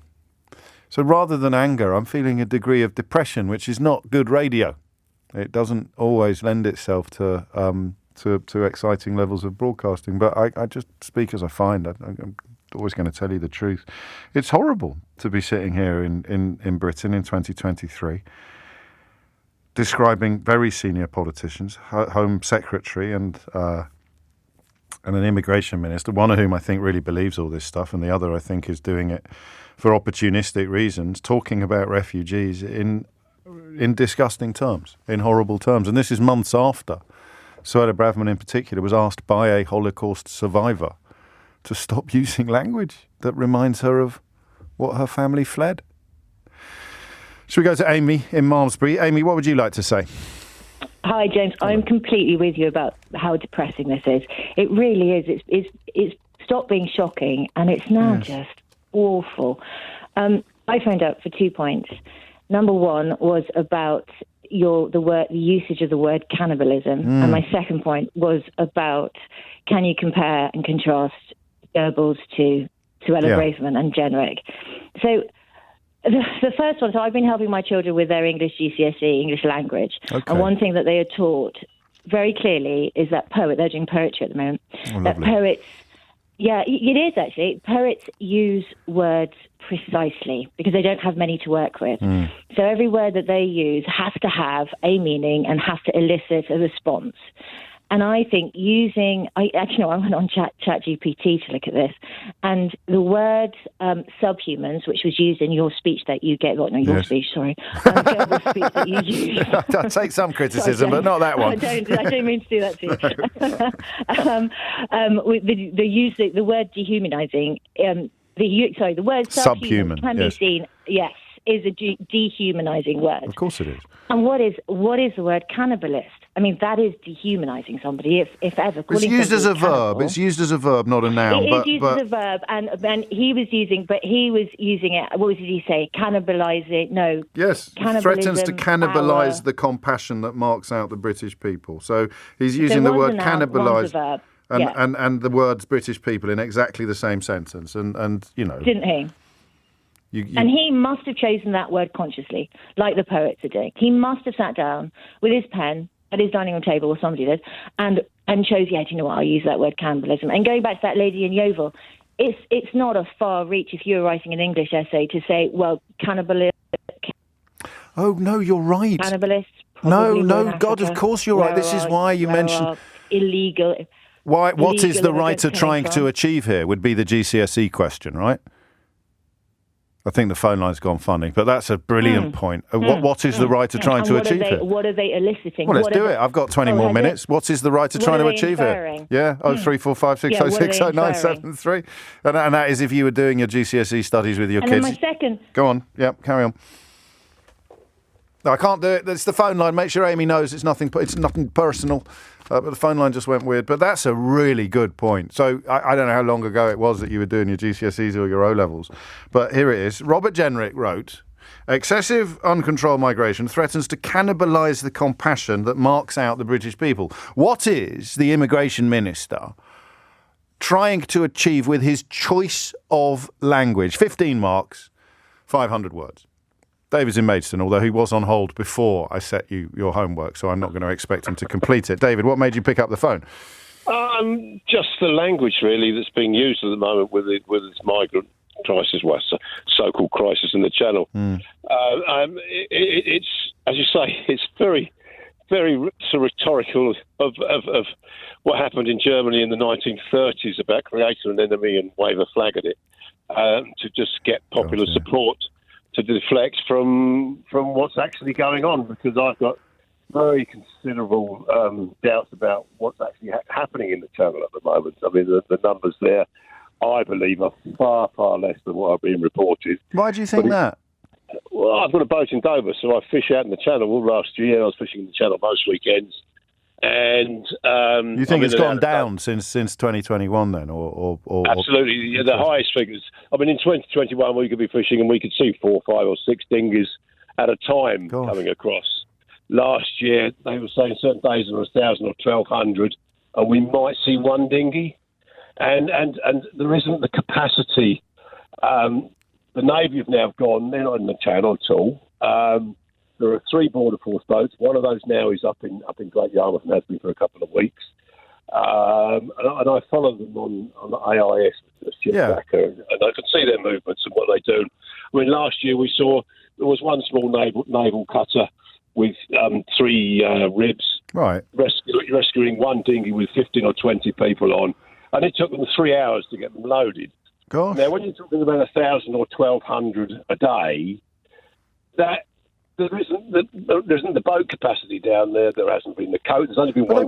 So rather than anger, I'm feeling a degree of depression, which is not good radio. It doesn't always lend itself to exciting levels of broadcasting, but I just speak as I find. I'm always going to tell you the truth. It's horrible to be sitting here in Britain in 2023 describing very senior politicians, Home Secretary and an immigration minister, one of whom I think really believes all this stuff, and the other I think is doing it for opportunistic reasons, talking about refugees in disgusting terms, in horrible terms. And this is months after Suella Braverman in particular was asked by a Holocaust survivor to stop using language that reminds her of what her family fled. Should we go to Amy in Malmesbury? Amy, what would you like to say? Hi, James. I'm completely with you about how depressing this is. It really is. It's stopped being shocking, and it's now just awful. I phoned up for 2 points. Number one was about the usage of the word cannibalism, and my second point was about, can you compare and contrast Goebbels to Suella Braverman and Jenrick? So the first one, so I've been helping my children with their English GCSE, English language. Okay. And one thing that they are taught very clearly is that they're doing poetry at the moment, that poets, it is actually, poets use words precisely because they don't have many to work with. So every word that they use has to have a meaning and has to elicit a response. And I think I went on ChatGPT to look at this, and the word subhumans, which was used in your speech that you gave, speech, sorry, verbal speech that you used. I take some criticism, but not that one. I don't mean to do that to you. The word dehumanising. The word subhuman can be seen. Yes, is a dehumanising word. Of course it is. And what is the word cannibalist? I mean, that is dehumanising somebody, if ever. It's used as a verb. It's used as a verb, not a noun. It is used as a verb, and he was using it. What did he say? Cannibalise it? No. Yes, threatens to cannibalise the compassion that marks out the British people. So he's using the word cannibalise and the words British people in exactly the same sentence, and you know. Didn't he? And he must have chosen that word consciously, like the poets are doing. He must have sat down with his pen at his dining room table, or somebody did, and chose, do you know what, I'll use that word cannibalism. And going back to that lady in Yeovil, it's not a far reach if you were writing an English essay to say, well, cannibalism. Oh, no, you're right. Cannibalists. No, God, of course you're right. This is why you mentioned... Illegal. What is the writer trying to achieve here would be the GCSE question, right? I think the phone line's gone funny, but that's a brilliant point. What is the writer trying to achieve here? What are they eliciting? Well, let's do it. I've got 20 more minutes. What is the writer trying to achieve here? Yeah, 03456060973. And that is if you were doing your GCSE studies with your kids. And then my second... Go on. Yep, carry on. No, I can't do it. It's the phone line. Make sure Amy knows it's nothing personal. But the phone line just went weird. But that's a really good point. So I don't know how long ago it was that you were doing your GCSEs or your O-levels. But here it is. Robert Jenrick wrote, excessive uncontrolled migration threatens to cannibalise the compassion that marks out the British people. What is the immigration minister trying to achieve with his choice of language? 15 marks, 500 words. David's in Maidstone, although he was on hold before I set you your homework, so I'm not going to expect him to complete it. David, what made you pick up the phone? Just the language, really, that's being used at the moment with this migrant crisis, so-called crisis in the Channel. It's, as you say, it's very, very rhetorical of what happened in Germany in the 1930s about creating an enemy and wave a flag at it to just get popular support, to deflect from what's actually going on, because I've got very considerable doubts about what's actually happening in the Channel at the moment. I mean, the numbers there, I believe, are far, far less than what are being reported. Why do you think that? Well, I've got a boat in Dover, so I fish out in the Channel. All last year, I was fishing in the Channel most weekends. And you think it's gone down since 2021 then, or absolutely, yeah, the highest figures. I mean, in 2021 we could be fishing and we could see 4, 5, or 6 dinghies at a time coming across. Last year they were saying certain days there were 1,000 or 1,200, and we might see 1 dinghy, and there isn't the capacity. The Navy have now gone; they're not in the Channel at all. There are 3 Border Force boats. One of those now is up in Great Yarmouth and has been for a couple of weeks. And I follow them on the AIS, Tracker, and I can see their movements and what they do. I mean, last year we saw there was one small naval cutter with 3 ribs, right, rescuing 1 dinghy with 15 or 20 people on, and it took them 3 hours to get them loaded. Gosh. Now, when you're talking about 1,000 or 1,200 a day, that there isn't the boat capacity down there. There hasn't been the coat. There's only been one.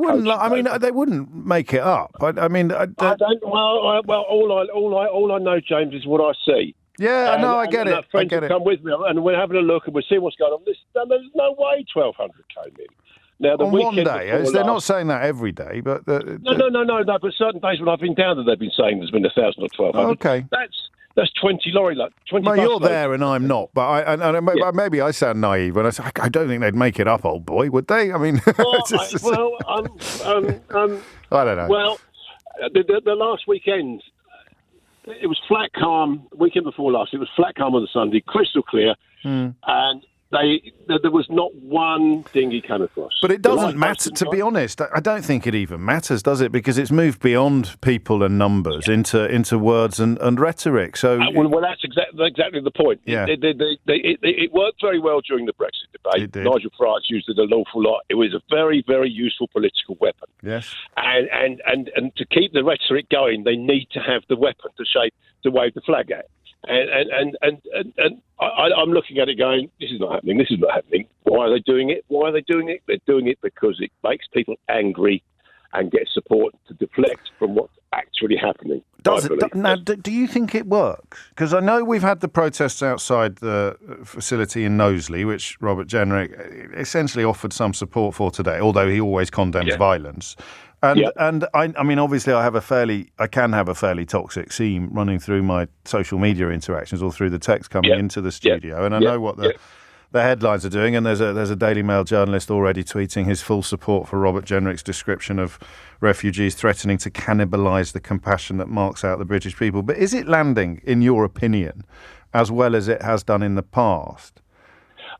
They wouldn't make it up. I don't. Well, all I know, James, is what I see. Yeah, no, I get it. Friends will come with me, and we're having a look, and we're seeing what's going on. There's no way 1,200 came in. Now, the on one day, they're not saying that every day, but no. But certain days when I've been down there, they've been saying there's been 1,000 or 1,200. Okay, that's 20 lorry loads. 20. Well, you're there and I'm not, but maybe I sound naive when I say I don't think they'd make it up, old boy, would they? I mean, I don't know. Well, the last weekend, it was flat calm. Weekend before last, it was flat calm on the Sunday, crystal clear, and there was not one thing he came across. But it doesn't matter, to be honest. I don't think it even matters, does it? Because it's moved beyond people and numbers into words and rhetoric. So well, that's exactly the point. Yeah. It worked very well during the Brexit debate. It did. Nigel Farage used it an awful lot. It was a very, very useful political weapon. Yes. And to keep the rhetoric going, they need to have the weapon to wave the flag at. And I'm looking at it going, this is not happening. This is not happening. Why are they doing it? Why are they doing it? They're doing it because it makes people angry and get support to deflect from what's actually happening. Do you think it works? Because I know we've had the protests outside the facility in Knowsley, which Robert Jenrick essentially offered some support for today, although he always condemns violence. And I mean, obviously, I can have a fairly toxic seam running through my social media interactions or through the text coming into the studio, and I know what the headlines are doing. And there's a Daily Mail journalist already tweeting his full support for Robert Jenrick's description of refugees threatening to cannibalise the compassion that marks out the British people. But is it landing, in your opinion, as well as it has done in the past?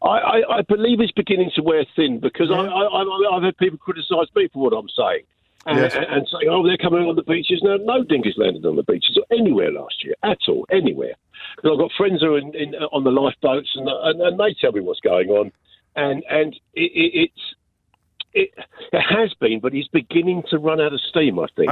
I believe it's beginning to wear thin because I've had people criticise me for what I'm saying. And saying, oh, they're coming on the beaches. No dingoes landed on the beaches or anywhere last year, at all, anywhere. Because I've got friends who are on the lifeboats and they tell me what's going on. And it has been, but it's beginning to run out of steam, I think.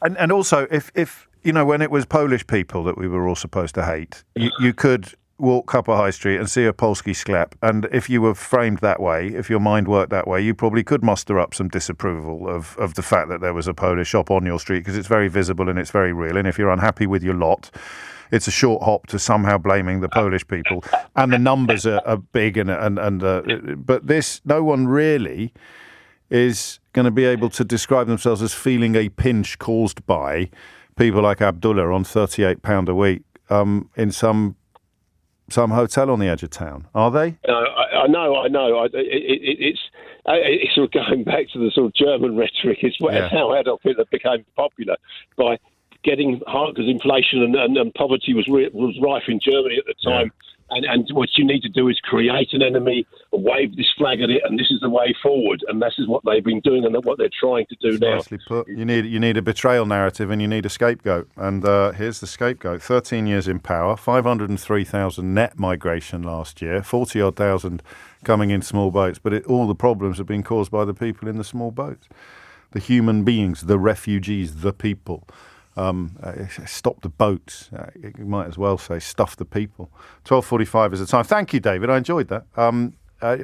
And also, if you know, when it was Polish people that we were all supposed to hate, you could walk up a high street and see a Polski sklep, and if you were framed that way, if your mind worked that way, you probably could muster up some disapproval of the fact that there was a Polish shop on your street, because it's very visible and it's very real, and if you're unhappy with your lot, it's a short hop to somehow blaming the Polish people, and the numbers are big, but this, no one really is going to be able to describe themselves as feeling a pinch caused by people like Abdullah on £38 a week in some hotel on the edge of town, are they? I know. It's sort of going back to the sort of German rhetoric. It's how Adolf Hitler became popular, by getting hard, because inflation and poverty was rife in Germany at the time. And what you need to do is create an enemy, wave this flag at it, and this is the way forward. And this is what they've been doing, and what they're trying to do now. Nicely put. You need a betrayal narrative, and you need a scapegoat. And here's the scapegoat: 13 years in power, 503,000 net migration last year, 40-odd thousand coming in small boats. But all the problems have been caused by the people in the small boats, the human beings, the refugees, the people. Stop the boats. You might as well say stuff the people. 12:45 is the time. Thank you, David. I enjoyed that.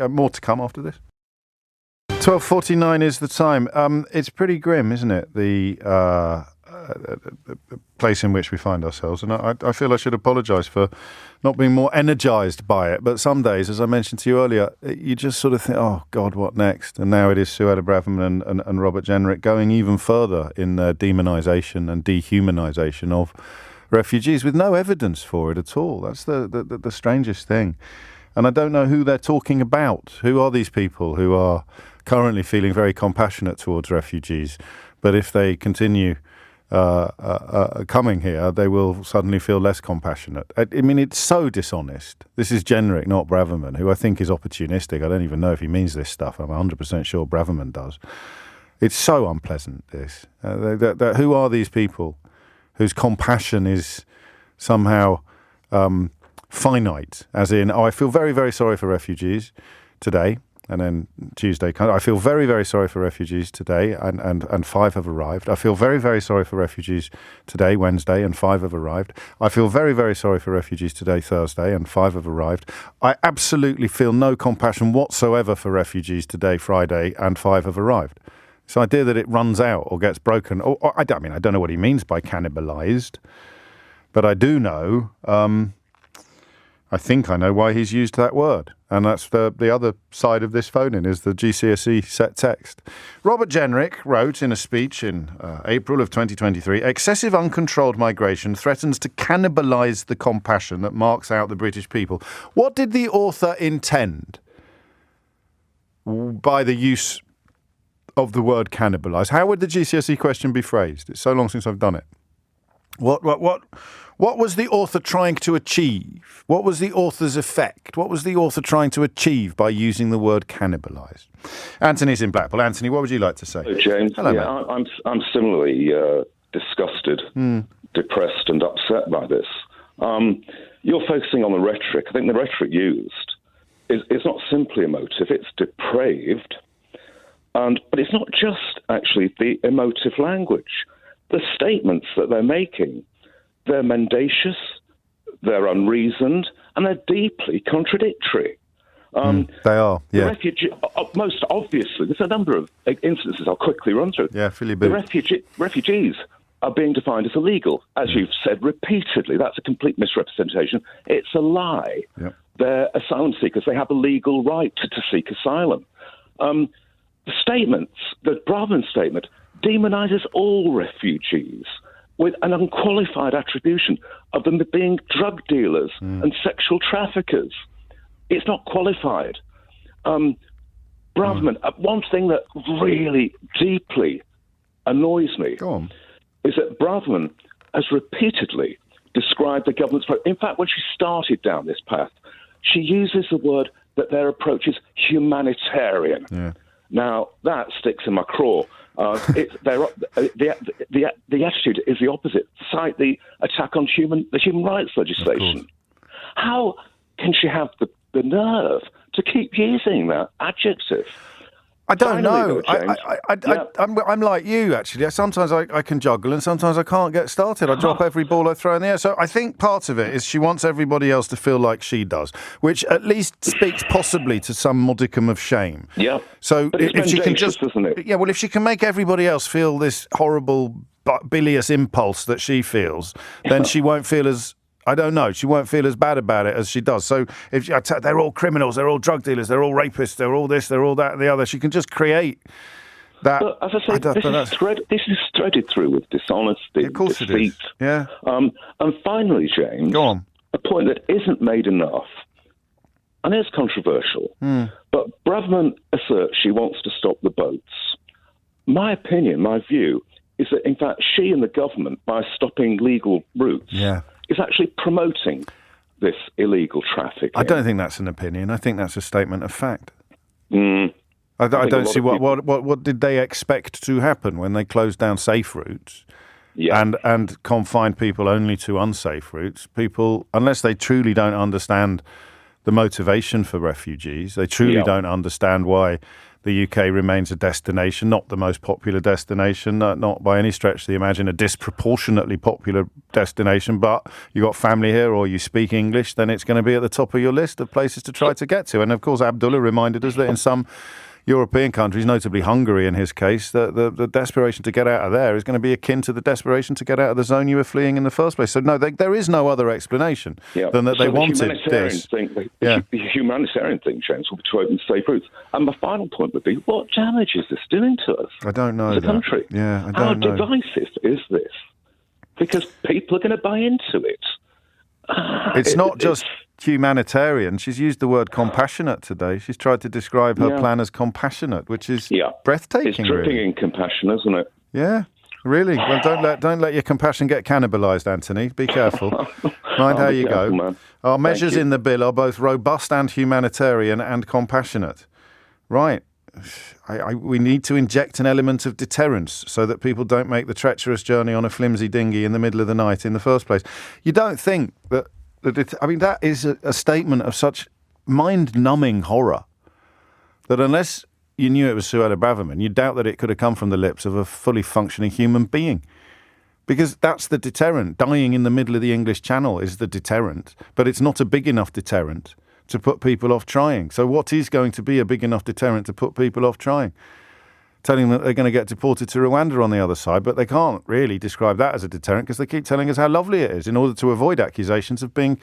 More to come after this. 12:49 is the time. It's pretty grim, isn't it? The place in which we find ourselves. And I feel I should apologise for not being more energised by it. But some days, as I mentioned to you earlier, you just sort of think, oh, God, what next? And now it is Suella Braverman and Robert Jenrick going even further in their demonisation and dehumanisation of refugees with no evidence for it at all. That's the strangest thing. And I don't know who they're talking about. Who are these people who are currently feeling very compassionate towards refugees? But if they continue coming here, they will suddenly feel less compassionate. I mean, it's so dishonest. This is Jenrick, not Braverman, who I think is opportunistic. I don't even know if he means this stuff. I'm 100% sure Braverman does. It's so unpleasant, this. Who are these people whose compassion is somehow finite, as in, I feel very, very sorry for refugees today. And then Tuesday, I feel very, very sorry for refugees today, and 5 have arrived. I feel very, very sorry for refugees today, Wednesday, and 5 have arrived. I feel very, very sorry for refugees today, Thursday, and 5 have arrived. I absolutely feel no compassion whatsoever for refugees today, Friday, and 5 have arrived. This idea that it runs out or gets broken, I don't know what he means by cannibalised, but I do know, I think I know why he's used that word. And that's the other side of this phone-in, is the GCSE set text. Robert Jenrick wrote in a speech in April of 2023, excessive uncontrolled migration threatens to cannibalise the compassion that marks out the British people. What did the author intend by the use of the word cannibalise? How would the GCSE question be phrased? It's so long since I've done it. What was the author trying to achieve? What was the author's effect? What was the author trying to achieve by using the word cannibalise? Anthony's in Blackpool. Anthony, what would you like to say? Hello, James. Hello, yeah, I'm similarly disgusted, depressed, and upset by this. You're focusing on the rhetoric. I think the rhetoric used is not simply emotive; it's depraved, but it's not just actually the emotive language. The statements that they're making, they're mendacious, they're unreasoned, and they're deeply contradictory. They are, yeah. Most obviously, there's a number of instances I'll quickly run through. Yeah, Philly The refugees are being defined as illegal, as you've said repeatedly. That's a complete misrepresentation. It's a lie. Yep. They're asylum seekers. They have a legal right to seek asylum. The Braverman statement demonises all refugees with an unqualified attribution of them being drug dealers and sexual traffickers. It's not qualified. Braverman, one thing that really deeply annoys me is that Braverman has repeatedly described the government's... In fact, when she started down this path, she uses the word that their approach is humanitarian. Yeah. Now, that sticks in my craw. The attitude is the opposite. Cite the attack on the human rights legislation. How can she have the nerve to keep using that adjective? I don't know. I'm like you, actually. Sometimes I can juggle and sometimes I can't get started. I drop every ball I throw in the air. So I think part of it is she wants everybody else to feel like she does, which at least speaks possibly to some modicum of shame. Yeah. So but if she can just... isn't it? Yeah, well, if she can make everybody else feel this horrible bilious impulse that she feels, then she won't feel as... I don't know. She won't feel as bad about it as she does. So if they're all criminals, they're all drug dealers, they're all rapists, they're all this, they're all that, and the other, she can just create that. But as I say, this is threaded through with dishonesty, deceit. It is. Yeah. And finally, James, go on. A point that isn't made enough, and it's controversial, but Braverman asserts she wants to stop the boats. My opinion, my view, is that in fact she and the government, by stopping legal routes, is actually promoting this illegal traffic. I don't think that's an opinion. I think that's a statement of fact. I don't see what did they expect to happen when they closed down safe routes and confined people only to unsafe routes. People, unless they truly don't understand the motivation for refugees, they truly don't understand why the UK remains a destination, not the most popular destination, not by any stretch of the imagination, a disproportionately popular destination, but you got family here or you speak English, then it's going to be at the top of your list of places to try to get to. And of course, Abdullah reminded us that in some European countries, notably Hungary in his case, the desperation to get out of there is going to be akin to the desperation to get out of the zone you were fleeing in the first place. So no, there is no other explanation than that they wanted this. The humanitarian thing, James, will be to open safe routes. And my final point would be, what damage is this doing to us? I don't know. As a country. Yeah, I don't know. How divisive is this? Because people are going to buy into it. It's not just humanitarian. She's used the word compassionate today. She's tried to describe her plan as compassionate, which is breathtaking. It's dripping in compassion, isn't it? Yeah, really. Well, don't let your compassion get cannibalised, Anthony. Be careful. Mind how you go. Man. Our measures in the bill are both robust and humanitarian and compassionate. Right. We need to inject an element of deterrence so that people don't make the treacherous journey on a flimsy dinghy in the middle of the night in the first place. You don't think that... that is a statement of such mind-numbing horror that unless you knew it was Suella Braverman, you doubt that it could have come from the lips of a fully functioning human being. Because that's the deterrent. Dying in the middle of the English Channel is the deterrent, but it's not a big enough deterrent to put people off trying. So what is going to be a big enough deterrent to put people off trying? Telling them that they're going to get deported to Rwanda on the other side, but they can't really describe that as a deterrent because they keep telling us how lovely it is in order to avoid accusations of being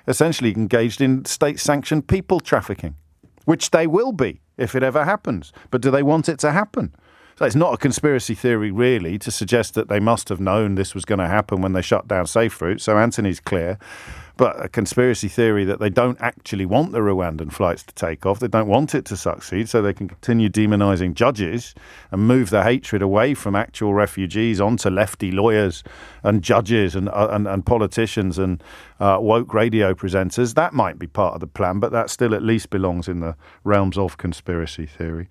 essentially engaged in state-sanctioned people trafficking, which they will be if it ever happens. But do they want it to happen? So it's not a conspiracy theory, really, to suggest that they must have known this was going to happen when they shut down safe routes. So Anthony's clear. But a conspiracy theory that they don't actually want the Rwandan flights to take off. They don't want it to succeed so they can continue demonising judges and move the hatred away from actual refugees onto lefty lawyers and judges and politicians and woke radio presenters. That might be part of the plan, but that still at least belongs in the realms of conspiracy theory.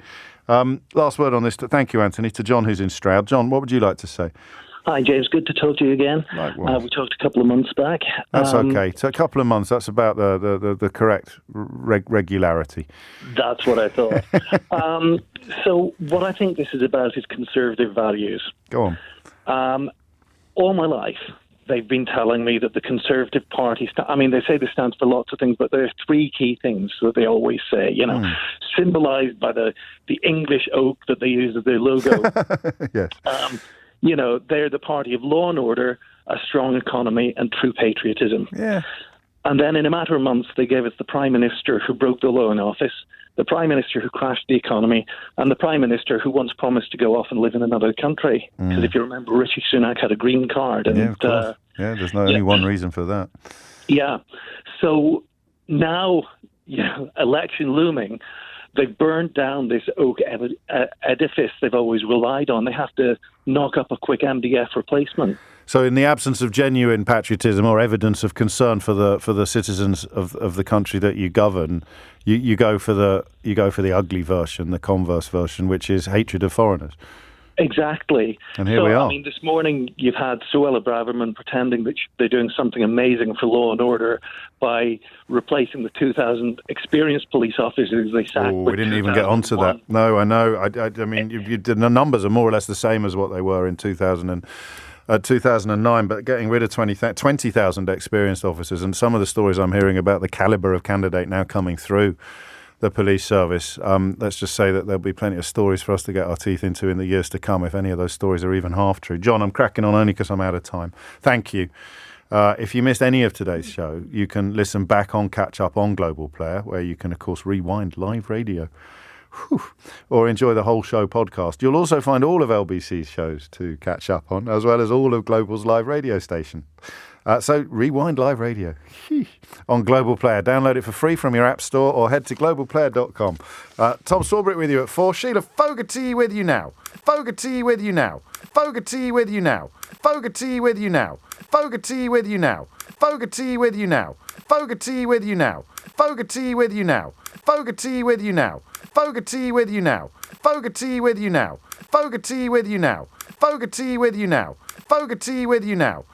Last word on this. Thank you, Anthony. To John, who's in Stroud. John, what would you like to say? Hi, James. Good to talk to you again. Likewise. We talked a couple of months back. That's okay. So a couple of months, that's about the correct regularity. That's what I thought. So what I think this is about is conservative values. Go on. All my life, they've been telling me that the Conservative Party, they say this stands for lots of things, but there are three key things that they always say, symbolised by the English oak that they use as their logo. Yes. They're the party of law and order, a strong economy, and true patriotism. Yeah. And then in a matter of months, they gave us the Prime Minister who broke the law in office, the Prime Minister who crashed the economy, and the Prime Minister who once promised to go off and live in another country. Because if you remember, Rishi Sunak had a green card. And, of course. There's only one reason for that. Yeah. So now, election looming, they've burned down this oak edifice they've always relied on. They have to knock up a quick MDF replacement. So in the absence of genuine patriotism or evidence of concern for the citizens of the country that you govern, you go for the ugly version, the converse version, which is hatred of foreigners. Exactly. And here we are. This morning you've had Suella Braverman pretending that they're doing something amazing for law and order by replacing the 2,000 experienced police officers they sacked. We didn't even get onto that. No, I know. I mean, the numbers are more or less the same as what they were in 2009, but getting rid of 20,000 experienced officers, and some of the stories I'm hearing about the calibre of candidate now coming through the police service, let's just say that there'll be plenty of stories for us to get our teeth into in the years to come, if any of those stories are even half true. John, I'm cracking on only because I'm out of time. Thank you. If you missed any of today's show, you can listen back on Catch Up on Global Player, where you can, of course, rewind live radio. Or enjoy the whole show podcast. You'll also find all of LBC's shows to catch up on, as well as all of Global's live radio station. So rewind live radio on Global Player. Download it for free from your app store or head to globalplayer.com. Tom Sawbrick with you at 4. Sheila Fogarty with you now. Fogarty with you now. Fogarty with you now. Fogarty with you now. Fogarty with you now. Fogarty with you now. Fogarty with you now. Fogarty with you now. Fogarty with you now. Fogarty with you now. Fogarty with you now. Fogarty with you now. Fogarty with you now. Fogarty with you now.